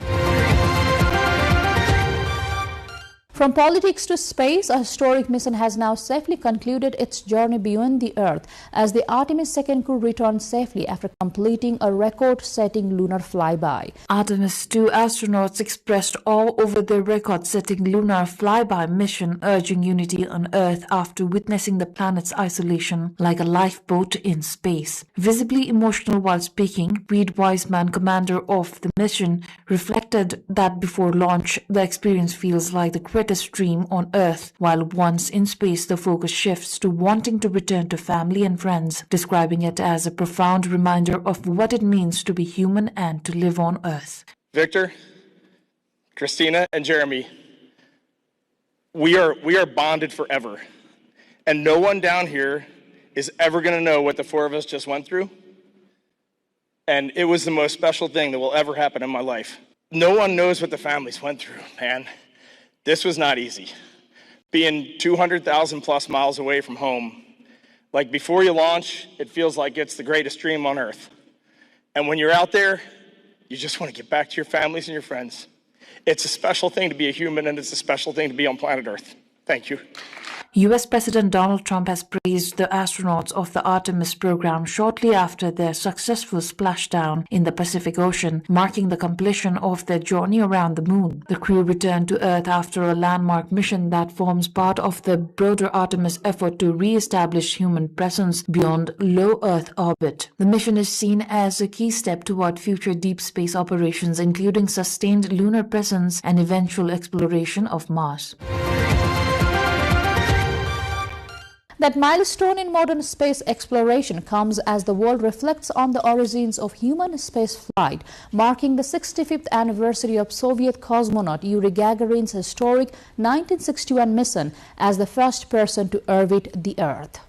From politics to space, a historic mission has now safely concluded its journey beyond the Earth as the Artemis 2 crew returned safely after completing a record-setting lunar flyby. Artemis 2 astronauts expressed awe over their record-setting lunar flyby mission, urging unity on Earth after witnessing the planet's isolation like a lifeboat in space. Visibly emotional while speaking, Reed Wiseman, commander of the mission, reflected that before launch, the experience feels like the greatest dream on Earth, while once in space the focus shifts to wanting to return to family and friends, describing it as a profound reminder of what it means to be human and to live on Earth. Victor, Christina, and Jeremy, we are bonded forever, and no one down here is ever going to know what the four of us just went through, and it was the most special thing that will ever happen in my life. No one knows what the families went through, man. This was not easy. Being 200,000 plus miles away from home, like before you launch, it feels like it's the greatest dream on Earth. And when you're out there, you just want to get back to your families and your friends. It's a special thing to be a human, and it's a special thing to be on planet Earth. Thank you. U.S. President Donald Trump has praised the astronauts of the Artemis program shortly after their successful splashdown in the Pacific Ocean, marking the completion of their journey around the moon. The crew returned to Earth after a landmark mission that forms part of the broader Artemis effort to re-establish human presence beyond low Earth orbit. The mission is seen as a key step toward future deep space operations, including sustained lunar presence and eventual exploration of Mars. That milestone in modern space exploration comes as the world reflects on the origins of human space flight, marking the 65th anniversary of Soviet cosmonaut Yuri Gagarin's historic 1961 mission as the first person to orbit the Earth.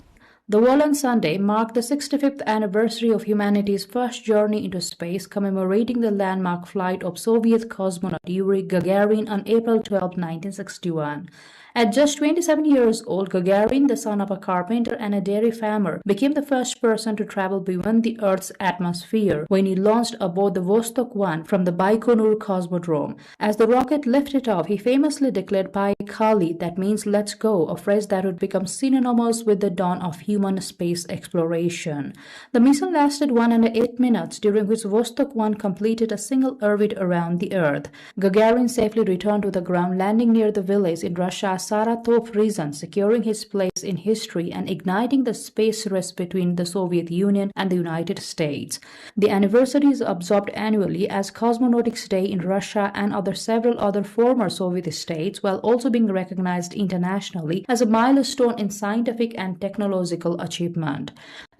The World on Sunday marked the 65th anniversary of humanity's first journey into space, commemorating the landmark flight of Soviet cosmonaut Yuri Gagarin on April 12, 1961. At just 27 years old, Gagarin, the son of a carpenter and a dairy farmer, became the first person to travel beyond the Earth's atmosphere when he launched aboard the Vostok 1 from the Baikonur Cosmodrome. As the rocket lifted off, he famously declared "Pai Kali," that means "let's go," a phrase that would become synonymous with the dawn of human space exploration. The mission lasted 108 minutes, during which Vostok 1 completed a single orbit around the Earth. Gagarin safely returned to the ground, landing near the village in Russia's Saratov region, securing his place in history and igniting the space race between the Soviet Union and the United States. The anniversary is observed annually as Cosmonautics Day in Russia and several other former Soviet states, while also being recognized internationally as a milestone in scientific and technological achievement.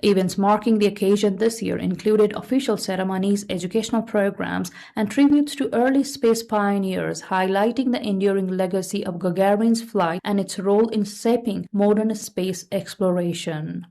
Events marking the occasion this year included official ceremonies, educational programs, and tributes to early space pioneers, highlighting the enduring legacy of Gagarin's flight and its role in shaping modern space exploration.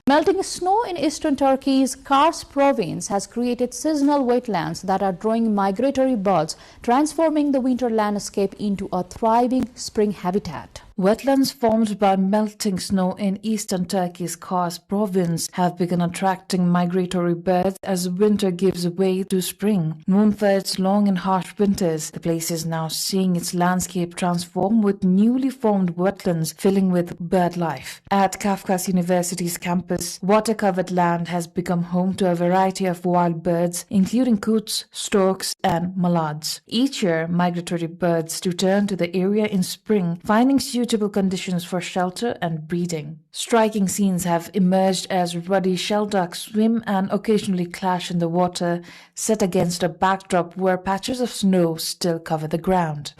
Melting snow in eastern Turkey's Kars province has created seasonal wetlands that are drawing migratory birds, transforming the winter landscape into a thriving spring habitat. Wetlands formed by melting snow in eastern Turkey's Kars province have begun attracting migratory birds as winter gives way to spring. Known for its long and harsh winters, the place is now seeing its landscape transform with newly formed wetlands filling with bird life. At Kafkas University's campus, water-covered land has become home to a variety of wild birds, including coots, storks, and mallards. Each year, migratory birds return to the area in spring, finding suitable conditions for shelter and breeding. Striking scenes have emerged as ruddy shelducks swim and occasionally clash in the water, set against a backdrop where patches of snow still cover the ground.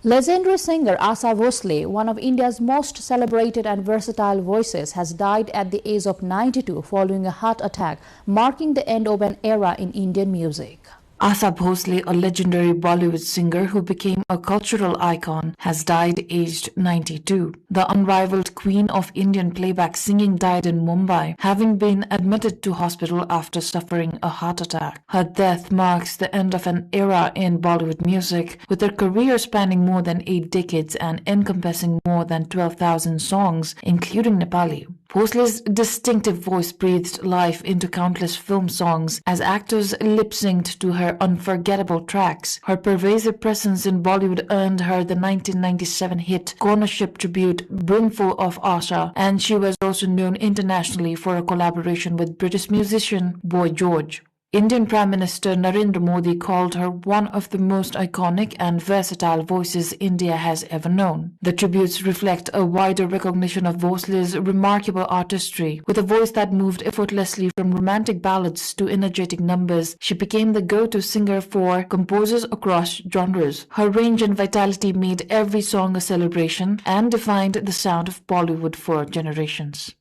Legendary singer Asa Bhosle, one of India's most celebrated and versatile voices, has died at the age of 92 following a heart attack, marking the end of an era in Indian music. Asa Bhosle, a legendary Bollywood singer who became a cultural icon, has died aged 92. The unrivaled queen of Indian playback singing died in Mumbai, having been admitted to hospital after suffering a heart attack. Her death marks the end of an era in Bollywood music, with her career spanning more than 8 decades and encompassing more than 12,000 songs, including Nepali. Bhosle's distinctive voice breathed life into countless film songs as actors lip-synced to her unforgettable tracks. Her pervasive presence in Bollywood earned her the 1997 hit Cornership tribute Brimful of Asha, and she was also known internationally for a collaboration with British musician Boy George. Indian Prime Minister Narendra Modi called her one of the most iconic and versatile voices India has ever known. The tributes reflect a wider recognition of Bhosle's remarkable artistry. With a voice that moved effortlessly from romantic ballads to energetic numbers, she became the go-to singer for composers across genres. Her range and vitality made every song a celebration and defined the sound of Bollywood for generations.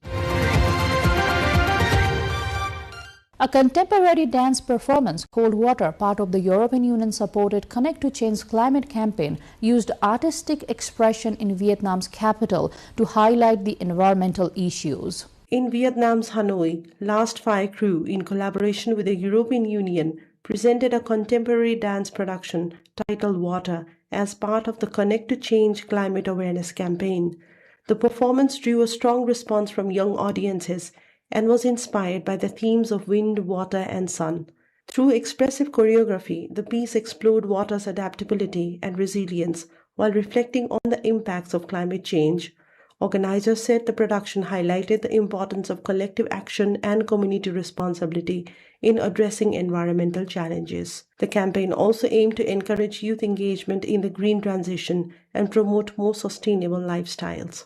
A contemporary dance performance, Cold Water, part of the European Union-supported Connect to Change climate campaign, used artistic expression in Vietnam's capital to highlight the environmental issues. In Vietnam's Hanoi, Last Fire crew, in collaboration with the European Union, presented a contemporary dance production titled Water as part of the Connect to Change climate awareness campaign. The performance drew a strong response from young audiences and was inspired by the themes of wind, water, and sun. Through expressive choreography, the piece explored water's adaptability and resilience while reflecting on the impacts of climate change. Organizers said the production highlighted the importance of collective action and community responsibility in addressing environmental challenges. The campaign also aimed to encourage youth engagement in the green transition and promote more sustainable lifestyles.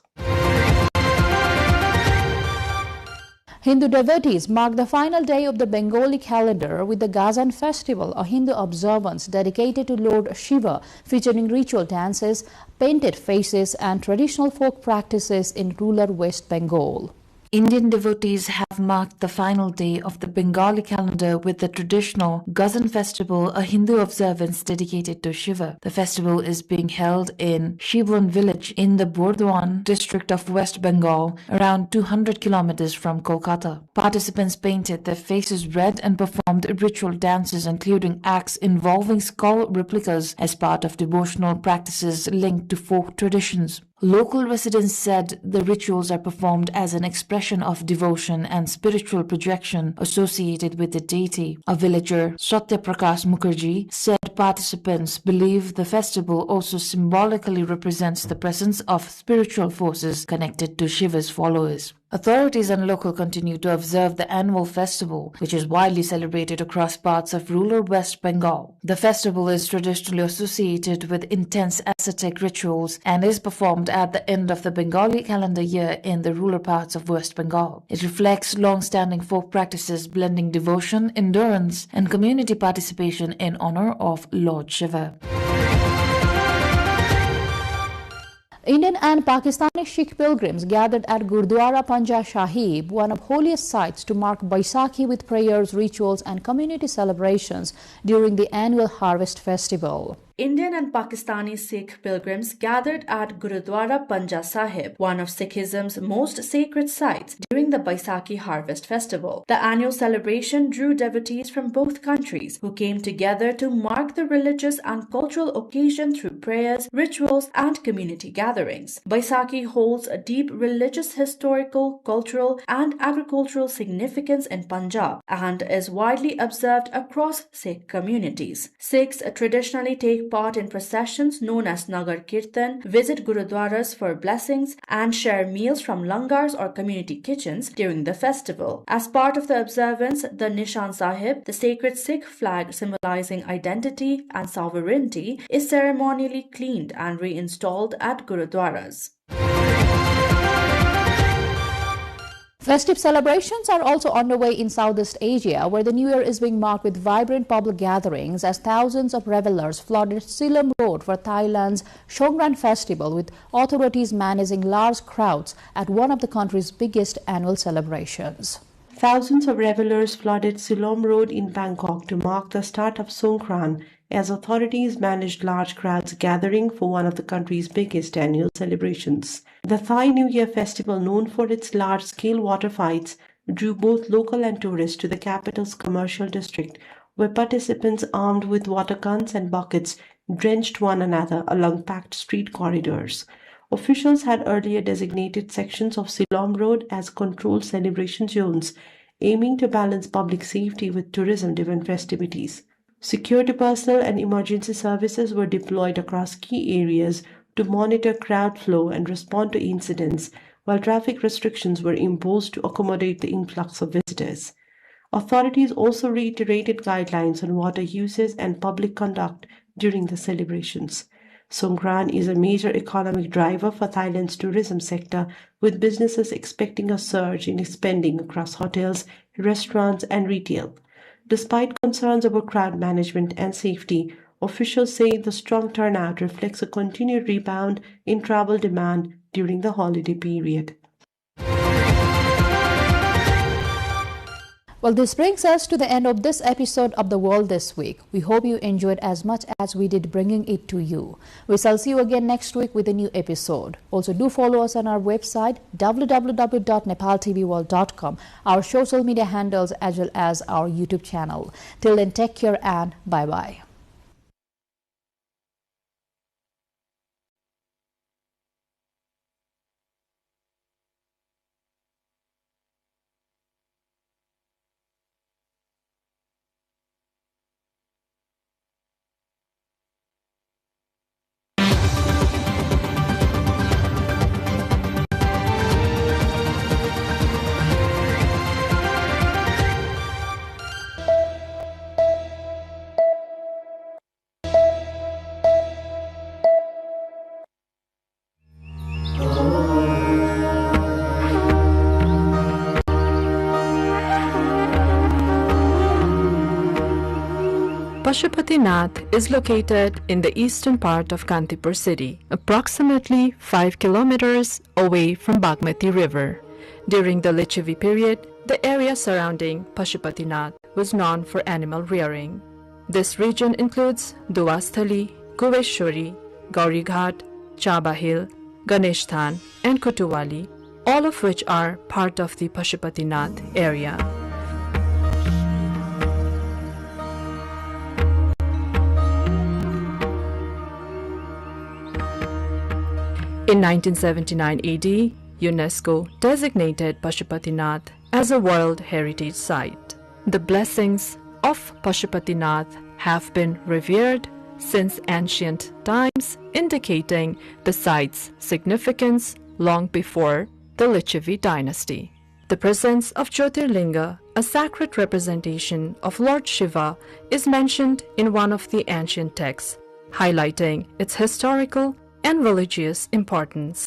Hindu devotees marked the final day of the Bengali calendar with the Gazan festival, a Hindu observance dedicated to Lord Shiva, featuring ritual dances, painted faces, and traditional folk practices in rural West Bengal. Indian devotees have have marked the final day of the Bengali calendar with the traditional Gazan festival, a Hindu observance dedicated to Shiva. The festival is being held in Shivlan village in the Burdwan district of West Bengal, around 200 kilometers from Kolkata. Participants painted their faces red and performed ritual dances, including acts involving skull replicas as part of devotional practices linked to folk traditions. Local residents said the rituals are performed as an expression of devotion and spiritual projection associated with the deity. A villager, Satya Prakash Mukherjee, said participants believe the festival also symbolically represents the presence of spiritual forces connected to Shiva's followers. Authorities and local continue to observe the annual festival, which is widely celebrated across parts of rural West Bengal. The festival is traditionally associated with intense ascetic rituals and is performed at the end of the Bengali calendar year in the rural parts of West Bengal. It reflects long-standing folk practices blending devotion, endurance, and community participation in honor of Lord Shiva. Indian and Pakistani Sikh pilgrims gathered at Gurdwara Panja Sahib, one of holiest sites, to mark Baisakhi with prayers, rituals and community celebrations during the annual harvest festival. Indian and Pakistani Sikh pilgrims gathered at Gurudwara Panja Sahib, one of Sikhism's most sacred sites, during the Baisakhi Harvest Festival. The annual celebration drew devotees from both countries who came together to mark the religious and cultural occasion through prayers, rituals, and community gatherings. Baisakhi holds a deep religious, historical, cultural, and agricultural significance in Punjab and is widely observed across Sikh communities. Sikhs traditionally take part in processions known as Nagar Kirtan, visit Gurudwaras for blessings, and share meals from langars or community kitchens during the festival. As part of the observance, the Nishan Sahib, the sacred Sikh flag symbolizing identity and sovereignty, is ceremonially cleaned and reinstalled at Gurudwaras. Festive celebrations are also underway in Southeast Asia, where the New Year is being marked with vibrant public gatherings as thousands of revelers flooded Silom Road for Thailand's Songkran festival, with authorities managing large crowds at one of the country's biggest annual celebrations. Thousands of revelers flooded Silom Road in Bangkok to mark the start of Songkran, as authorities managed large crowds gathering for one of the country's biggest annual celebrations. The Thai New Year festival, known for its large-scale water fights, drew both local and tourists to the capital's commercial district, where participants armed with water guns and buckets drenched one another along packed street corridors. Officials had earlier designated sections of Silom Road as controlled celebration zones, aiming to balance public safety with tourism-driven festivities. Security personnel and emergency services were deployed across key areas to monitor crowd flow and respond to incidents, while traffic restrictions were imposed to accommodate the influx of visitors. Authorities also reiterated guidelines on water uses and public conduct during the celebrations. Songkran is a major economic driver for Thailand's tourism sector, with businesses expecting a surge in spending across hotels, restaurants, and retail. Despite concerns over crowd management and safety, officials say the strong turnout reflects a continued rebound in travel demand during the holiday period. Well, this brings us to the end of this episode of The World This Week. We hope you enjoyed as much as we did bringing it to you. We shall see you again next week with a new episode. Also, do follow us on our website www.nepaltelevision.com, our social media handles, as well as our YouTube channel. Till then, take care and bye-bye. Pashupatinath is located in the eastern part of Kantipur city, approximately 5 kilometers away from Bagmati River. During the Lichavi period, The area surrounding Pashupatinath was known for animal rearing. This region includes Duasthali, Guveshwari, Gaurighat, Chaba Hill, Ganeshtan, and Kutuwali, all of which are part of the Pashupatinath area. In 1979 AD, UNESCO designated Pashupatinath as a World Heritage Site. The blessings of Pashupatinath have been revered since ancient times, indicating the site's significance long before the Lichavi dynasty. The presence of Jyotirlinga, a sacred representation of Lord Shiva, is mentioned in one of the ancient texts, highlighting its historical and religious importance.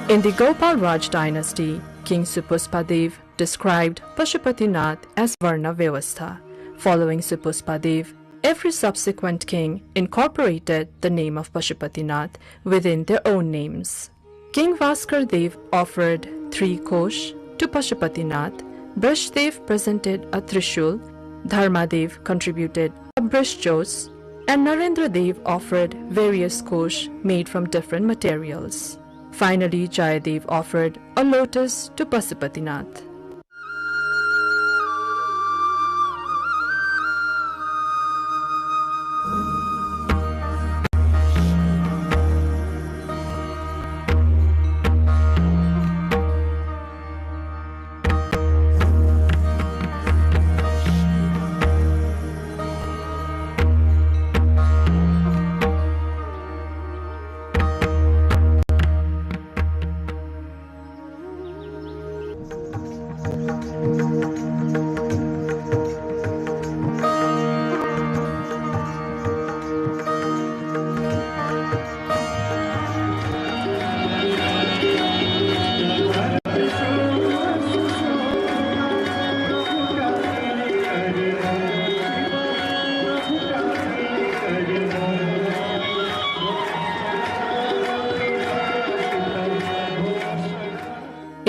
In the Gopal Raj dynasty, King Supuspadev described Pashupatinath as Varna Vyavastha. Following Supuspadev, every subsequent king incorporated the name of Pashupatinath within their own names. King Vaskar Dev offered 3 kosh to Pashupatinath, Brishdev presented a Trishul, Dharmadev contributed a Brishjos, and Narendra Dev offered various kosh made from different materials. Finally, Jayadev offered a lotus to Pashupatinath.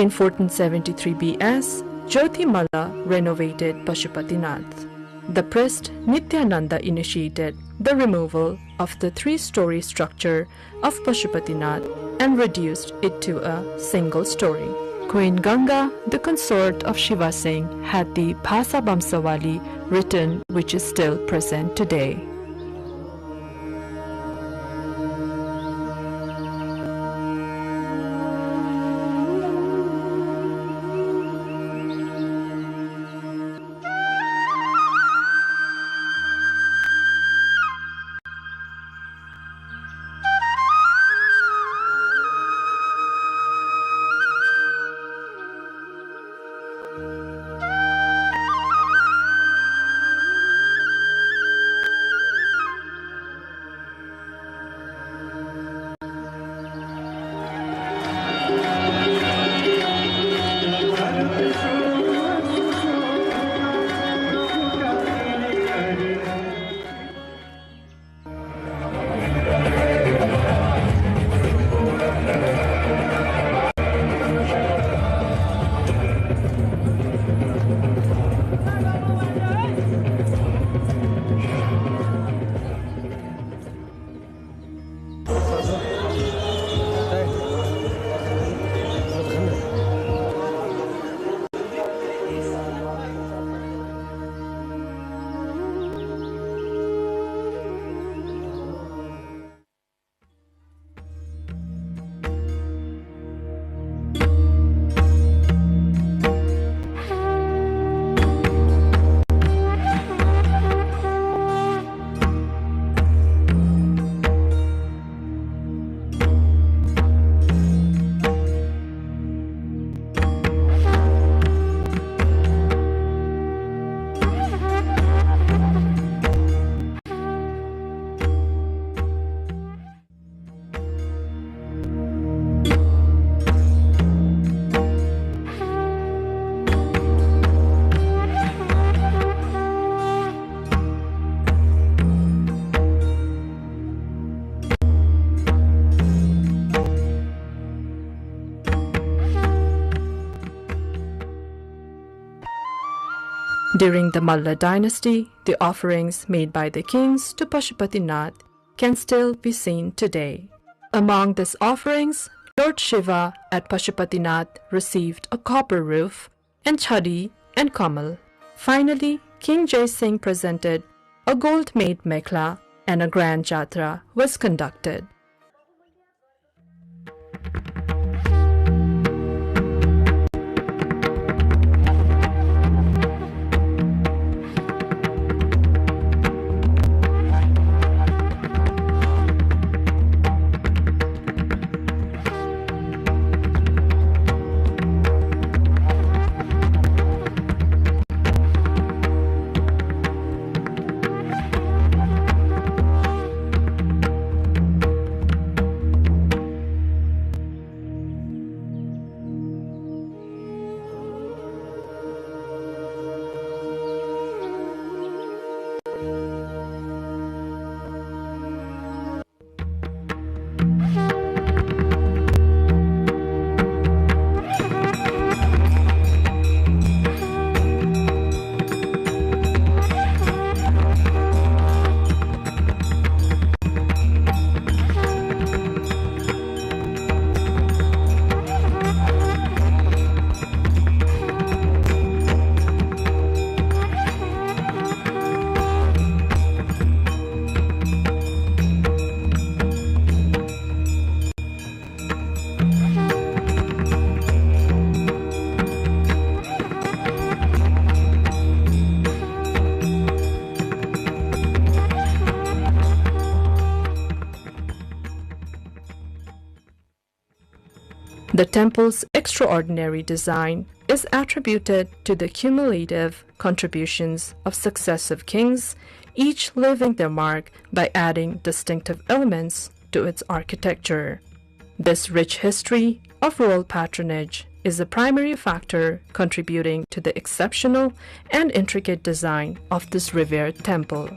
In 1473 BS, Jyotimalla renovated Pashupatinath. The priest Nityananda initiated the removal of the 3-story structure of Pashupatinath and reduced it to a single story. Queen Ganga, the consort of Shiva Singh, had the Bhasa Bamsawali written, which is still present today. During the Malla dynasty, the offerings made by the kings to Pashupatinath can still be seen today. Among these offerings, Lord Shiva at Pashupatinath received a copper roof, and Chhadi and Kamal. Finally, King Jai Singh presented a gold-made mekhla, and a grand jatra was conducted. The temple's extraordinary design is attributed to the cumulative contributions of successive kings, each leaving their mark by adding distinctive elements to its architecture. This rich history of royal patronage is a primary factor contributing to the exceptional and intricate design of this revered temple.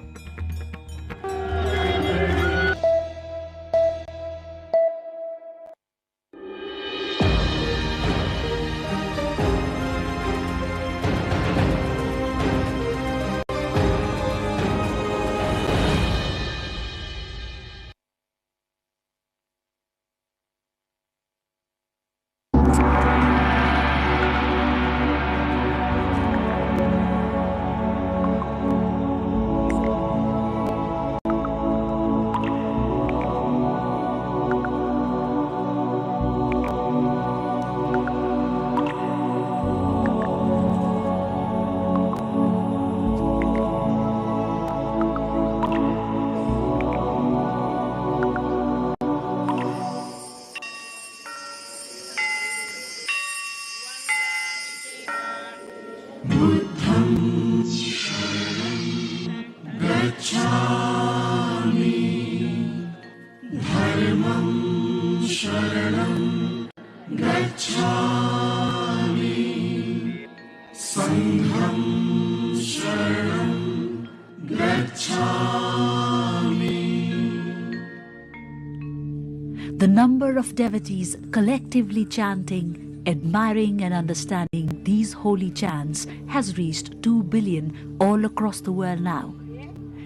The number of devotees collectively chanting, admiring and understanding these holy chants has reached 2 billion all across the world now.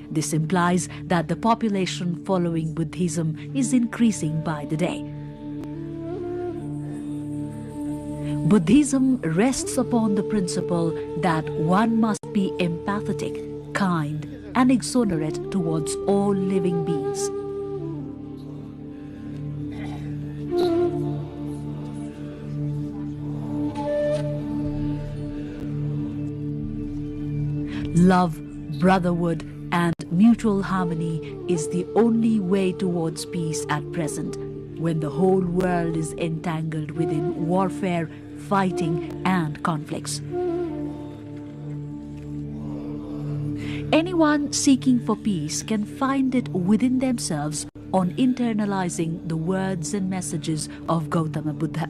This implies that the population following Buddhism is increasing by the day. Buddhism rests upon the principle that one must be empathetic, kind, and exonerate towards all living beings. Love, brotherhood, and mutual harmony is the only way towards peace at present, when the whole world is entangled within warfare, fighting, and conflicts. Anyone seeking for peace can find it within themselves on internalizing the words and messages of Gautama Buddha.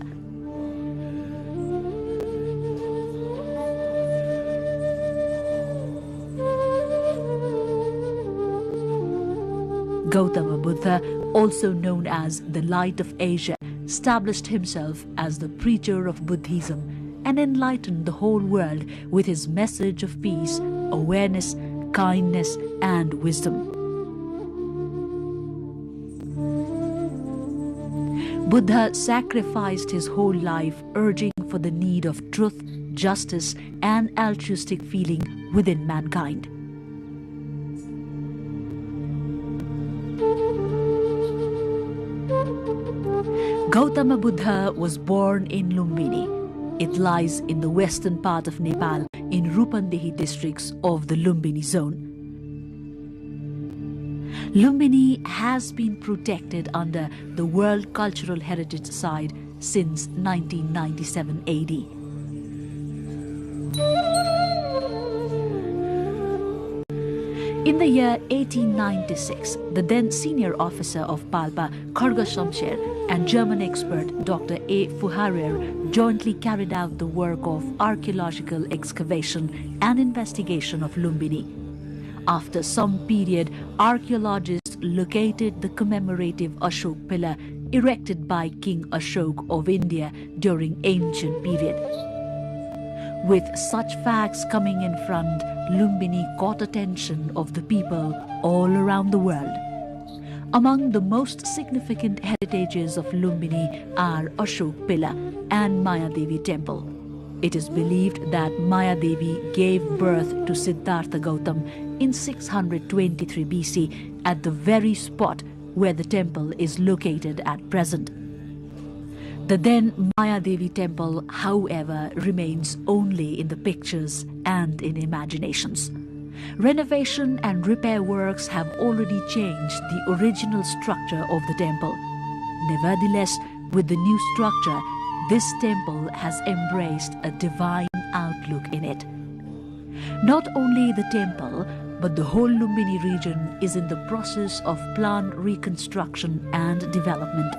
Gautama Buddha, also known as the Light of Asia, established himself as the preacher of Buddhism and enlighten the whole world with his message of peace, awareness, kindness, and wisdom. Buddha sacrificed his whole life urging for the need of truth, justice, and altruistic feeling within mankind. Gautama Buddha was born in Lumbini. It lies in the western part of Nepal in Rupandehi districts of the Lumbini zone. Lumbini has been protected under the World Cultural Heritage Site since 1997 AD. In the year 1896, the then senior officer of Palpa, Kharga Shamsher, and German expert Dr. A. Fuharer jointly carried out the work of archaeological excavation and investigation of Lumbini. After some period, archaeologists located the commemorative Ashok pillar erected by King Ashok of India during ancient period. With such facts coming in front, Lumbini caught attention of the people all around the world. Among the most significant heritages of Lumbini are Ashok Pillar and Mayadevi Temple. It is believed that Mayadevi gave birth to Siddhartha Gautam in 623 BC at the very spot where the temple is located at present. The then Mayadevi temple, however, remains only in the pictures and in imaginations. Renovation and repair works have already changed the original structure of the temple. Nevertheless, with the new structure, this temple has embraced a divine outlook in it. Not only the temple, but the whole Lumbini region is in the process of plan reconstruction and development.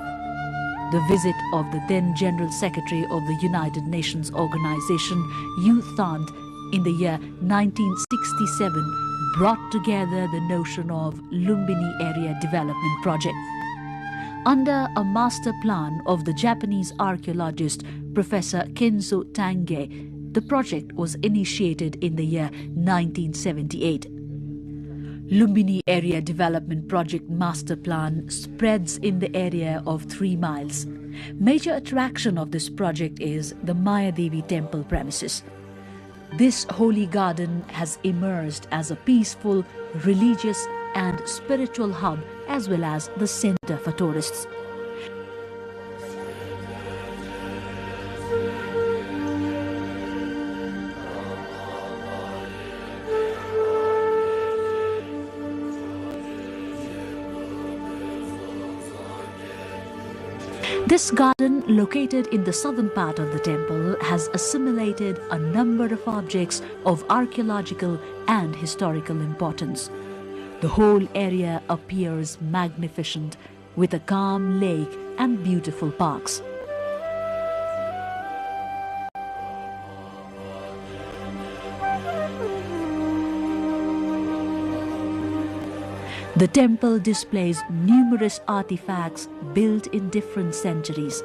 The visit of the then General Secretary of the United Nations Organization, U Thant, in the year 1967 brought together the notion of Lumbini Area Development Project. Under a master plan of the Japanese archaeologist Professor Kenzo Tange, the project was initiated in the year 1978. Lumbini Area Development Project Master Plan spreads in the area of 3 miles. Major attraction of this project is the Mayadevi temple premises. This holy garden has emerged as a peaceful, religious and spiritual hub as well as the center for tourists. This garden, located in the southern part of the temple, has assimilated a number of objects of archaeological and historical importance. The whole area appears magnificent, with a calm lake and beautiful parks. The temple displays numerous artifacts built in different centuries.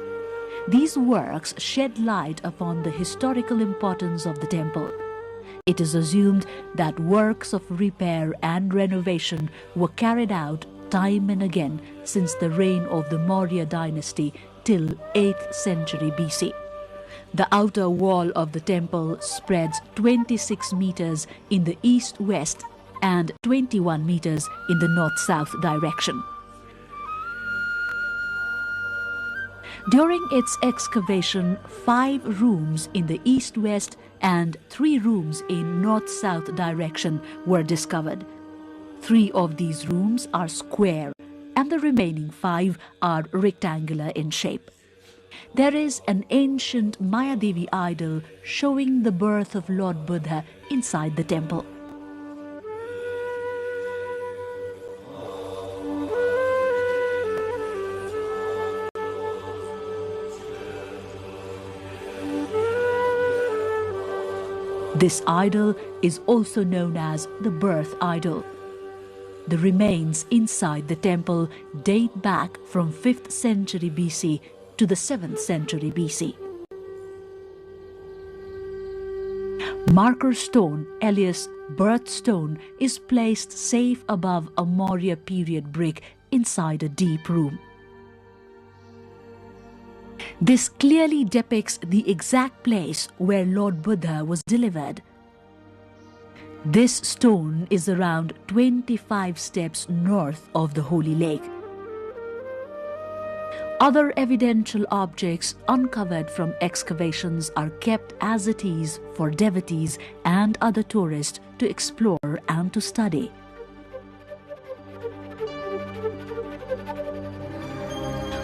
These works shed light upon the historical importance of the temple. It is assumed that works of repair and renovation were carried out time and again since the reign of the Maurya dynasty till 8th century BC. The outer wall of the temple spreads 26 meters in the east-west and 21 meters in the north-south direction. During its excavation, 5 rooms in the east-west and 3 rooms in north-south direction were discovered. 3 of these rooms are square and the remaining 5 are rectangular in shape. There is an ancient Mayadevi idol showing the birth of Lord Buddha inside the temple. This idol is also known as the birth idol. The remains inside the temple date back from 5th century BC to the 7th century BC. Marker stone, alias birthstone, is placed safe above a Maurya period brick inside a deep room. This clearly depicts the exact place where Lord Buddha was delivered. This stone is around 25 steps north of the Holy Lake. Other evidential objects uncovered from excavations are kept as it is for devotees and other tourists to explore and to study.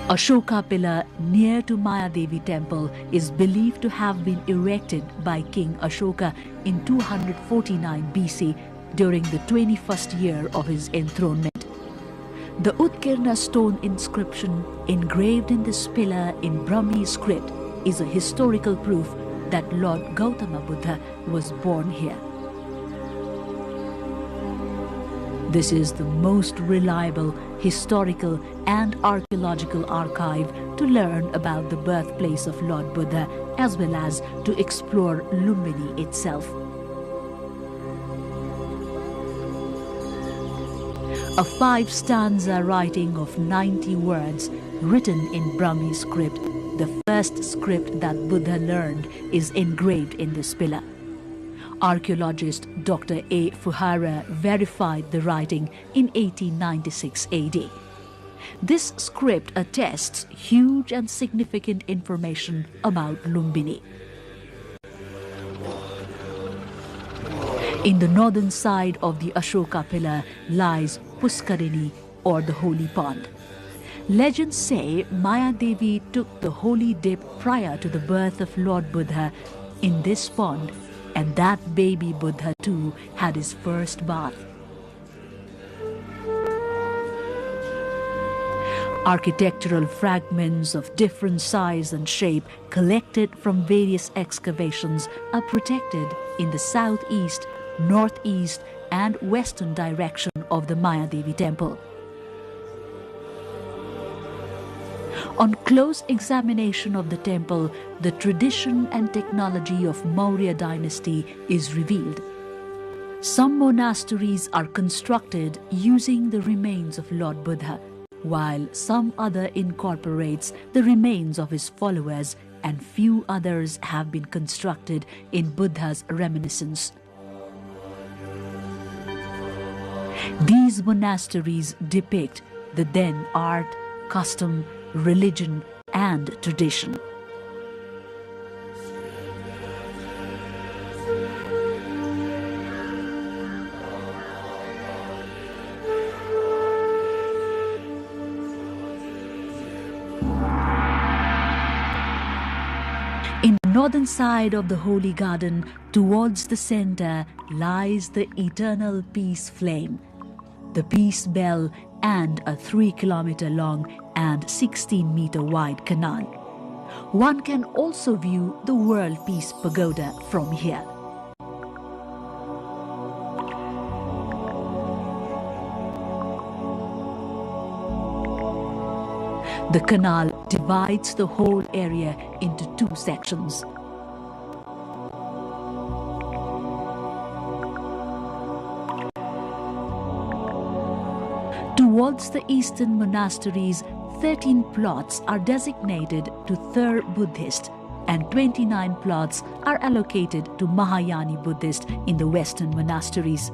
Ashoka pillar near to Mayadevi temple is believed to have been erected by King Ashoka in 249 BC during the 21st year of his enthronement. The Utkirna stone inscription engraved in this pillar in Brahmi script is a historical proof that Lord Gautama Buddha was born here. This is the most reliable historical and archaeological archive to learn about the birthplace of Lord Buddha as well as to explore Lumbini itself. A 5-stanza writing of 90 words written in Brahmi script, the first script that Buddha learned, is engraved in this pillar. Archaeologist Dr. A. Fuhara verified the writing in 1896 AD. This script attests huge and significant information about Lumbini. In the northern side of the Ashoka pillar lies Puskarini, or the holy pond. Legends say Mayadevi took the holy dip prior to the birth of Lord Buddha in this pond, and that baby Buddha too had his first bath. Architectural fragments of different size and shape collected from various excavations are protected in the southeast, northeast and western direction of the Mayadevi temple. On close examination of the temple, the tradition and technology of Maurya dynasty is revealed. Some monasteries are constructed using the remains of Lord Buddha, while some other incorporates the remains of his followers, and few others have been constructed in Buddha's reminiscence. These monasteries depict the then art, custom, religion and tradition. In the northern side of the Holy Garden, towards the center, lies the eternal peace flame, the peace bell and a 3-kilometer long and 16-meter wide canal. One can also view the World Peace Pagoda from here. The canal divides the whole area into 2 sections. Towards the eastern monasteries, 13 plots are designated to Thar Buddhist and 29 plots are allocated to Mahayani Buddhist in the western monasteries.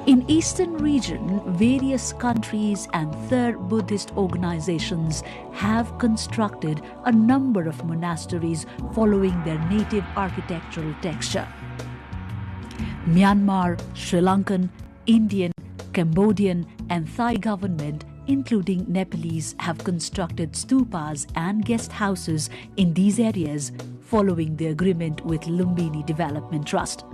In eastern region, various countries and Thar Buddhist organizations have constructed a number of monasteries following their native architectural texture. Myanmar, Sri Lankan, Indian, Cambodian and Thai government, including Nepalese, have constructed stupas and guest houses in these areas following the agreement with Lumbini Development Trust.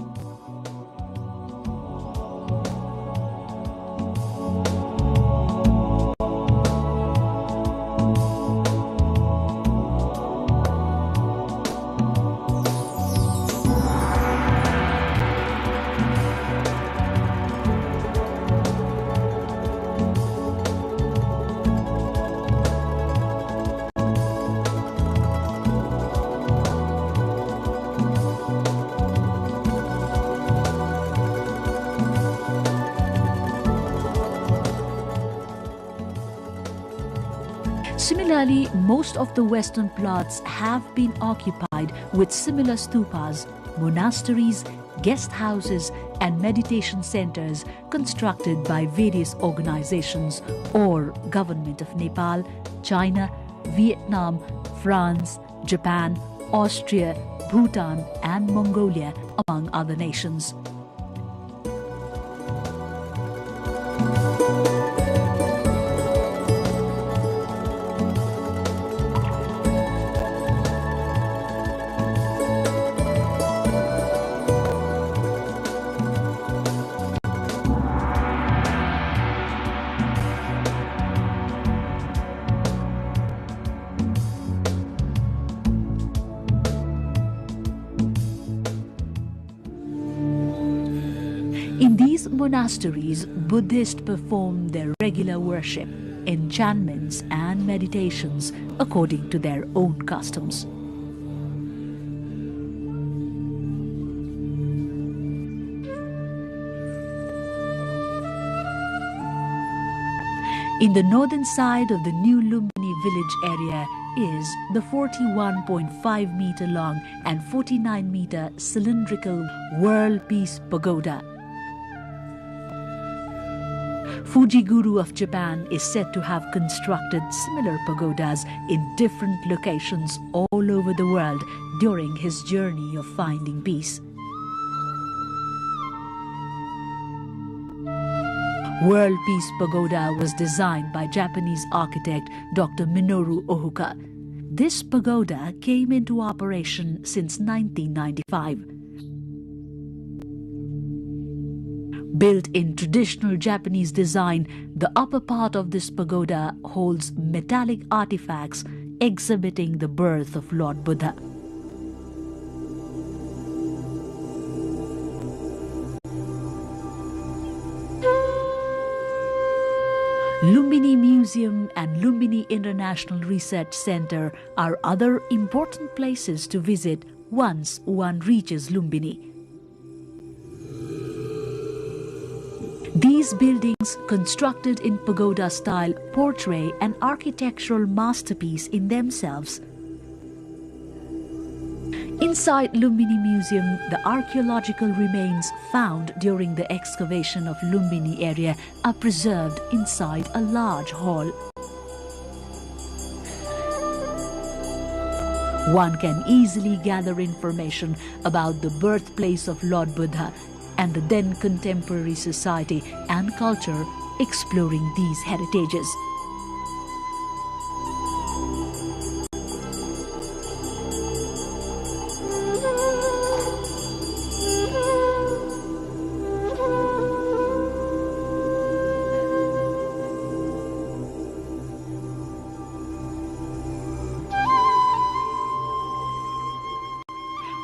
Similarly, most of the western plots have been occupied with similar stupas, monasteries, guest houses and meditation centers constructed by various organizations or Government of Nepal, China, Vietnam, France, Japan, Austria, Bhutan and Mongolia, among other nations. In these monasteries, Buddhists perform their regular worship, enchantments and meditations according to their own customs. In the northern side of the new Lumbini village area is the 41.5 meter long and 49 meter cylindrical World Peace Pagoda. Fujiguru of Japan is said to have constructed similar pagodas in different locations all over the world during his journey of finding peace. World Peace Pagoda was designed by Japanese architect Dr. Minoru Ohuka. This pagoda came into operation since 1995. Built in traditional Japanese design, the upper part of this pagoda holds metallic artifacts exhibiting the birth of Lord Buddha. Lumbini Museum and Lumbini International Research Center are other important places to visit once one reaches Lumbini. These buildings, constructed in pagoda style, portray an architectural masterpiece in themselves. Inside Lumbini Museum, the archaeological remains found during the excavation of Lumbini area are preserved inside a large hall. One can easily gather information about the birthplace of Lord Buddha and the then contemporary society and culture exploring these heritages.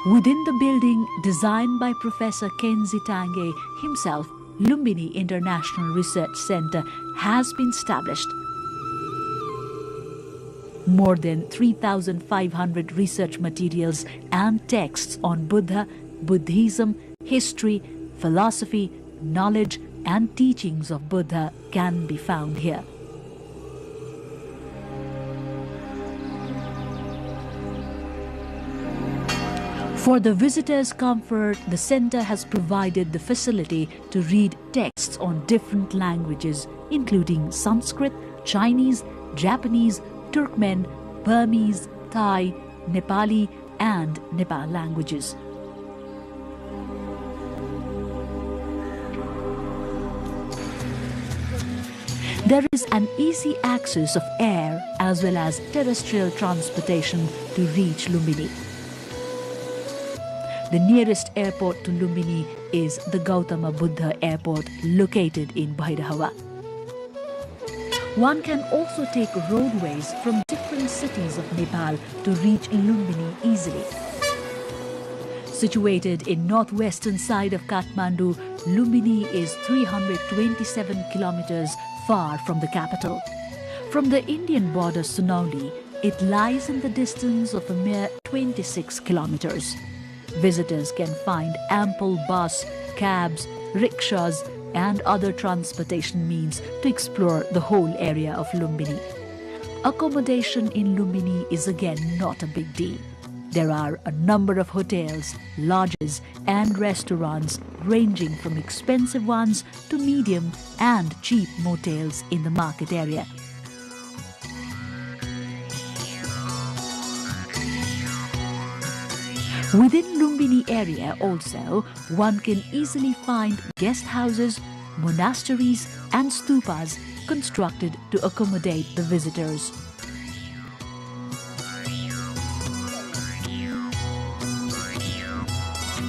Within the building, designed by Professor Kenzi Tange himself, Lumbini International Research Center has been established. More than 3,500 research materials and texts on Buddha, Buddhism, history, philosophy, knowledge and teachings of Buddha can be found here. For the visitors' comfort, the center has provided the facility to read texts on different languages, including Sanskrit, Chinese, Japanese, Turkmen, Burmese, Thai, Nepali, and Nepal languages. There is an easy access of air as well as terrestrial transportation to reach Lumbini. The nearest airport to Lumbini is the Gautama Buddha Airport located in Bhairahava. One can also take roadways from different cities of Nepal to reach Lumbini easily. Situated in northwestern side of Kathmandu, Lumbini is 327 kilometers far from the capital. From the Indian border Sunauli, it lies in the distance of a mere 26 kilometers. Visitors can find ample bus, cabs, rickshaws and other transportation means to explore the whole area of Lumbini. Accommodation in Lumbini is again not a big deal. There are a number of hotels, lodges and restaurants ranging from expensive ones to medium and cheap motels in the market area. Within Lumbini area also, one can easily find guest houses, monasteries and stupas constructed to accommodate the visitors.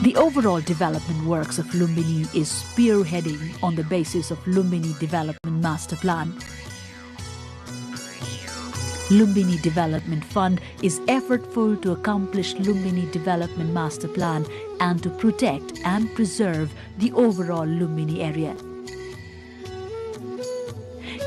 The overall development works of Lumbini is spearheading on the basis of Lumbini Development Master Plan. Lumbini Development Fund is effortful to accomplish Lumbini Development Master Plan and to protect and preserve the overall Lumbini area.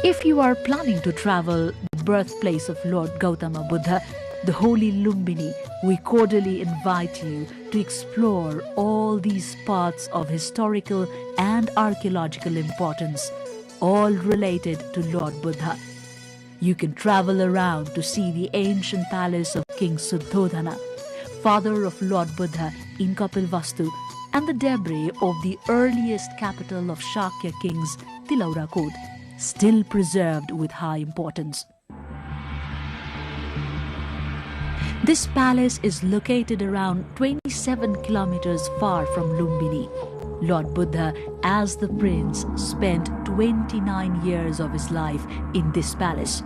If you are planning to travel the birthplace of Lord Gautama Buddha, the holy Lumbini, we cordially invite you to explore all these spots of historical and archaeological importance, all related to Lord Buddha. You can travel around to see the ancient palace of King Suddhodana, father of Lord Buddha in Kapilvastu, and the debris of the earliest capital of Shakya kings, Tilaurakot, still preserved with high importance. This palace is located around 27 kilometers far from Lumbini. Lord Buddha, as the prince, spent 29 years of his life in this palace.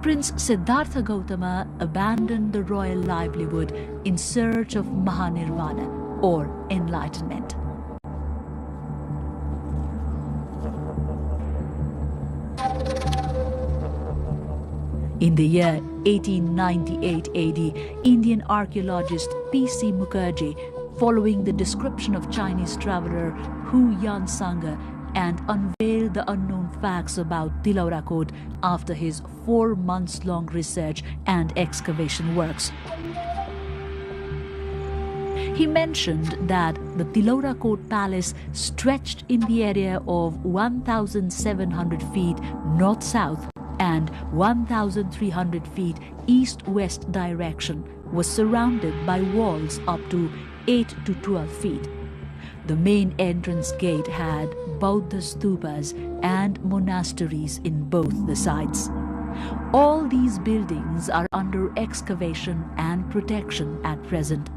Prince Siddhartha Gautama abandoned the royal livelihood in search of Mahanirvana, or enlightenment. In the year 1898 AD, Indian archaeologist P.C. Mukherjee, following the description of Chinese traveller Hu Yansanga, and unveiled the unknown facts about Tilaurakot after his 4 months-long research and excavation works. He mentioned that the Tilaurakot palace stretched in the area of 1,700 feet north-south and 1,300 feet east-west direction, was surrounded by walls up to 8 to 12 feet. The main entrance gate had Buddha stupas and monasteries in both the sides. All these buildings are under excavation and protection at present.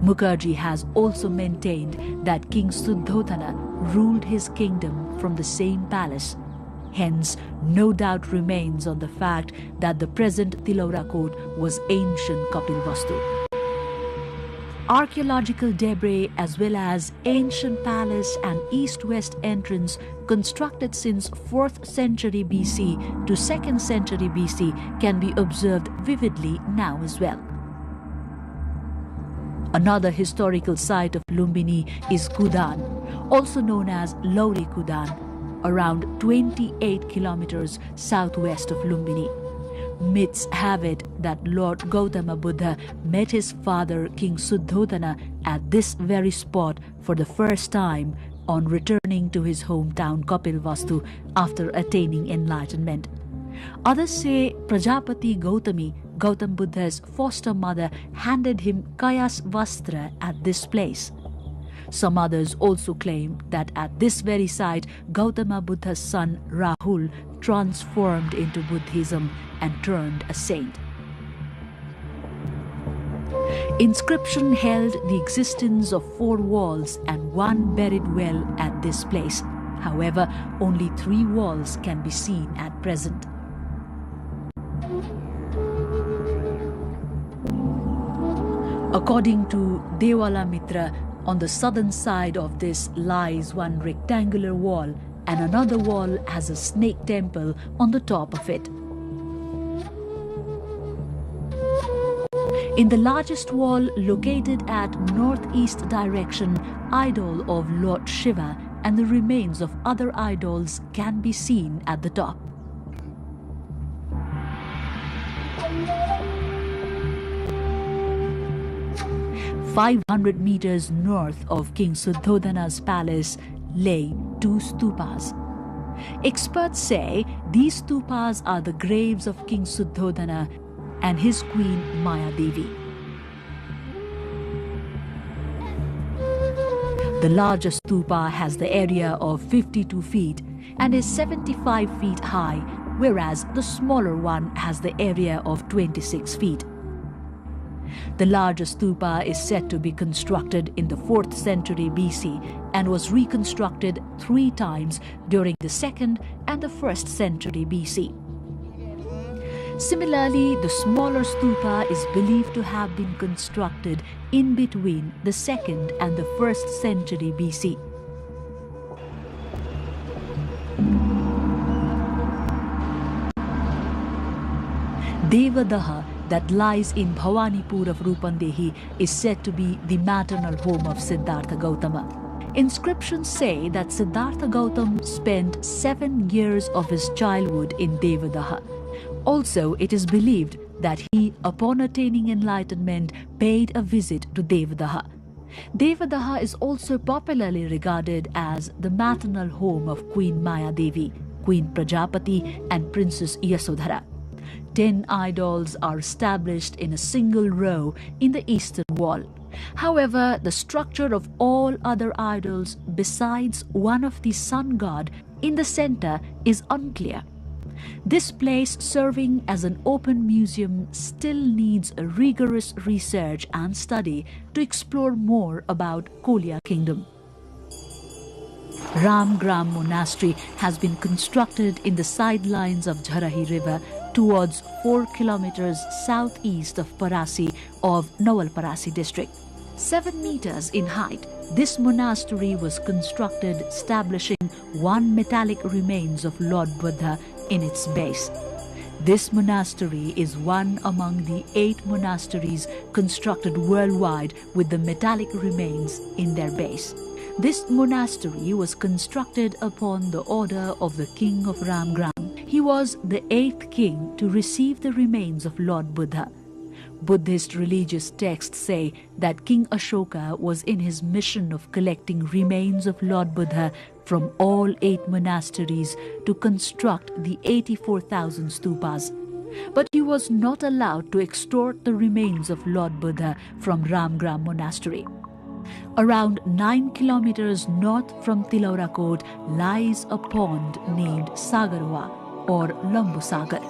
Mukherjee has also maintained that King Suddhodana ruled his kingdom from the same palace. Hence, no doubt remains on the fact that the present Tilaurakot was ancient Kapilvastu. Archaeological debris as well as ancient palace and east-west entrance constructed since 4th century BC to 2nd century BC can be observed vividly now as well. Another historical site of Lumbini is Kudan, also known as Lauri Kudan, around 28 kilometers southwest of Lumbini. Myths have it that Lord Gautama Buddha met his father King Suddhodana at this very spot for the first time on returning to his hometown Kapilvastu after attaining enlightenment. Others say Prajapati Gautami, Gautam Buddha's foster mother, handed him Kayas Vastra at this place. Some others also claim that at this very site, Gautama Buddha's son Rahul transformed into Buddhism and turned a saint. Inscription held the existence of 4 walls and 1 buried well at this place. However, only 3 walls can be seen at present. According to Dewala Mitra, on the southern side of this lies one rectangular wall, and another wall has a snake temple on the top of it. In the largest wall, located at northeast direction, idol of Lord Shiva and the remains of other idols can be seen at the top. "500 meters north of King Suddhodana's palace lay 2 stupas. Experts say These stupas are the graves of King Suddhodana and his queen Maya Devi. The largest stupa has the area of 52 feet and is 75 feet high, whereas the smaller one has the area of 26 feet. The largest stupa is said to be constructed in the 4th century BC and was reconstructed 3 times during the 2nd and the 1st century BC. Similarly, the smaller stupa is believed to have been constructed in between the 2nd and the 1st century BC. Devadaha, that lies in Bhawanipur of Rupandehi, is said to be the maternal home of Siddhartha Gautama. Inscriptions say that Siddhartha Gautama spent 7 years of his childhood in Devadaha. Also, it is believed that he, upon attaining enlightenment, paid a visit to Devadaha. Devadaha is also popularly regarded as the maternal home of Queen Maya Devi, Queen Prajapati, and Princess Yasodhara. 10 idols are established in a single row in the eastern wall. However, the structure of all other idols besides one of the sun god in the center is unclear. This place, serving as an open museum, still needs a rigorous research and study to explore more about Kolya Kingdom. Ramgram Monastery has been constructed in the sidelines of Jharahi River towards 4 kilometers southeast of Parasi of Nawalparasi district. 7 meters in height, this monastery was constructed establishing 1 metallic remains of Lord Buddha in its base. This monastery is one among the 8 monasteries constructed worldwide with the metallic remains in their base. This monastery was constructed upon the order of the king of Ramgram. He was the 8th king to receive the remains of Lord Buddha. Buddhist religious texts say that King Ashoka was in his mission of collecting remains of Lord Buddha from all 8 monasteries to construct the 84,000 stupas. But he was not allowed to extort the remains of Lord Buddha from Ramgram Monastery. Around 9 kilometers north from Tilaurakot lies a pond named Sagarwa or Lambu Sagar.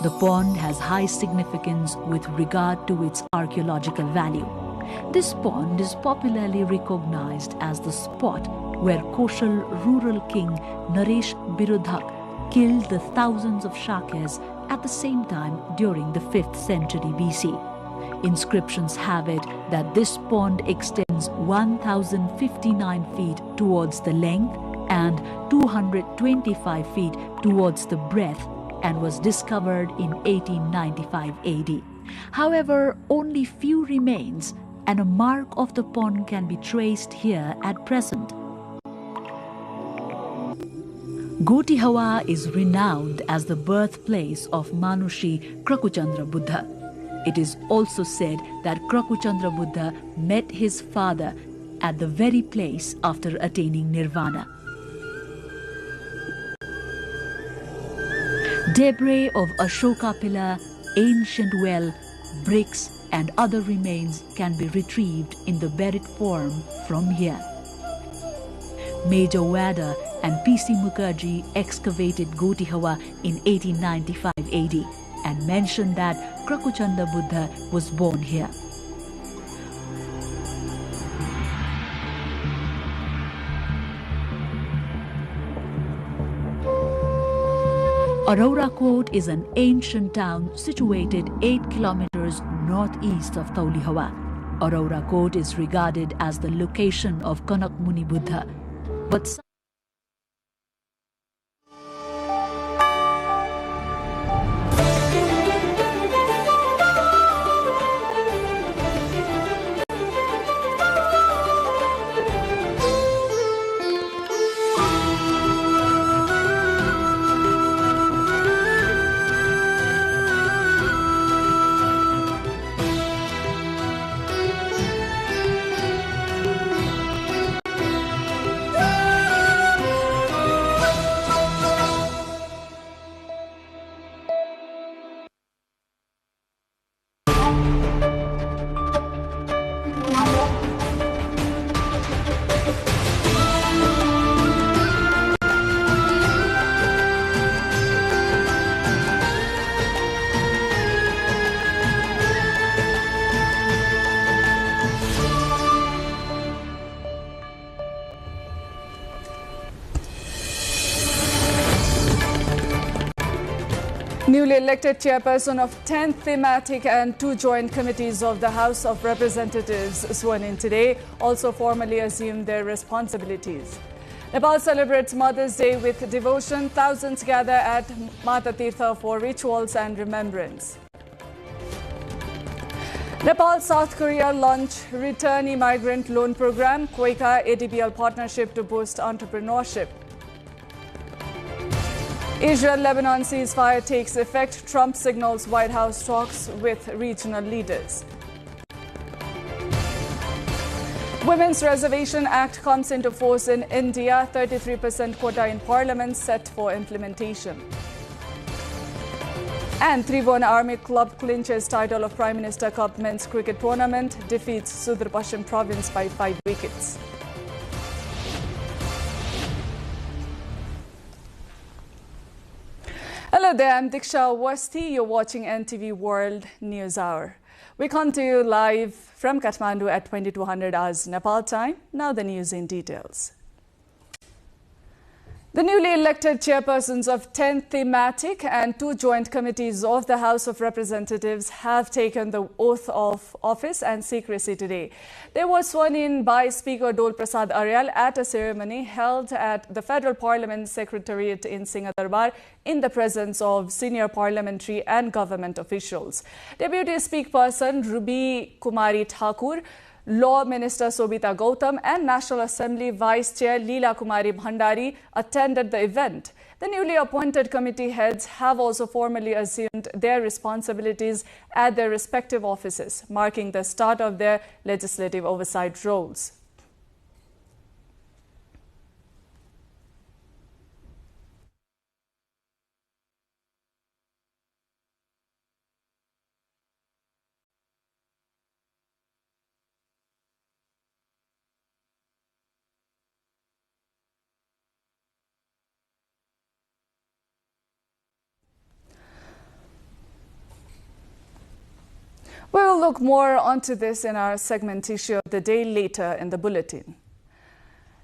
The pond has high significance with regard to its archaeological value. This pond is popularly recognized as the spot where Koshal rural king Naresh Birudhak killed the thousands of Shakyas at the same time during the 5th century BC. Inscriptions have it that this pond extends 1,059 feet towards the length and 225 feet towards the breadth and was discovered in 1895 AD. However, only few remains and a mark of the pond can be traced here at present. Gotihawa is renowned as the birthplace of Manushi Krakuchandra Buddha. It is also said that Krakuchandra Buddha met his father at the very place after attaining nirvana. Debris of Ashoka pillar, ancient well, bricks and other remains can be retrieved in the buried form from here. Major Wada and P.C. Mukherjee excavated Gotihawa in 1895 AD and mentioned that Krakuchandra Buddha was born here. Araurakot is an ancient town situated 8 kilometers northeast of Taulihawa. Araurakot is regarded as the location of Kanak Muni Buddha, but Newly elected chairperson of 10 thematic and 2 joint committees of the House of Representatives sworn in today also formally assumed their responsibilities. Nepal celebrates Mother's Day with devotion. Thousands gather at Mata Tirtha for rituals and remembrance. Nepal-South Korea launch Return Immigrant Loan Program, Quaker-ADBL partnership to boost entrepreneurship. Israel-Lebanon ceasefire takes effect. Trump signals White House talks with regional leaders. Women's Reservation Act comes into force in India. 33% quota in parliament set for implementation. And Tribhuvan Army Club clinches title of Prime Minister Cup men's cricket tournament, defeats Sudar Pashchim province by 5 wickets. Hello there, I'm Diksha Awasthi. You're watching NTV World News Hour. We come to you live from Kathmandu at 2200 hours Nepal time. Now the news in details. The newly elected chairpersons of 10 thematic and 2 joint committees of the House of Representatives have taken the oath of office and secrecy today. They were sworn in by Speaker Dol Prasad Aryal at a ceremony held at the Federal Parliament Secretariat in Singhadarbar in the presence of senior parliamentary and government officials. Deputy Speakerperson Ruby Kumari Thakur, Law Minister Sobita Gautam and National Assembly Vice Chair Leela Kumari Bhandari attended the event. The newly appointed committee heads have also formally assumed their responsibilities at their respective offices, marking the start of their legislative oversight roles. We will look more onto this in our segment issue of the day later in the bulletin.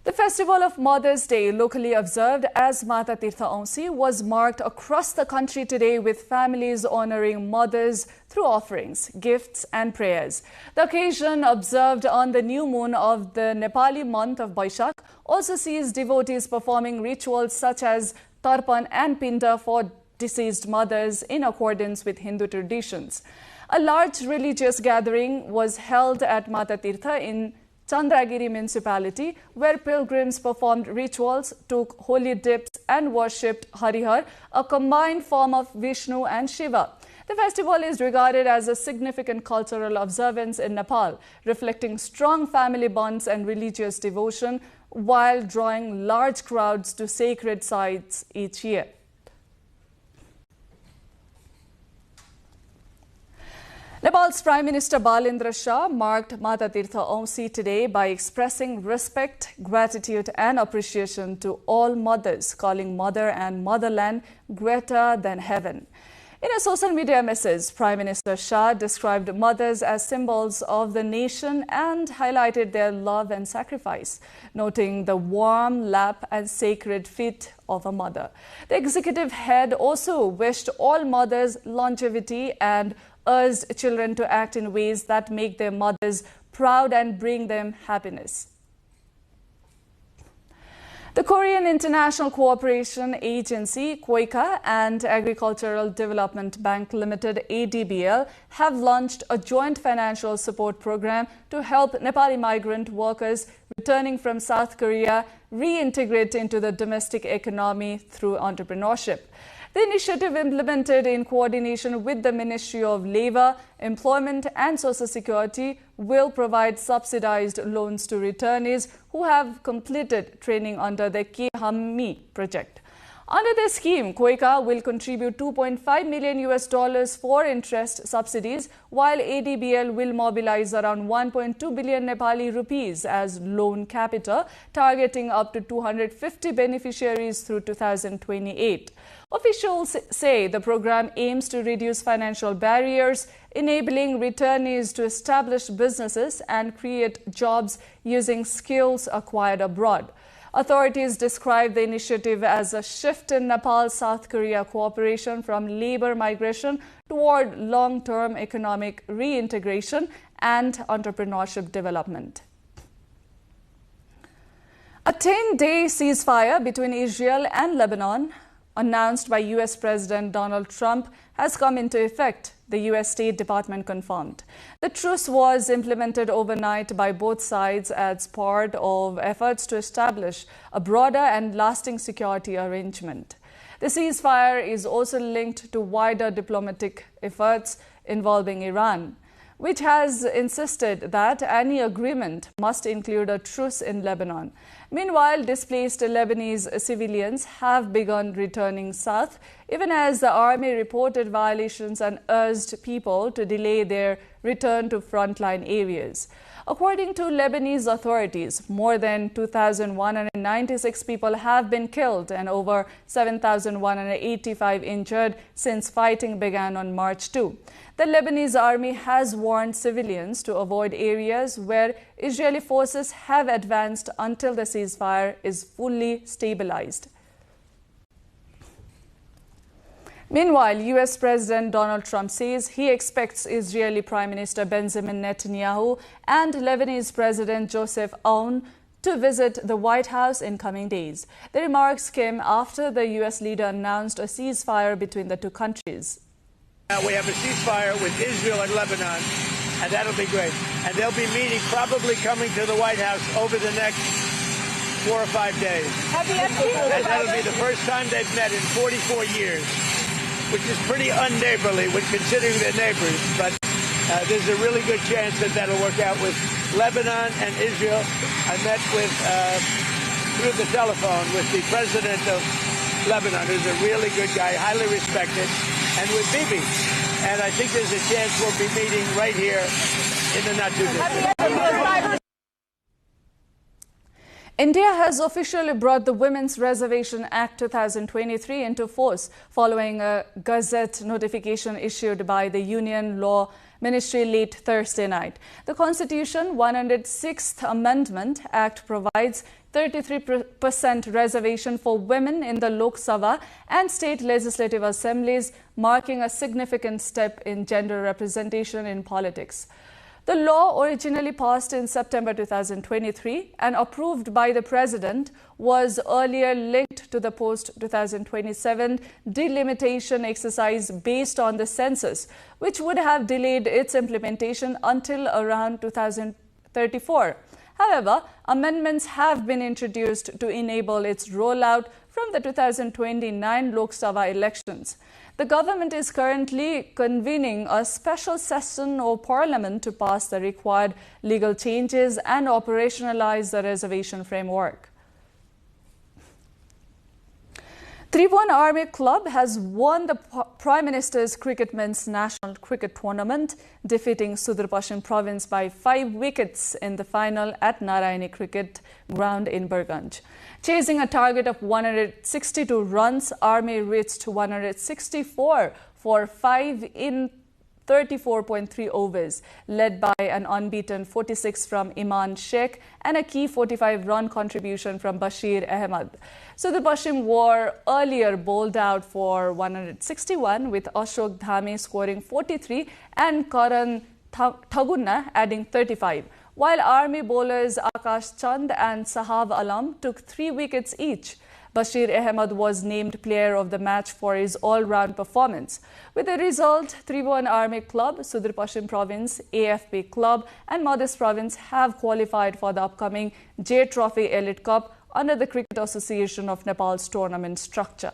The festival of Mother's Day, locally observed as Mata Tirtha Aunsi, was marked across the country today with families honoring mothers through offerings, gifts and prayers. The occasion, observed on the new moon of the Nepali month of Baishak, also sees devotees performing rituals such as Tarpan and Pinda for deceased mothers in accordance with Hindu traditions. A large religious gathering was held at Mata Tirtha in Chandragiri municipality, where pilgrims performed rituals, took holy dips and worshipped Harihar, a combined form of Vishnu and Shiva. The festival is regarded as a significant cultural observance in Nepal, reflecting strong family bonds and religious devotion while drawing large crowds to sacred sites each year. Nepal's Prime Minister Balendra Shah marked Mata Tirtha Aunsi today by expressing respect, gratitude and appreciation to all mothers, calling mother and motherland greater than heaven. In a social media message, Prime Minister Shah described mothers as symbols of the nation and highlighted their love and sacrifice, noting the warm lap and sacred feet of a mother. The executive head also wished all mothers longevity and urged children to act in ways that make their mothers proud and bring them happiness. The Korean International Cooperation Agency, KOICA, and Agricultural Development Bank Limited, ADBL, have launched a joint financial support program to help Nepali migrant workers returning from South Korea reintegrate into the domestic economy through entrepreneurship. The initiative, implemented in coordination with the Ministry of Labour, Employment and Social Security, will provide subsidized loans to returnees who have completed training under the K-Hammi project. Under the scheme, KOICA will contribute $2.5 million for interest subsidies, while ADBL will mobilize around 1.2 billion Nepali rupees as loan capital, targeting up to 250 beneficiaries through 2028. Officials say the program aims to reduce financial barriers, enabling returnees to establish businesses and create jobs using skills acquired abroad. Authorities describe the initiative as a shift in Nepal-South Korea cooperation from labor migration toward long-term economic reintegration and entrepreneurship development. A 10-day ceasefire between Israel and Lebanon, announced by U.S. President Donald Trump, has come into effect, the U.S. State Department confirmed. The truce was implemented overnight by both sides as part of efforts to establish a broader and lasting security arrangement. The ceasefire is also linked to wider diplomatic efforts involving Iran, which has insisted that any agreement must include a truce in Lebanon. Meanwhile, displaced Lebanese civilians have begun returning south, even as the army reported violations and urged people to delay their return to frontline areas. According to Lebanese authorities, more than 2,196 people have been killed and over 7,185 injured since fighting began on March 2. The Lebanese army has warned civilians to avoid areas where Israeli forces have advanced until the ceasefire is fully stabilized. Meanwhile, U.S. President Donald Trump says he expects Israeli Prime Minister Benjamin Netanyahu and Lebanese President Joseph Aoun to visit the White House in coming days. The remarks came after the U.S. leader announced a ceasefire between the two countries. We have a ceasefire with Israel and Lebanon, and that'll be great. And they'll be meeting, probably coming to the White House over the next 4 or 5 days. And that'll be the first time they've met in 44 years, which is pretty unneighborly when considering they're neighbors. But there's a really good chance that that'll work out with Lebanon and Israel. I met with, through the telephone, with the president of Lebanon, who's a really good guy, highly respected, and with Bibi. And I think there's a chance we'll be meeting right here in the not too distant. India has officially brought the Women's Reservation Act 2023 into force following a Gazette notification issued by the Union Law Ministry late Thursday night. The Constitution 106th Amendment Act provides 33% reservation for women in the Lok Sabha and state legislative assemblies, marking a significant step in gender representation in politics. The law, originally passed in September 2023 and approved by the President, was earlier linked to the post-2027 delimitation exercise based on the census, which would have delayed its implementation until around 2034. However, amendments have been introduced to enable its rollout from the 2029 Lok Sabha elections. The government is currently convening a special session of Parliament to pass the required legal changes and operationalize the reservation framework. Tribhuvan Army Club has won the Prime Minister's Cricket Men's National Cricket Tournament, defeating Sudur Pashchim Province by 5 wickets in the final at Narayani Cricket Ground in Burganj. Chasing a target of 162 runs, Army reached 164 for 5 in 34.3 overs, led by an unbeaten 46 from Iman Sheikh and a key 45-run contribution from Bashir Ahmed. Sudur Pashchim were earlier bowled out for 161, with Ashok Dhami scoring 43 and Karan Thagunna adding 35, while Army bowlers Akash Chand and Sahab Alam took 3 wickets each. Bashir Ahmed was named player of the match for his all-round performance. With the result, Tribhuvan Army Club, Sudur Pashchim Province, AFP Club and Madhya Province have qualified for the upcoming J Trophy Elite Cup under the Cricket Association of Nepal's tournament structure.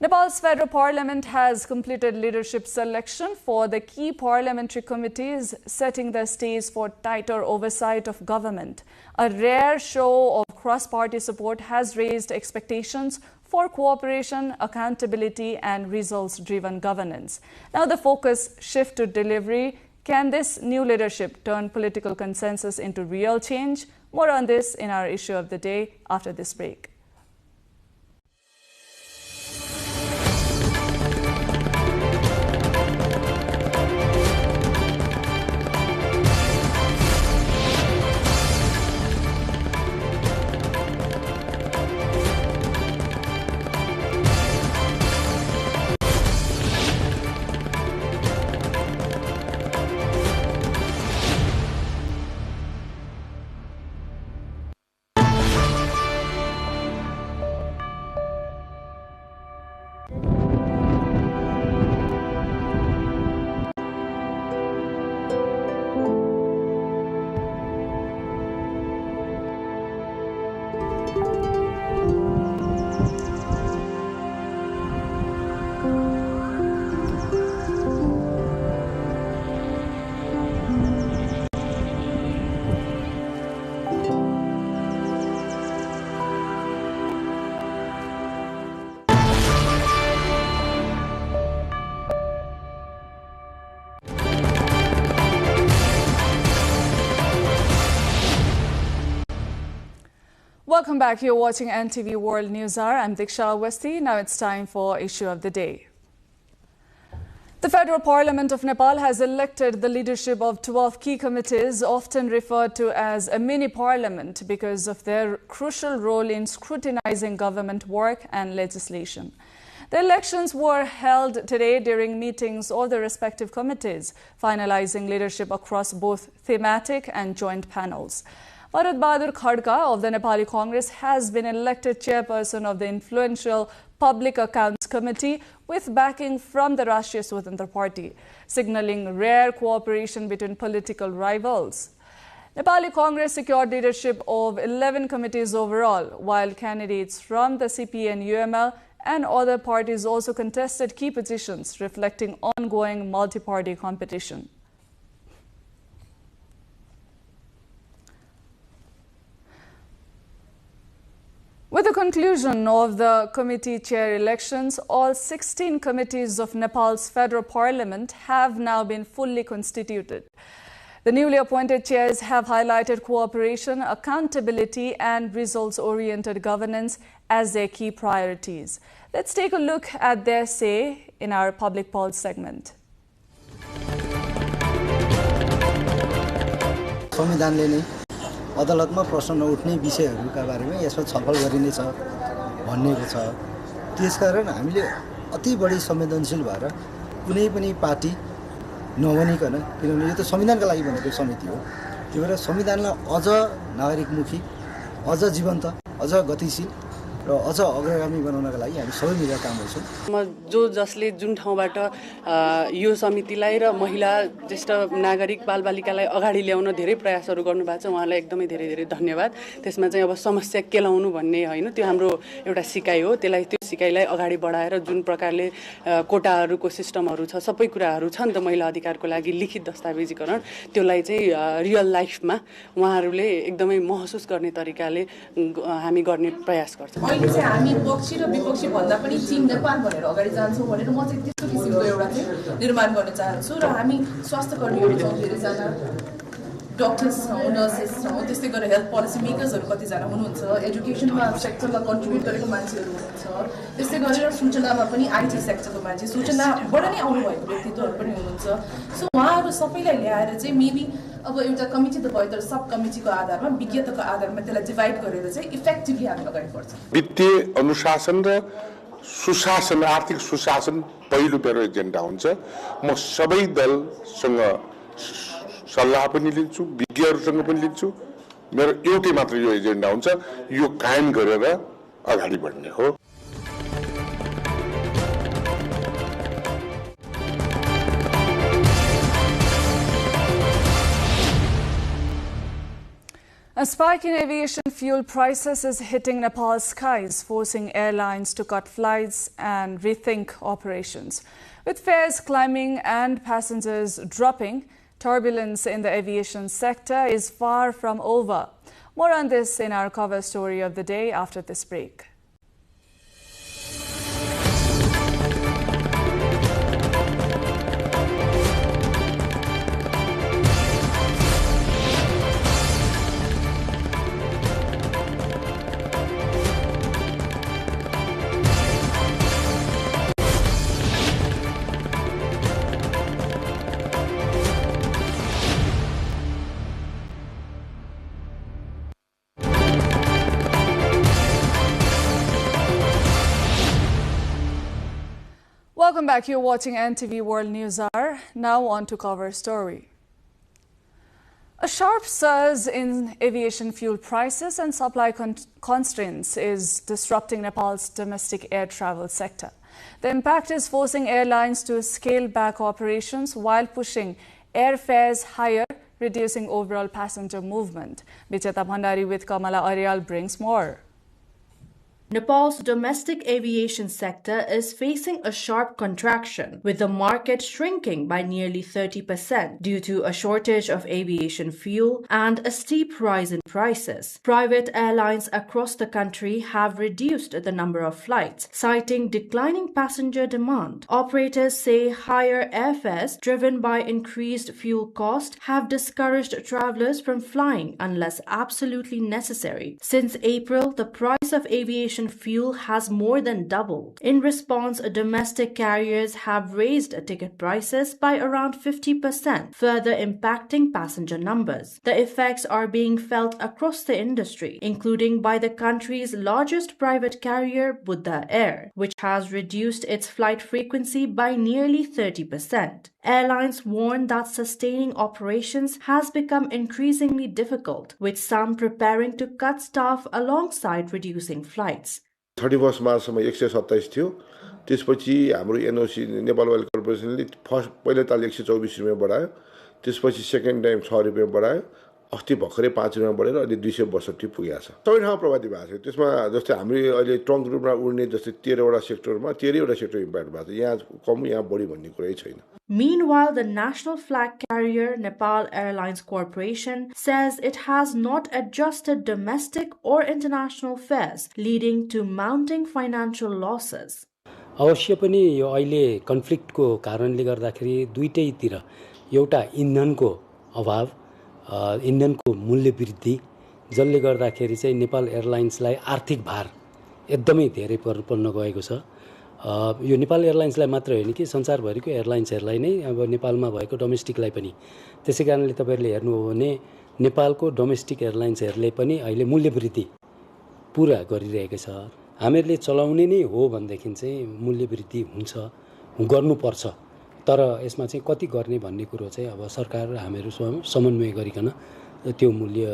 Nepal's federal parliament has completed leadership selection for the key parliamentary committees, setting the stage for tighter oversight of government. A rare show of cross-party support has raised expectations for cooperation, accountability and results-driven governance. Now the focus shifts to delivery. Can this new leadership turn political consensus into real change? More on this in our issue of the day after this break. Welcome back. You're watching NTV World News Hour. I'm Diksha Awasthi. Now it's time for Issue of the Day. The Federal Parliament of Nepal has elected the leadership of 12 key committees, often referred to as a mini-parliament because of their crucial role in scrutinizing government work and legislation. The elections were held today during meetings of the respective committees, finalizing leadership across both thematic and joint panels. Bharat Bahadur Khadka of the Nepali Congress has been elected chairperson of the influential Public Accounts Committee with backing from the Rashtriya Swatantra Party, signaling rare cooperation between political rivals. Nepali Congress secured leadership of 11 committees overall, while candidates from the CP and UML and other parties also contested key positions, reflecting ongoing multi-party competition. With the conclusion of the committee chair elections, all 16 committees of Nepal's federal parliament have now been fully constituted. The newly appointed chairs have highlighted cooperation, accountability, and results-oriented governance as their key priorities. Let's take a look at their say in our Public Pulse segment. अदालतमा प्रश्न नउठ्ने विषयहरूका बारेमा यसमा छलफल गरिनेछ भन्नेको छ। त्यसकारण हामीले अति बढी संवेदनशील भएर कुनै पनि पार्टी नबनिकन, किनभने यो त संविधानका लागि बनेको समिति हो, त्यही भएर संविधानलाई अझ नागरिकमुखी, अझ जीवन्त, अझ गतिशील र अझ अग्रगामी बनाउनका लागि हामी सबै मिलेर काम गर्छौँ। जसले जुन ठाउँबाट यो समितिलाई र महिला ज्येष्ठ नागरिक बालबालिकालाई अगाडि ल्याउन धेरै प्रयासहरू गर्नुभएको छ, उहाँलाई एकदमै धेरै धेरै धन्यवाद। त्यसमा चाहिँ अब समस्या केलाउनु भन्ने होइन, त्यो हाम्रो एउटा सिकाइ हो। त्यो सिकाइलाई अगाडि बढाएर जुन प्रकारले कोटाहरूको सिस्टमहरू छ, सबै कुराहरू छ नि त महिला अधिकारको लागि लिखित दस्तावेजीकरण, त्यसलाई चाहिँ रियल लाइफमा उहाँहरूले एकदमै महसुस गर्ने तरिकाले हामी गर्ने प्रयास गर्छौँ। अहिले चाहिँ हामी पक्षी र विपक्षी भन्दा पनि टिम नेपाल भनेर अगाडि जान्छौँ भनेर म चाहिँ त्यस्तो किसिमको एउटा चाहिँ निर्माण गर्न चाहन्छु। र हामी स्वास्थ्य कर्मीहरू छौँ, धेरैजना डक्टर्स छौँ, नर्सेस छौँ, त्यस्तै गरेर हेल्थ पोलिसी मेकर्सहरू कतिजना हुनुहुन्छ, एजुकेसनमा सेक्टरमा कन्ट्रिब्युट गरेको मान्छेहरू हुनुहुन्छ, त्यस्तै गरेर सूचनामा पनि आइटी सेक्टरको मान्छे, सूचनाबाट नै आउनुभएको व्यक्तित्वहरू पनि हुनुहुन्छ। सो उहाँहरू सबैलाई ल्याएर चाहिँ मेबी अब एउटा कमिटी त भयो, तर सब कमिटीको आधारमा विज्ञताको आधारमा त्यसलाई डिभाइड गरेर चाहिँ इफेक्टिभली हामी अगाडि बढ्छौँ। वित्तीय अनुशासन र सुशासन, आर्थिक सुशासन पहिलो मेरो एजेन्डा हुन्छ। म सबै दलसँग सल्लाह पनि लिन्छु, विज्ञहरूसँग पनि लिन्छु। मेरो एउटै मात्र यो एजेन्डा हुन्छ, यो कायम गरेर अगाडि बढ्ने हो। A spike in aviation fuel prices is hitting Nepal's skies, forcing airlines to cut flights and rethink operations. With fares climbing and passengers dropping, turbulence in the aviation sector is far from over. More on this in our cover story of the day after this break. Welcome back. You're watching NTV World News Hour. Now on to cover story. A sharp surge in aviation fuel prices and supply constraints is disrupting Nepal's domestic air travel sector. The impact is forcing airlines to scale back operations while pushing airfares higher, reducing overall passenger movement. Bicheta Bhandari with Kamala Aryal brings more. Nepal's domestic aviation sector is facing a sharp contraction, with the market shrinking by nearly 30% due to a shortage of aviation fuel and a steep rise in prices. Private airlines across the country have reduced the number of flights, citing declining passenger demand. Operators say higher airfares driven by increased fuel cost have discouraged travelers from flying unless absolutely necessary. Since April, the price of aviation fuel has more than doubled. In response, domestic carriers have raised ticket prices by around 50%, further impacting passenger numbers. The effects are being felt across the industry, including by the country's largest private carrier, Buddha Air, which has reduced its flight frequency by nearly 30%. Airlines warn that sustaining operations has become increasingly difficult, with some preparing to cut staff alongside reducing flights. 31 मार्चसम्म 127 थियो त्यसपछि हाम्रो NOC Nepal oil कर्पोरेसनले first पहिलो ताल 124 रुपैयाँ बढायो त्यसपछि second time 6 रुपैयाँ बढायो अस्ति भर्खरै 5 रुपैयाँ बढेर अहिले 262 पुगेको छ सबै ठाउँमा प्रभावित भएको छ त्यसमा जस्तै हाम्रो अहिले ट्रङ्क रूटमा उड्ने जस्तै 13 वटा सेक्टरमा 13 वटा सेक्टर इम्प्याक्ट भएको छ यहाँ कम यहाँ बढी भन्ने कुरै छैन Meanwhile, the national flag carrier Nepal Airlines Corporation says it has not adjusted domestic or international fares, leading to mounting financial losses. अवश्य पनि यो अहिले कन्फ्लिक्टको कारणले गर्दाखेरि दुईटैतिर एउटा इन्धनको अभाव इन्धनको मूल्य वृद्धि जसले गर्दाखेरि चाहिँ नेपाल एयरलाइन्सलाई आर्थिक भार एकदमै धेरै पर्न गएको छ यो नेपाल एयरलाइन्सलाई मात्र होइन कि संसारभरिको एयरलाइन्सहरुलाई नै अब नेपालमा भएको डोमेस्टिकलाई पनि त्यसैकारणले तपाईहरुले हेर्नु हो भने नेपालको डोमेस्टिक एयरलाइन्सहरुले पनि अहिले मूल्य वृद्धि पूरा गरिरहेको छ हामीहरुले चलाउने नै हो भन्देखि चाहिँ मूल्य वृद्धि हुन्छ गर्नुपर्छ तर यसमा चाहिँ कति गर्ने भन्ने कुरो चाहिँ अब सरकार र हामीहरु समन्वय गरिकन त्यो मूल्य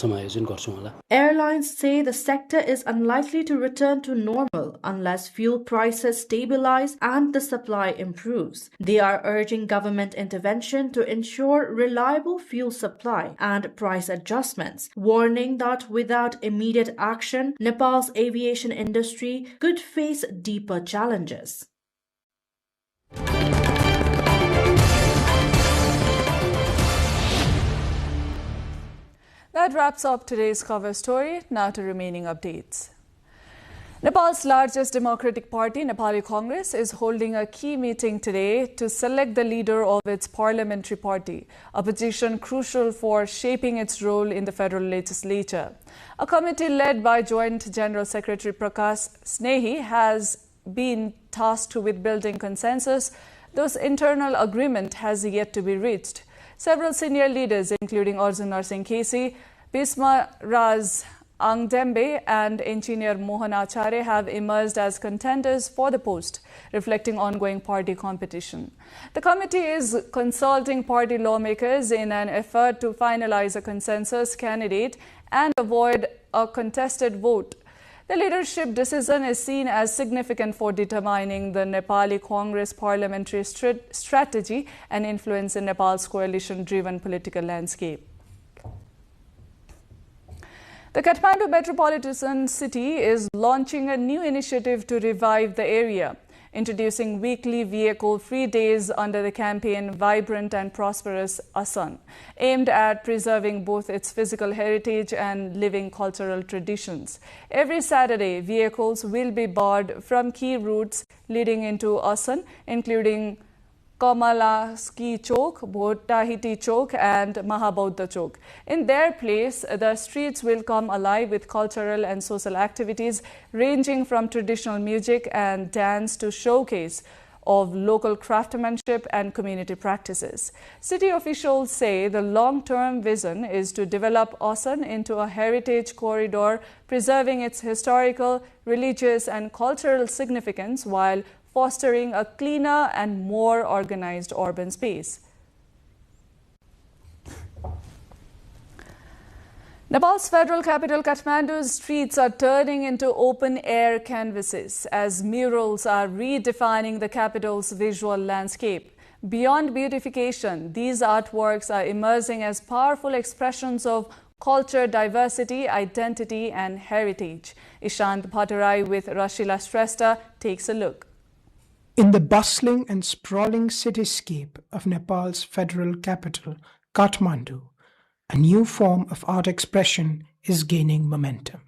समायोजन गर्छौं होला Airlines say the sector is unlikely to return to normal unless fuel prices stabilize and the supply improves. They are urging government intervention to ensure reliable fuel supply and price adjustments, warning that without immediate action, Nepal's aviation industry could face deeper challenges. That wraps up today's cover story. Now to remaining updates. Nepal's largest democratic party, Nepali Congress, is holding a key meeting today to select the leader of its parliamentary party, a position crucial for shaping its role in the federal legislature. A committee led by Joint General Secretary Prakash Snehi has been tasked with building consensus, though internal agreement has yet to be reached. Several senior leaders, including Arjun Narsingh Kesi, Bisma Raz Angdembe and engineer Mohan Acharya, have emerged as contenders for the post, reflecting ongoing party competition. The committee is consulting party lawmakers in an effort to finalize a consensus candidate and avoid a contested vote. The leadership decision is seen as significant for determining the Nepali Congress parliamentary strategy and influence in Nepal's coalition-driven political landscape. The Kathmandu metropolitan city is launching a new initiative to revive the area, introducing weekly vehicle-free days under the campaign Vibrant and Prosperous Assam, aimed at preserving both its physical heritage and living cultural traditions. Every Saturday, vehicles will be barred from key routes leading into Assam, including Kamalaski Chowk, Bhotahiti Chowk and Mahabodha Chowk. In their place, the streets will come alive with cultural and social activities ranging from traditional music and dance to showcase of local craftsmanship and community practices. City officials say the long-term vision is to develop Assam into a heritage corridor, preserving its historical, religious and cultural significance while fostering a cleaner and more organized urban space. Nepal's federal capital Kathmandu's streets are turning into open-air canvases as murals are redefining the capital's visual landscape. Beyond beautification, these artworks are emerging as powerful expressions of culture, diversity, identity and heritage. Ishant Bhattarai with Rashila Shrestha takes a look. In the bustling and sprawling cityscape of Nepal's federal capital, Kathmandu, a new form of art expression is gaining momentum.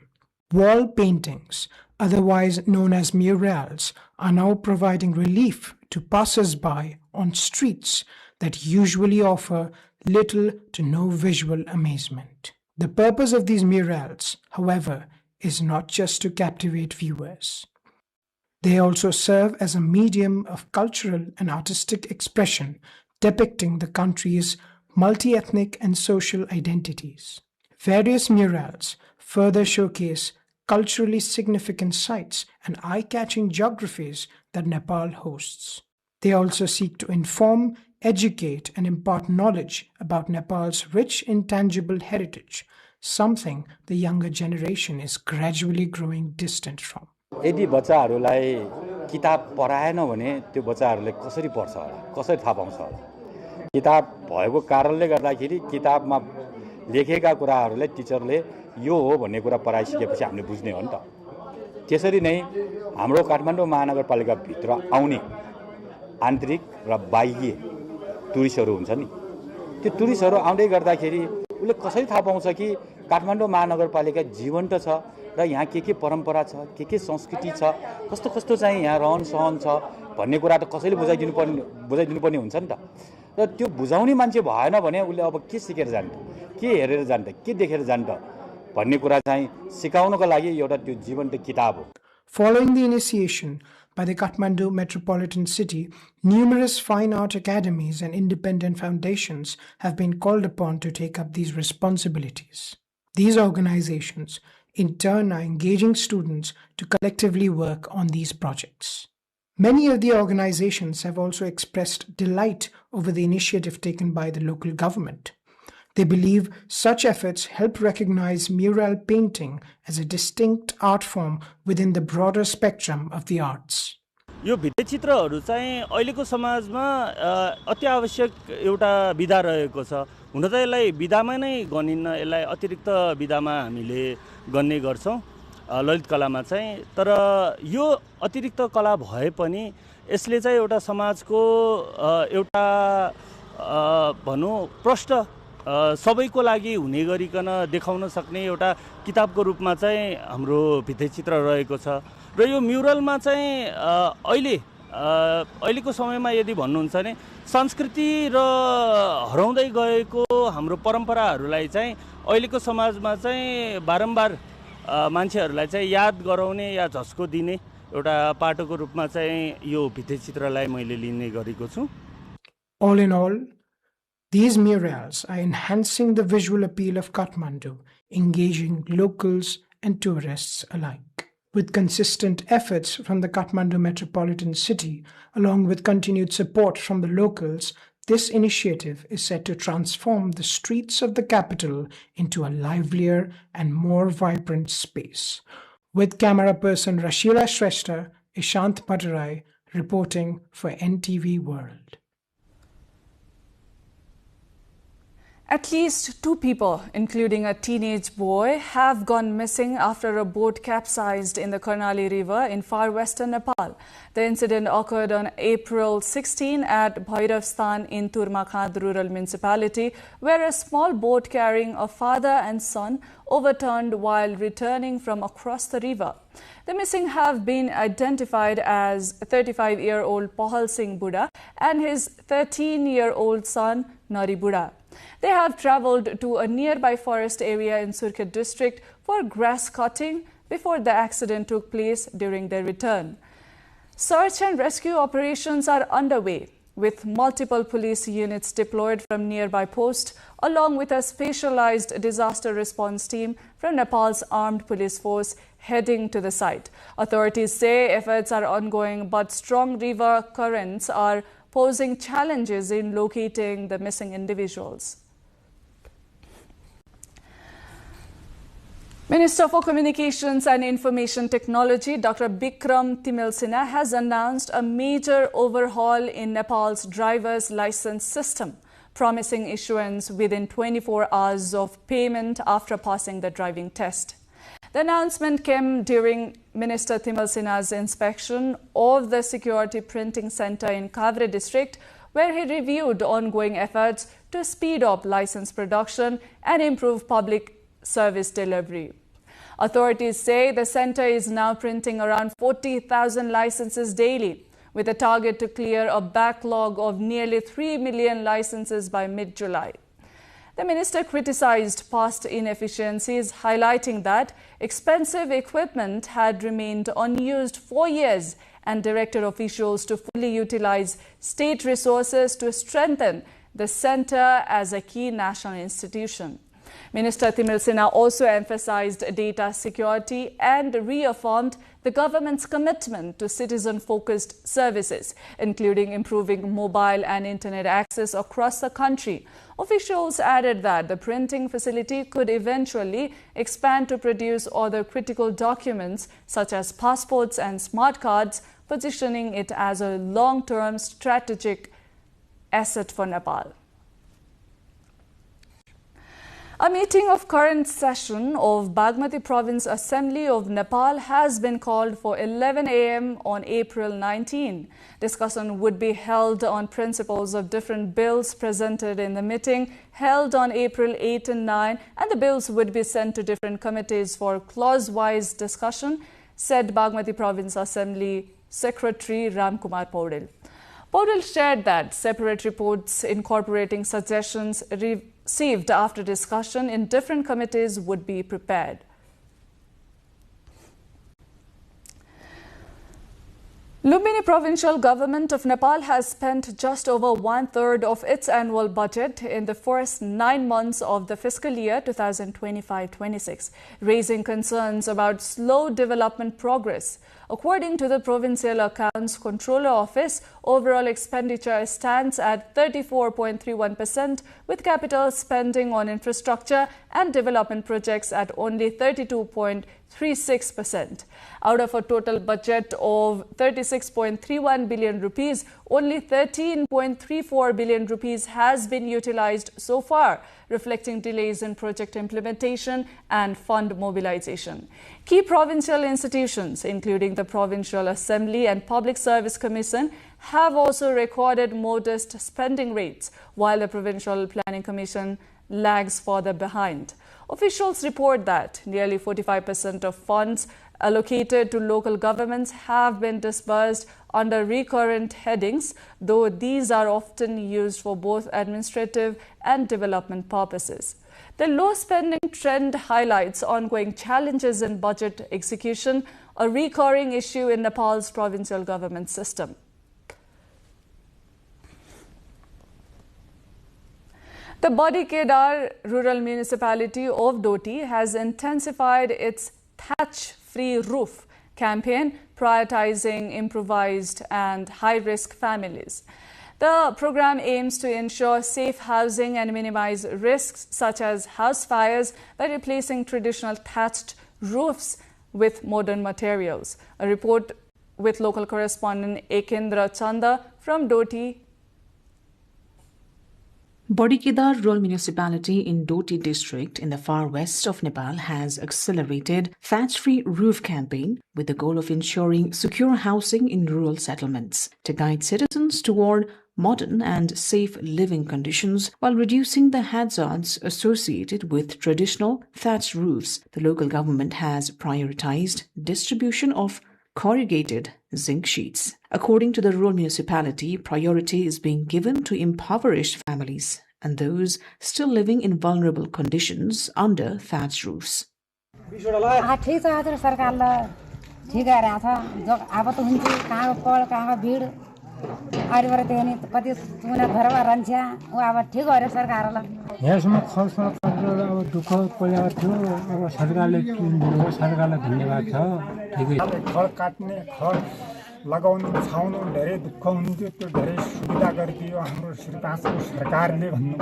Wall paintings, otherwise known as murals, are now providing relief to passers-by on streets that usually offer little to no visual amazement. The purpose of these murals, however, is not just to captivate viewers. They also serve as a medium of cultural and artistic expression depicting the country's multi-ethnic and social identities. Various murals further showcase culturally significant sites and eye-catching geographies that Nepal hosts. They also seek to inform, educate, and impart knowledge about Nepal's rich intangible heritage, something the younger generation is gradually growing distant from. यदि बच्चाहरूलाई किताब पढाएन भने त्यो बच्चाहरूले कसरी पढ्छ होला, कसरी थाहा पाउँछ होला? किताब भएको कारणले गर्दाखेरि किताबमा लेखेका कुराहरूलाई टिचरले यो हो भन्ने कुरा पढाइसकेपछि हामीले बुझ्ने हो नि त। त्यसरी नै हाम्रो काठमाडौँ महानगरपालिका भित्र आउने आन्तरिक र बाह्य टुरिस्टहरू हुन्छ नि, त्यो टुरिस्टहरू आउँदै गर्दाखेरि उले कसरी थाहा पाउँछ कि काठमाडौँ महानगरपालिका जीवन्त छ र यहाँ के परम्परा छ, के संस्कृति छ, कस्तो कस्तो चाहिँ यहाँ रहन सहन छ भन्ने कुरा त कसैले बुझाइदिनु पर्ने हुन्छ नि त। र त्यो बुझाउने मान्छे भएन भने उले अब के सिकेर जान्छ, के हेरेर जान्छ, के देखेर जान्छ भन्ने कुरा चाहिँ सिकाउनको लागि एउटा त्यो जीवन्त किताब हो। Following the initiation by the Kathmandu metropolitan city, numerous fine art academies and independent foundations have been called upon to take up these responsibilities. These organizations, in turn, are engaging students to collectively work on these projects. Many of the organizations have also expressed delight over the initiative taken by the local government. They believe such efforts help recognize mural painting as a distinct art form within the broader spectrum of the arts. यो भित्ते चित्रहरू चाहिँ अहिलेको समाजमा अति आवश्यक एउटा विधा रहेको छ। हुन त यसलाई विधामा नै गनिन्न, यसलाई अतिरिक्त विधामा हामीले गर्ने गर्छौं ललित कलामा चाहिँ। तर यो अतिरिक्त कला भए पनि यसले चाहिँ एउटा समाजको एउटा भनौं प्रष्ट सबैको लागि हुने गरिकन देखाउन सक्ने एउटा किताबको रूपमा चाहिँ हाम्रो भित्ते चित्र रहेको छ। र यो म्युरलमा चाहिँ अहिलेको समयमा यदि भन्नुहुन्छ भने संस्कृति र हराउँदै गएको हाम्रो परम्पराहरूलाई चाहिँ अहिलेको समाजमा चाहिँ बारम्बार मान्छेहरूलाई चाहिँ याद गराउने या झस्को दिने एउटा पाटोको रूपमा चाहिँ यो भित्ते चित्रलाई मैले लिने गरेको छु। All in all, these murals are enhancing the visual appeal of Kathmandu, engaging locals and tourists alike. With consistent efforts from the Kathmandu metropolitan city, along with continued support from the locals, this initiative is set to transform the streets of the capital into a livelier and more vibrant space. With camera person Rashila Shrestha, Ishant Bhattarai reporting for NTV World. At least 2 people, including a teenage boy, have gone missing after a boat capsized in the Karnali River in far western Nepal. The incident occurred on April 16 at Bhairavsthan in Turmakhand rural municipality, where a small boat carrying a father and son overturned while returning from across the river. The missing have been identified as 35-year-old Pahal Singh Buddha and his 13-year-old son Nari Buddha. They have travelled to a nearby forest area in Surkhet district for grass cutting before the accident took place during their return. Search and rescue operations are underway, with multiple police units deployed from nearby posts, along with a specialized disaster response team from Nepal's armed police force heading to the site. Authorities say efforts are ongoing, but strong river currents are posing challenges in locating the missing individuals. Minister for Communications and Information Technology, Dr. Bikram Timilsina, has announced a major overhaul in Nepal's driver's license system. promising issuance within 24 hours of payment after passing the driving test. The announcement came during Minister Thimal Sinha's inspection of the security printing center in Kavre district, where he reviewed ongoing efforts to speed up license production and improve public service delivery. Authorities say the center is now printing around 40,000 licenses daily, with a target to clear a backlog of nearly 3 million licenses by mid-July. The minister criticized past inefficiencies, highlighting that expensive equipment had remained unused for years and directed officials to fully utilize state resources to strengthen the center as a key national institution. Minister Thimal Sinha also emphasized data security and reaffirmed the government's commitment to citizen-focused services, including improving mobile and internet access across the country. Officials added that the printing facility could eventually expand to produce other critical documents such as passports and smart cards, positioning it as a long-term strategic asset for Nepal. A meeting of current session of Bagmati Province Assembly of Nepal has been called for 11 a.m. on April 19. Discussion would be held on principles of different bills presented in the meeting held on April 8 and 9, and the bills would be sent to different committees for clause-wise discussion, said Bagmati Province Assembly Secretary Ramkumar Paudel. Paudel shared that separate reports incorporating suggestions received after discussion in different committees would be prepared. Lumbini Provincial Government of Nepal has spent just over one-third of its annual budget in the first 9 months of the fiscal year 2025-26, raising concerns about slow development progress. According to the Provincial Accounts Controller Office, overall expenditure stands at 34.31%, with capital spending on infrastructure and development projects at only 32.36%. Out of a total budget of 36.31 billion rupees, only 13.34 billion rupees has been utilized so far, reflecting delays in project implementation and fund mobilization. Key provincial institutions, including the Provincial Assembly and Public Service Commission, have also recorded modest spending rates, while the Provincial Planning Commission lags further behind. Officials report that nearly 45% of funds allocated to local governments have been disbursed under recurrent headings, though these are often used for both administrative and development purposes. The low spending trend highlights ongoing challenges in budget execution, a recurring issue in Nepal's provincial government system. The Badi Kedar rural municipality of Doti has intensified its thatch-free roof campaign, prioritizing improvised and high-risk families. The program aims to ensure safe housing and minimize risks such as house fires by replacing traditional thatched roofs with modern materials. A report with local correspondent Ekendra Chanda from Doti. Badi Kedar rural municipality in Doti district in the far west of Nepal has accelerated thatch-free roof campaign with the goal of ensuring secure housing in rural settlements to guide citizens toward modern and safe living conditions while reducing the hazards associated with traditional thatched roofs. The local government has prioritized distribution of corrugated zinc sheets. According to the rural municipality, priority is being given to impoverished families and those still living in vulnerable conditions under thatched roofs. यसमा खर्चमा अब दुःख परेको थियो अब सरकारले किनिदिनु सरकारलाई धन्यवाद छ ठिकै खर काट्ने खर लगाउनु छाउनु धेरै दुःख हुन्थ्यो त्यो धेरै सुविधा गरिदियो हाम्रो सरकारले भन्नु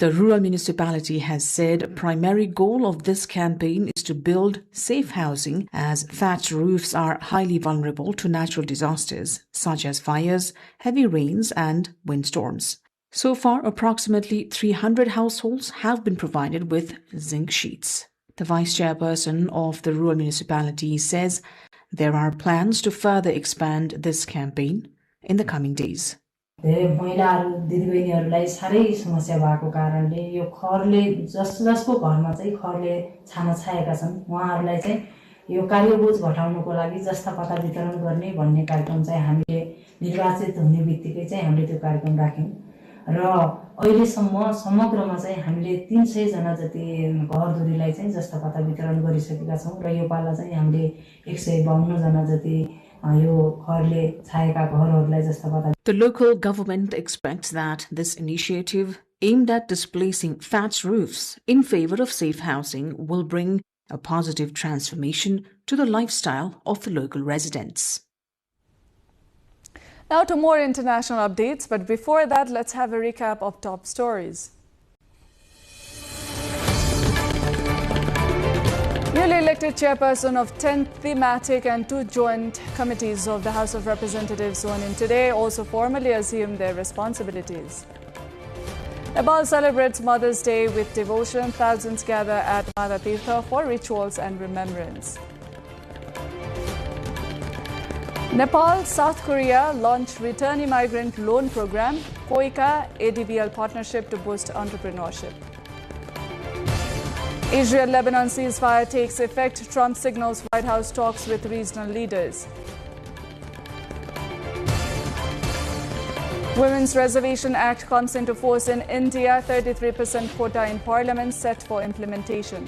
The rural municipality has said primary goal of this campaign is to build safe housing as thatched roofs are highly vulnerable to natural disasters such as fires, heavy rains and windstorms. So far, approximately 300 households have been provided with zinc sheets. The vice chairperson of the rural municipality says there are plans to further expand this campaign in the coming days. धेरै महिलाहरू दिदीबहिनीहरूलाई साह्रै समस्या भएको कारणले यो खरले जसको घरमा चाहिँ खरले छाना छाएका छन् उहाँहरूलाई चाहिँ यो कार्यबोझ घटाउनको लागि जस्ता पत्ता वितरण गर्ने भन्ने कार्यक्रम चाहिँ हामीले निर्वाचित हुने बित्तिकै चाहिँ हामीले त्यो कार्यक्रम राख्यौं र अहिलेसम्म समग्रमा चाहिँ हामीले 300 जना जति घरधुरीलाई चाहिँ जस्ता पत्ता वितरण गरिसकेका छौं र यो पाला चाहिँ हामीले 152 जना जति The local government expects that this initiative, aimed at displacing thatched roofs in favor of safe housing, will bring a positive transformation to the lifestyle of the local residents. Now to more international updates, but before that, let's have a recap of top stories. Newly elected chairperson of 10 thematic and 2 joint committees of the House of Representatives sworn in today also formally assumed their responsibilities. Nepal celebrates Mother's Day with devotion. Thousands gather at Madatirtha for rituals and remembrance. Nepal, South Korea launch returning migrant loan program. KOICA ADBL partnership to boost entrepreneurship. Israel-Lebanon ceasefire takes effect. Trump signals White House talks with regional leaders. Women's Reservation Act comes into force in India. 33% quota in parliament set for implementation.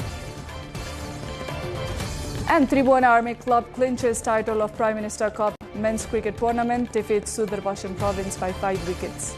And Tribhuvan Army Club clinches title of Prime Minister Cup men's cricket tournament, defeats Sudar Pashchim province by 5 wickets.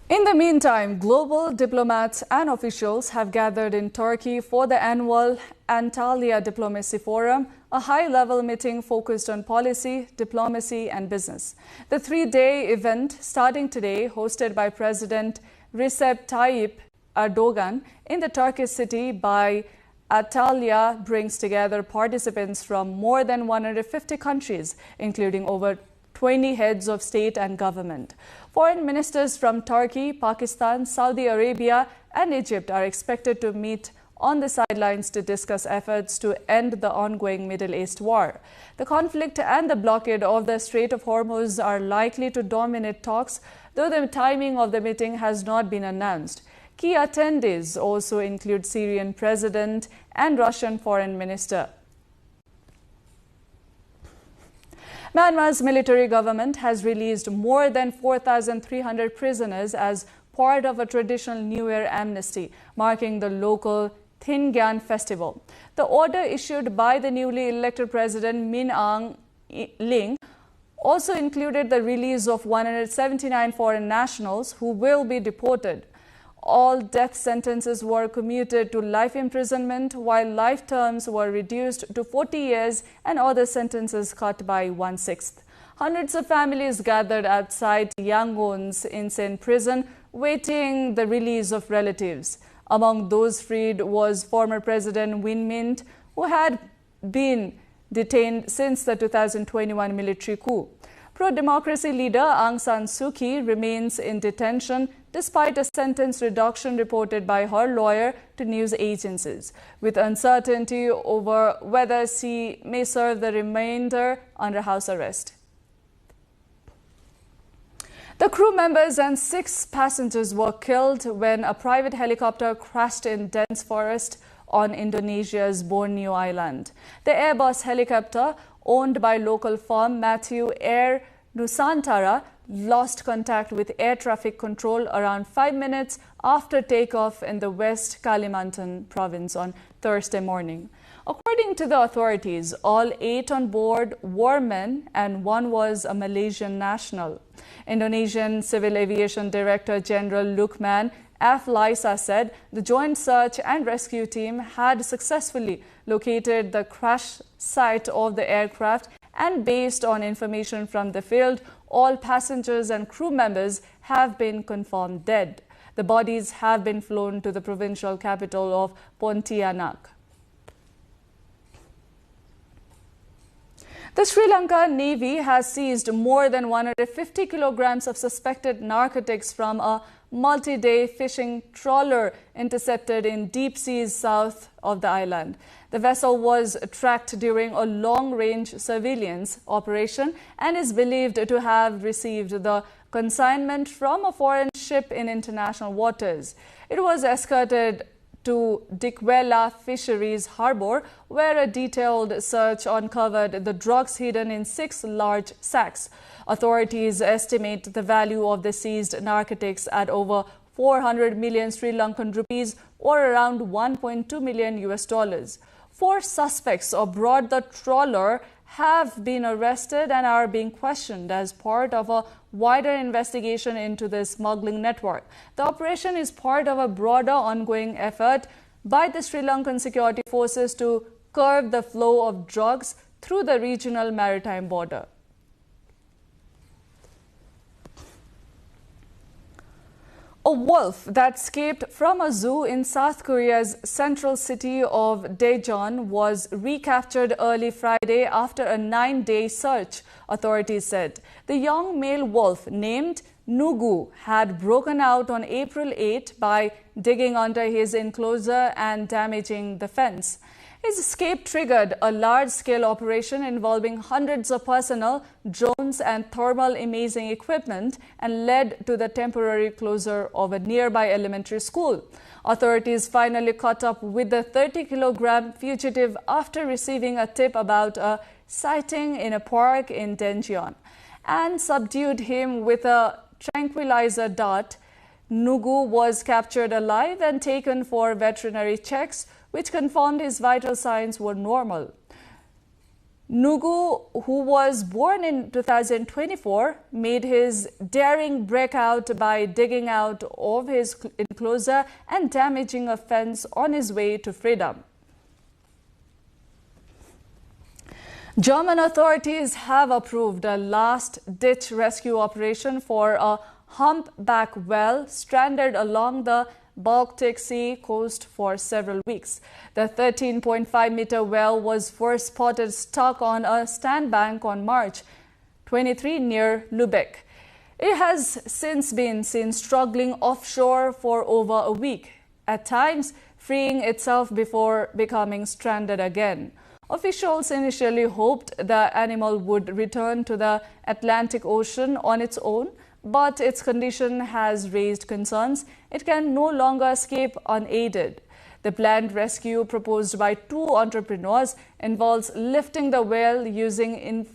In the meantime, global diplomats and officials have gathered in Turkey for the annual Antalya Diplomacy Forum, a high-level meeting focused on policy, diplomacy and business. The 3-day event, starting today, hosted by President Recep Tayyip Erdogan in the Turkish city by Antalya, brings together participants from more than 150 countries, including over 20 heads of state and government. Foreign ministers from Turkey, Pakistan, Saudi Arabia and Egypt are expected to meet on the sidelines to discuss efforts to end the ongoing Middle East war. The conflict and the blockade of the Strait of Hormuz are likely to dominate talks, though the timing of the meeting has not been announced. Key attendees also include Syrian president and Russian foreign minister. Myanmar's military government has released more than 4,300 prisoners as part of a traditional New Year amnesty, marking the local Thingyaan festival. The order issued by the newly elected president Min Aung Hlaing also included the release of 179 foreign nationals who will be deported. All death sentences were commuted to life imprisonment, while life terms were reduced to 40 years and other sentences cut by 1/6. Hundreds of families gathered outside Yangon's insane prison, waiting the release of relatives. Among those freed was former President Win Myint, who had been detained since the 2021 military coup. Pro-democracy leader Aung San Suu Kyi remains in detention despite a sentence reduction reported by her lawyer to news agencies, with uncertainty over whether she may serve the remainder under house arrest. The crew members and 6 passengers were killed when a private helicopter crashed in dense forest on Indonesia's Borneo Island. The Airbus helicopter, owned by local firm Matthew Air Nusantara, lost contact with air traffic control around 5 minutes after takeoff in the West Kalimantan province on Thursday morning. According to the authorities, all 8 on board were men and 1 was a Malaysian national. Indonesian Civil Aviation Director General Lukman F. Laisa said the joint search and rescue team had successfully located the crash site of the aircraft, and based on information from the field, all passengers and crew members have been confirmed dead. The bodies have been flown to the provincial capital of Pontianak. The Sri Lanka Navy has seized more than 150 kilograms of suspected narcotics from a multi-day fishing trawler intercepted in deep seas south of the island. The vessel was tracked during a long-range surveillance operation and is believed to have received the consignment from a foreign ship in international waters. It was escorted to Dikwela Fisheries Harbour, where a detailed search uncovered the drugs hidden in 6 large sacks. Authorities estimate the value of the seized narcotics at over 400 million Sri Lankan rupees, or around $1.2 million. 4 suspects aboard the trawler have been arrested and are being questioned as part of a wider investigation into the smuggling network. The operation is part of a broader ongoing effort by the Sri Lankan security forces to curb the flow of drugs through the regional maritime border. A wolf that escaped from a zoo in South Korea's central city of Daejeon was recaptured early Friday after a 9-day search, authorities said. The young male wolf named Nugu had broken out on April 8 by digging under his enclosure and damaging the fence. His escape triggered a large-scale operation involving hundreds of personnel, drones and thermal imaging equipment and led to the temporary closure of a nearby elementary school. Authorities finally caught up with the 30-kilogram fugitive after receiving a tip about a sighting in a park in Daejeon and subdued him with a tranquilizer dart. Nugu was captured alive and taken for veterinary checks, which confirmed his vital signs were normal. Nugu, who was born in 2024, made his daring breakout by digging out of his enclosure and damaging a fence on his way to freedom. German authorities have approved a last-ditch rescue operation for a humpback whale stranded along the Baltic Sea coast for several weeks. The 13.5-meter whale was first spotted stuck on a sandbank on March 23 near Lübeck. It has since been seen struggling offshore for over a week, at times freeing itself before becoming stranded again. Officials initially hoped the animal would return to the Atlantic Ocean on its own, but its condition has raised concerns. It can no longer escape unaided. The planned rescue proposed by 2 entrepreneurs involves lifting the whale using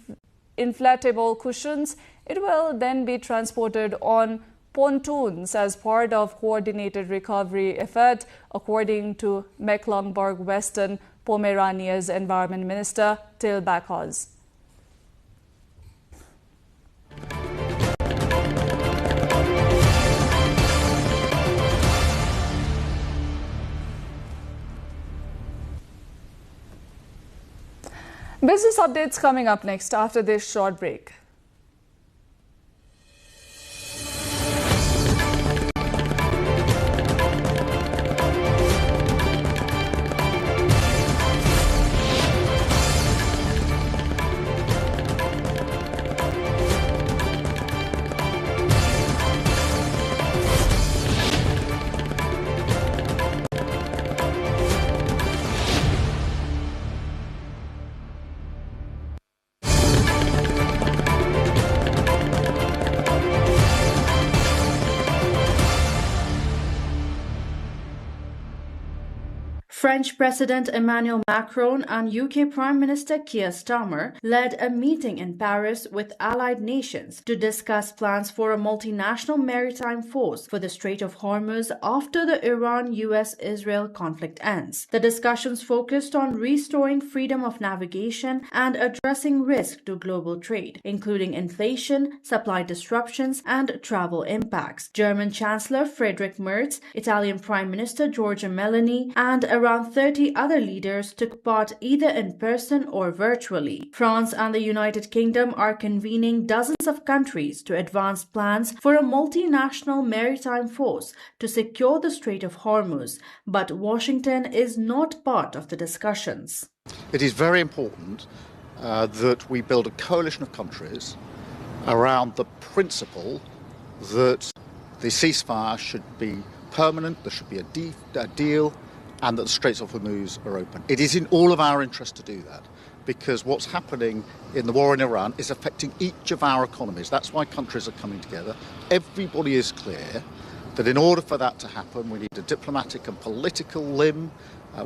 inflatable cushions. It will then be transported on pontoons as part of coordinated recovery effort, according to Mecklenburg-Western Pomerania's Environment Minister Till Backhaus. Business updates coming up next after this short break. French President Emmanuel Macron and UK Prime Minister Keir Starmer led a meeting in Paris with allied nations to discuss plans for a multinational maritime force for the Strait of Hormuz after the Iran-US-Israel conflict ends. The discussions focused on restoring freedom of navigation and addressing risk to global trade, including inflation, supply disruptions, and travel impacts. German Chancellor Friedrich Merz, Italian Prime Minister Giorgia Meloni, and around around 30 other leaders took part either in person or virtually. France and the United Kingdom are convening dozens of countries to advance plans for a multinational maritime force to secure the Strait of Hormuz, but Washington is not part of the discussions. It is very important that we build a coalition of countries around the principle that the ceasefire should be permanent, there should be a deal, and that the Straits of Hormuz are open. It is in all of our interest to do that, because what's happening in the war in Iran is affecting each of our economies. That's why countries are coming together. Everybody is clear that in order for that to happen, we need a diplomatic and political limb,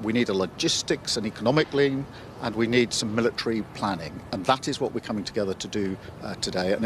we need a logistics and economic limb, and we need some military planning. And that is what we're coming together to do today. And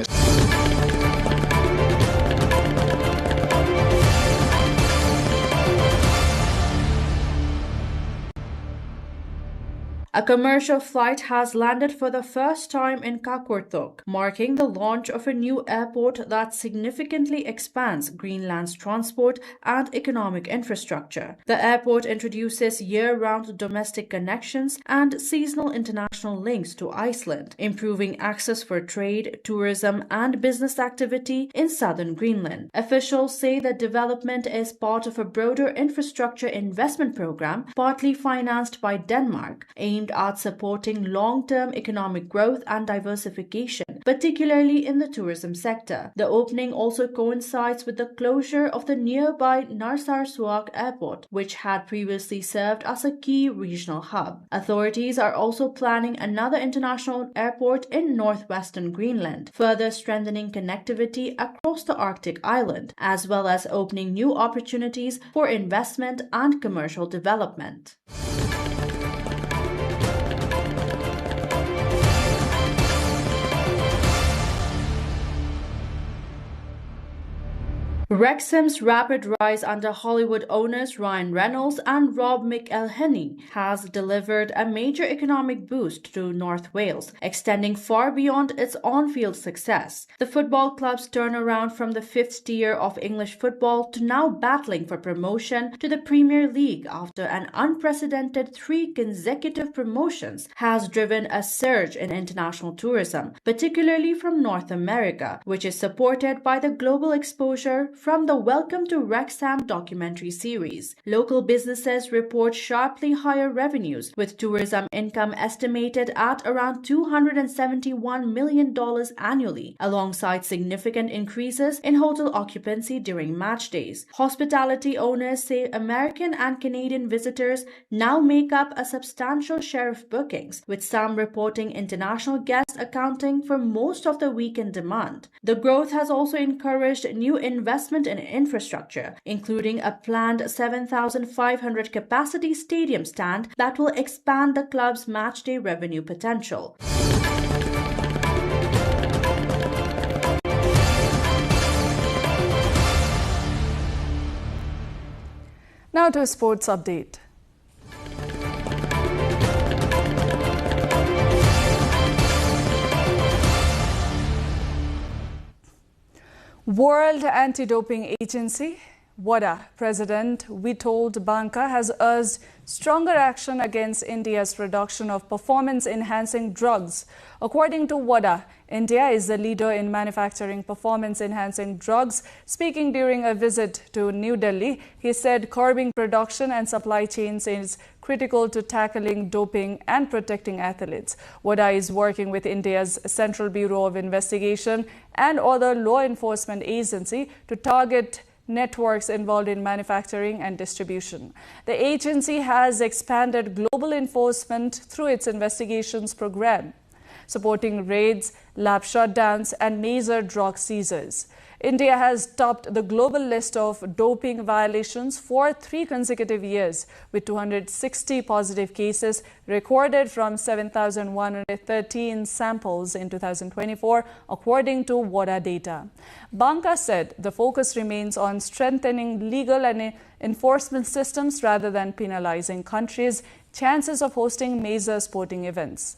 A commercial flight has landed for the first time in Qaqortoq, marking the launch of a new airport that significantly expands Greenland's transport and economic infrastructure. The airport introduces year-round domestic connections and seasonal international links to Iceland, improving access for trade, tourism, and business activity in southern Greenland. Officials say the development is part of a broader infrastructure investment program, partly financed by Denmark, aimed at supporting long-term economic growth and diversification, particularly in the tourism sector. The opening also coincides with the closure of the nearby Narsarsuaq airport, which had previously served as a key regional hub. Authorities are also planning another international airport in northwestern Greenland, further strengthening connectivity across the Arctic island, as well as opening new opportunities for investment and commercial development. Wrexham's rapid rise under Hollywood owners Ryan Reynolds and Rob McElhenney has delivered a major economic boost to North Wales, extending far beyond its on-field success. The football club's turnaround from the fifth tier of English football to now battling for promotion to the Premier League after an unprecedented 3 consecutive promotions has driven a surge in international tourism, particularly from North America, which is supported by the global exposure from the Welcome to Wrexham documentary series. Local businesses report sharply higher revenues, with tourism income estimated at around $271 million annually, alongside significant increases in hotel occupancy during match days. Hospitality owners say American and Canadian visitors now make up a substantial share of bookings, with some reporting international guests accounting for most of the weekend demand. The growth has also encouraged new investment in infrastructure, including a planned 7,500 capacity stadium stand that will expand the club's matchday revenue potential. Now to a sports update. World Anti-Doping Agency, WADA President Witold Banka has urged stronger action against India's production of performance-enhancing drugs. According to WADA, India is the leader in manufacturing performance-enhancing drugs. Speaking during a visit to New Delhi, he said curbing production and supply chains is critical to tackling doping and protecting athletes. WADA is working with India's Central Bureau of Investigation and other law enforcement agencies to target networks involved in manufacturing and distribution. The agency has expanded global enforcement through its investigations program, supporting raids, lab shutdowns, and major drug seizures. India has topped the global list of doping violations for 3 consecutive years, with 260 positive cases recorded from 7,113 samples in 2024, according to WADA data. Banka said the focus remains on strengthening legal and enforcement systems rather than penalizing countries' chances of hosting major sporting events.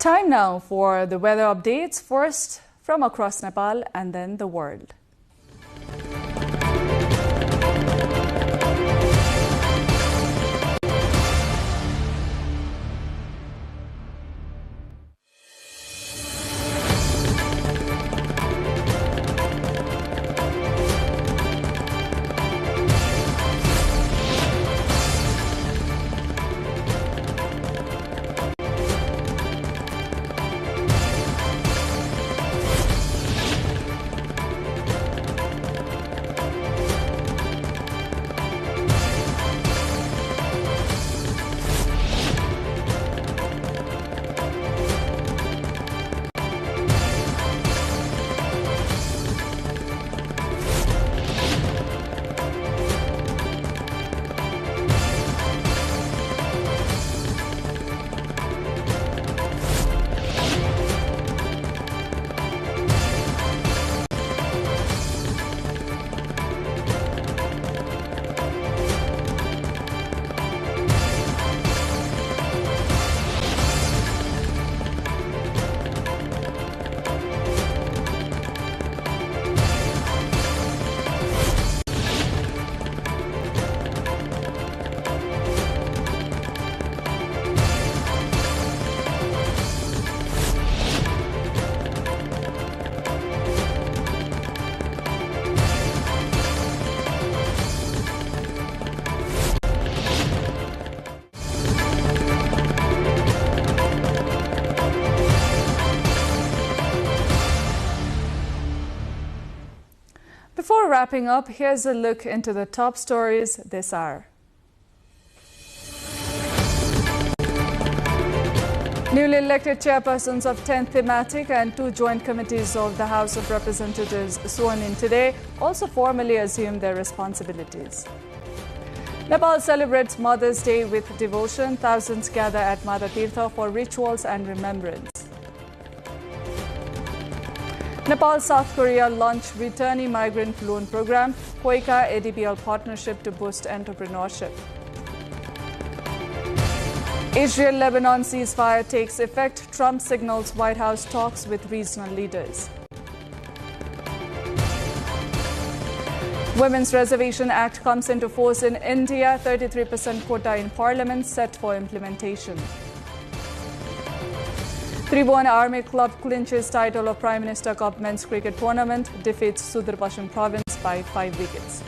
Time now for the weather updates, first from across Nepal and then the world. Before wrapping up, here's a look into the top stories this hour. Newly elected chairpersons of 10 thematic and 2 joint committees of the House of Representatives sworn in today also formally assumed their responsibilities. Nepal celebrates Mother's Day with devotion. Thousands gather at Mother Tirtha for rituals and remembrance. Nepal, South Korea launch returnee migrant loan program, Koika ADBL partnership to boost entrepreneurship. Israel-Lebanon ceasefire takes effect. Trump signals White House talks with regional leaders. Women's Reservation Act comes into force in India. 33% quota in parliament set for implementation. Tribhuvan Army Club clinches title of Prime Minister Cup men's cricket tournament, defeats Sudar Pashchim province by 5 wickets.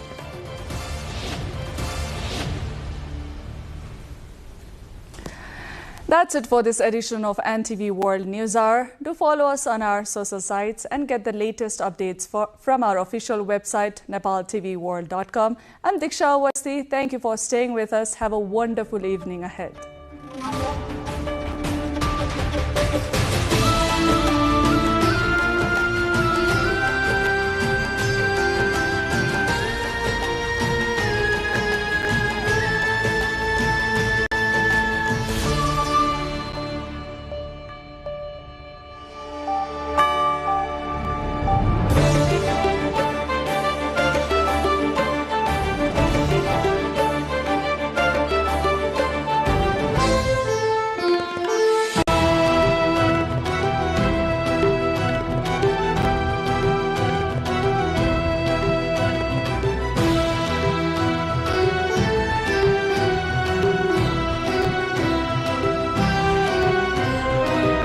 That's it for this edition of NTV World News Hour. Do follow us on our social sites and get the latest updates from our official website, nepaltelevision.com. I'm Diksha Awasthi. Thank you for staying with us. Have a wonderful evening ahead.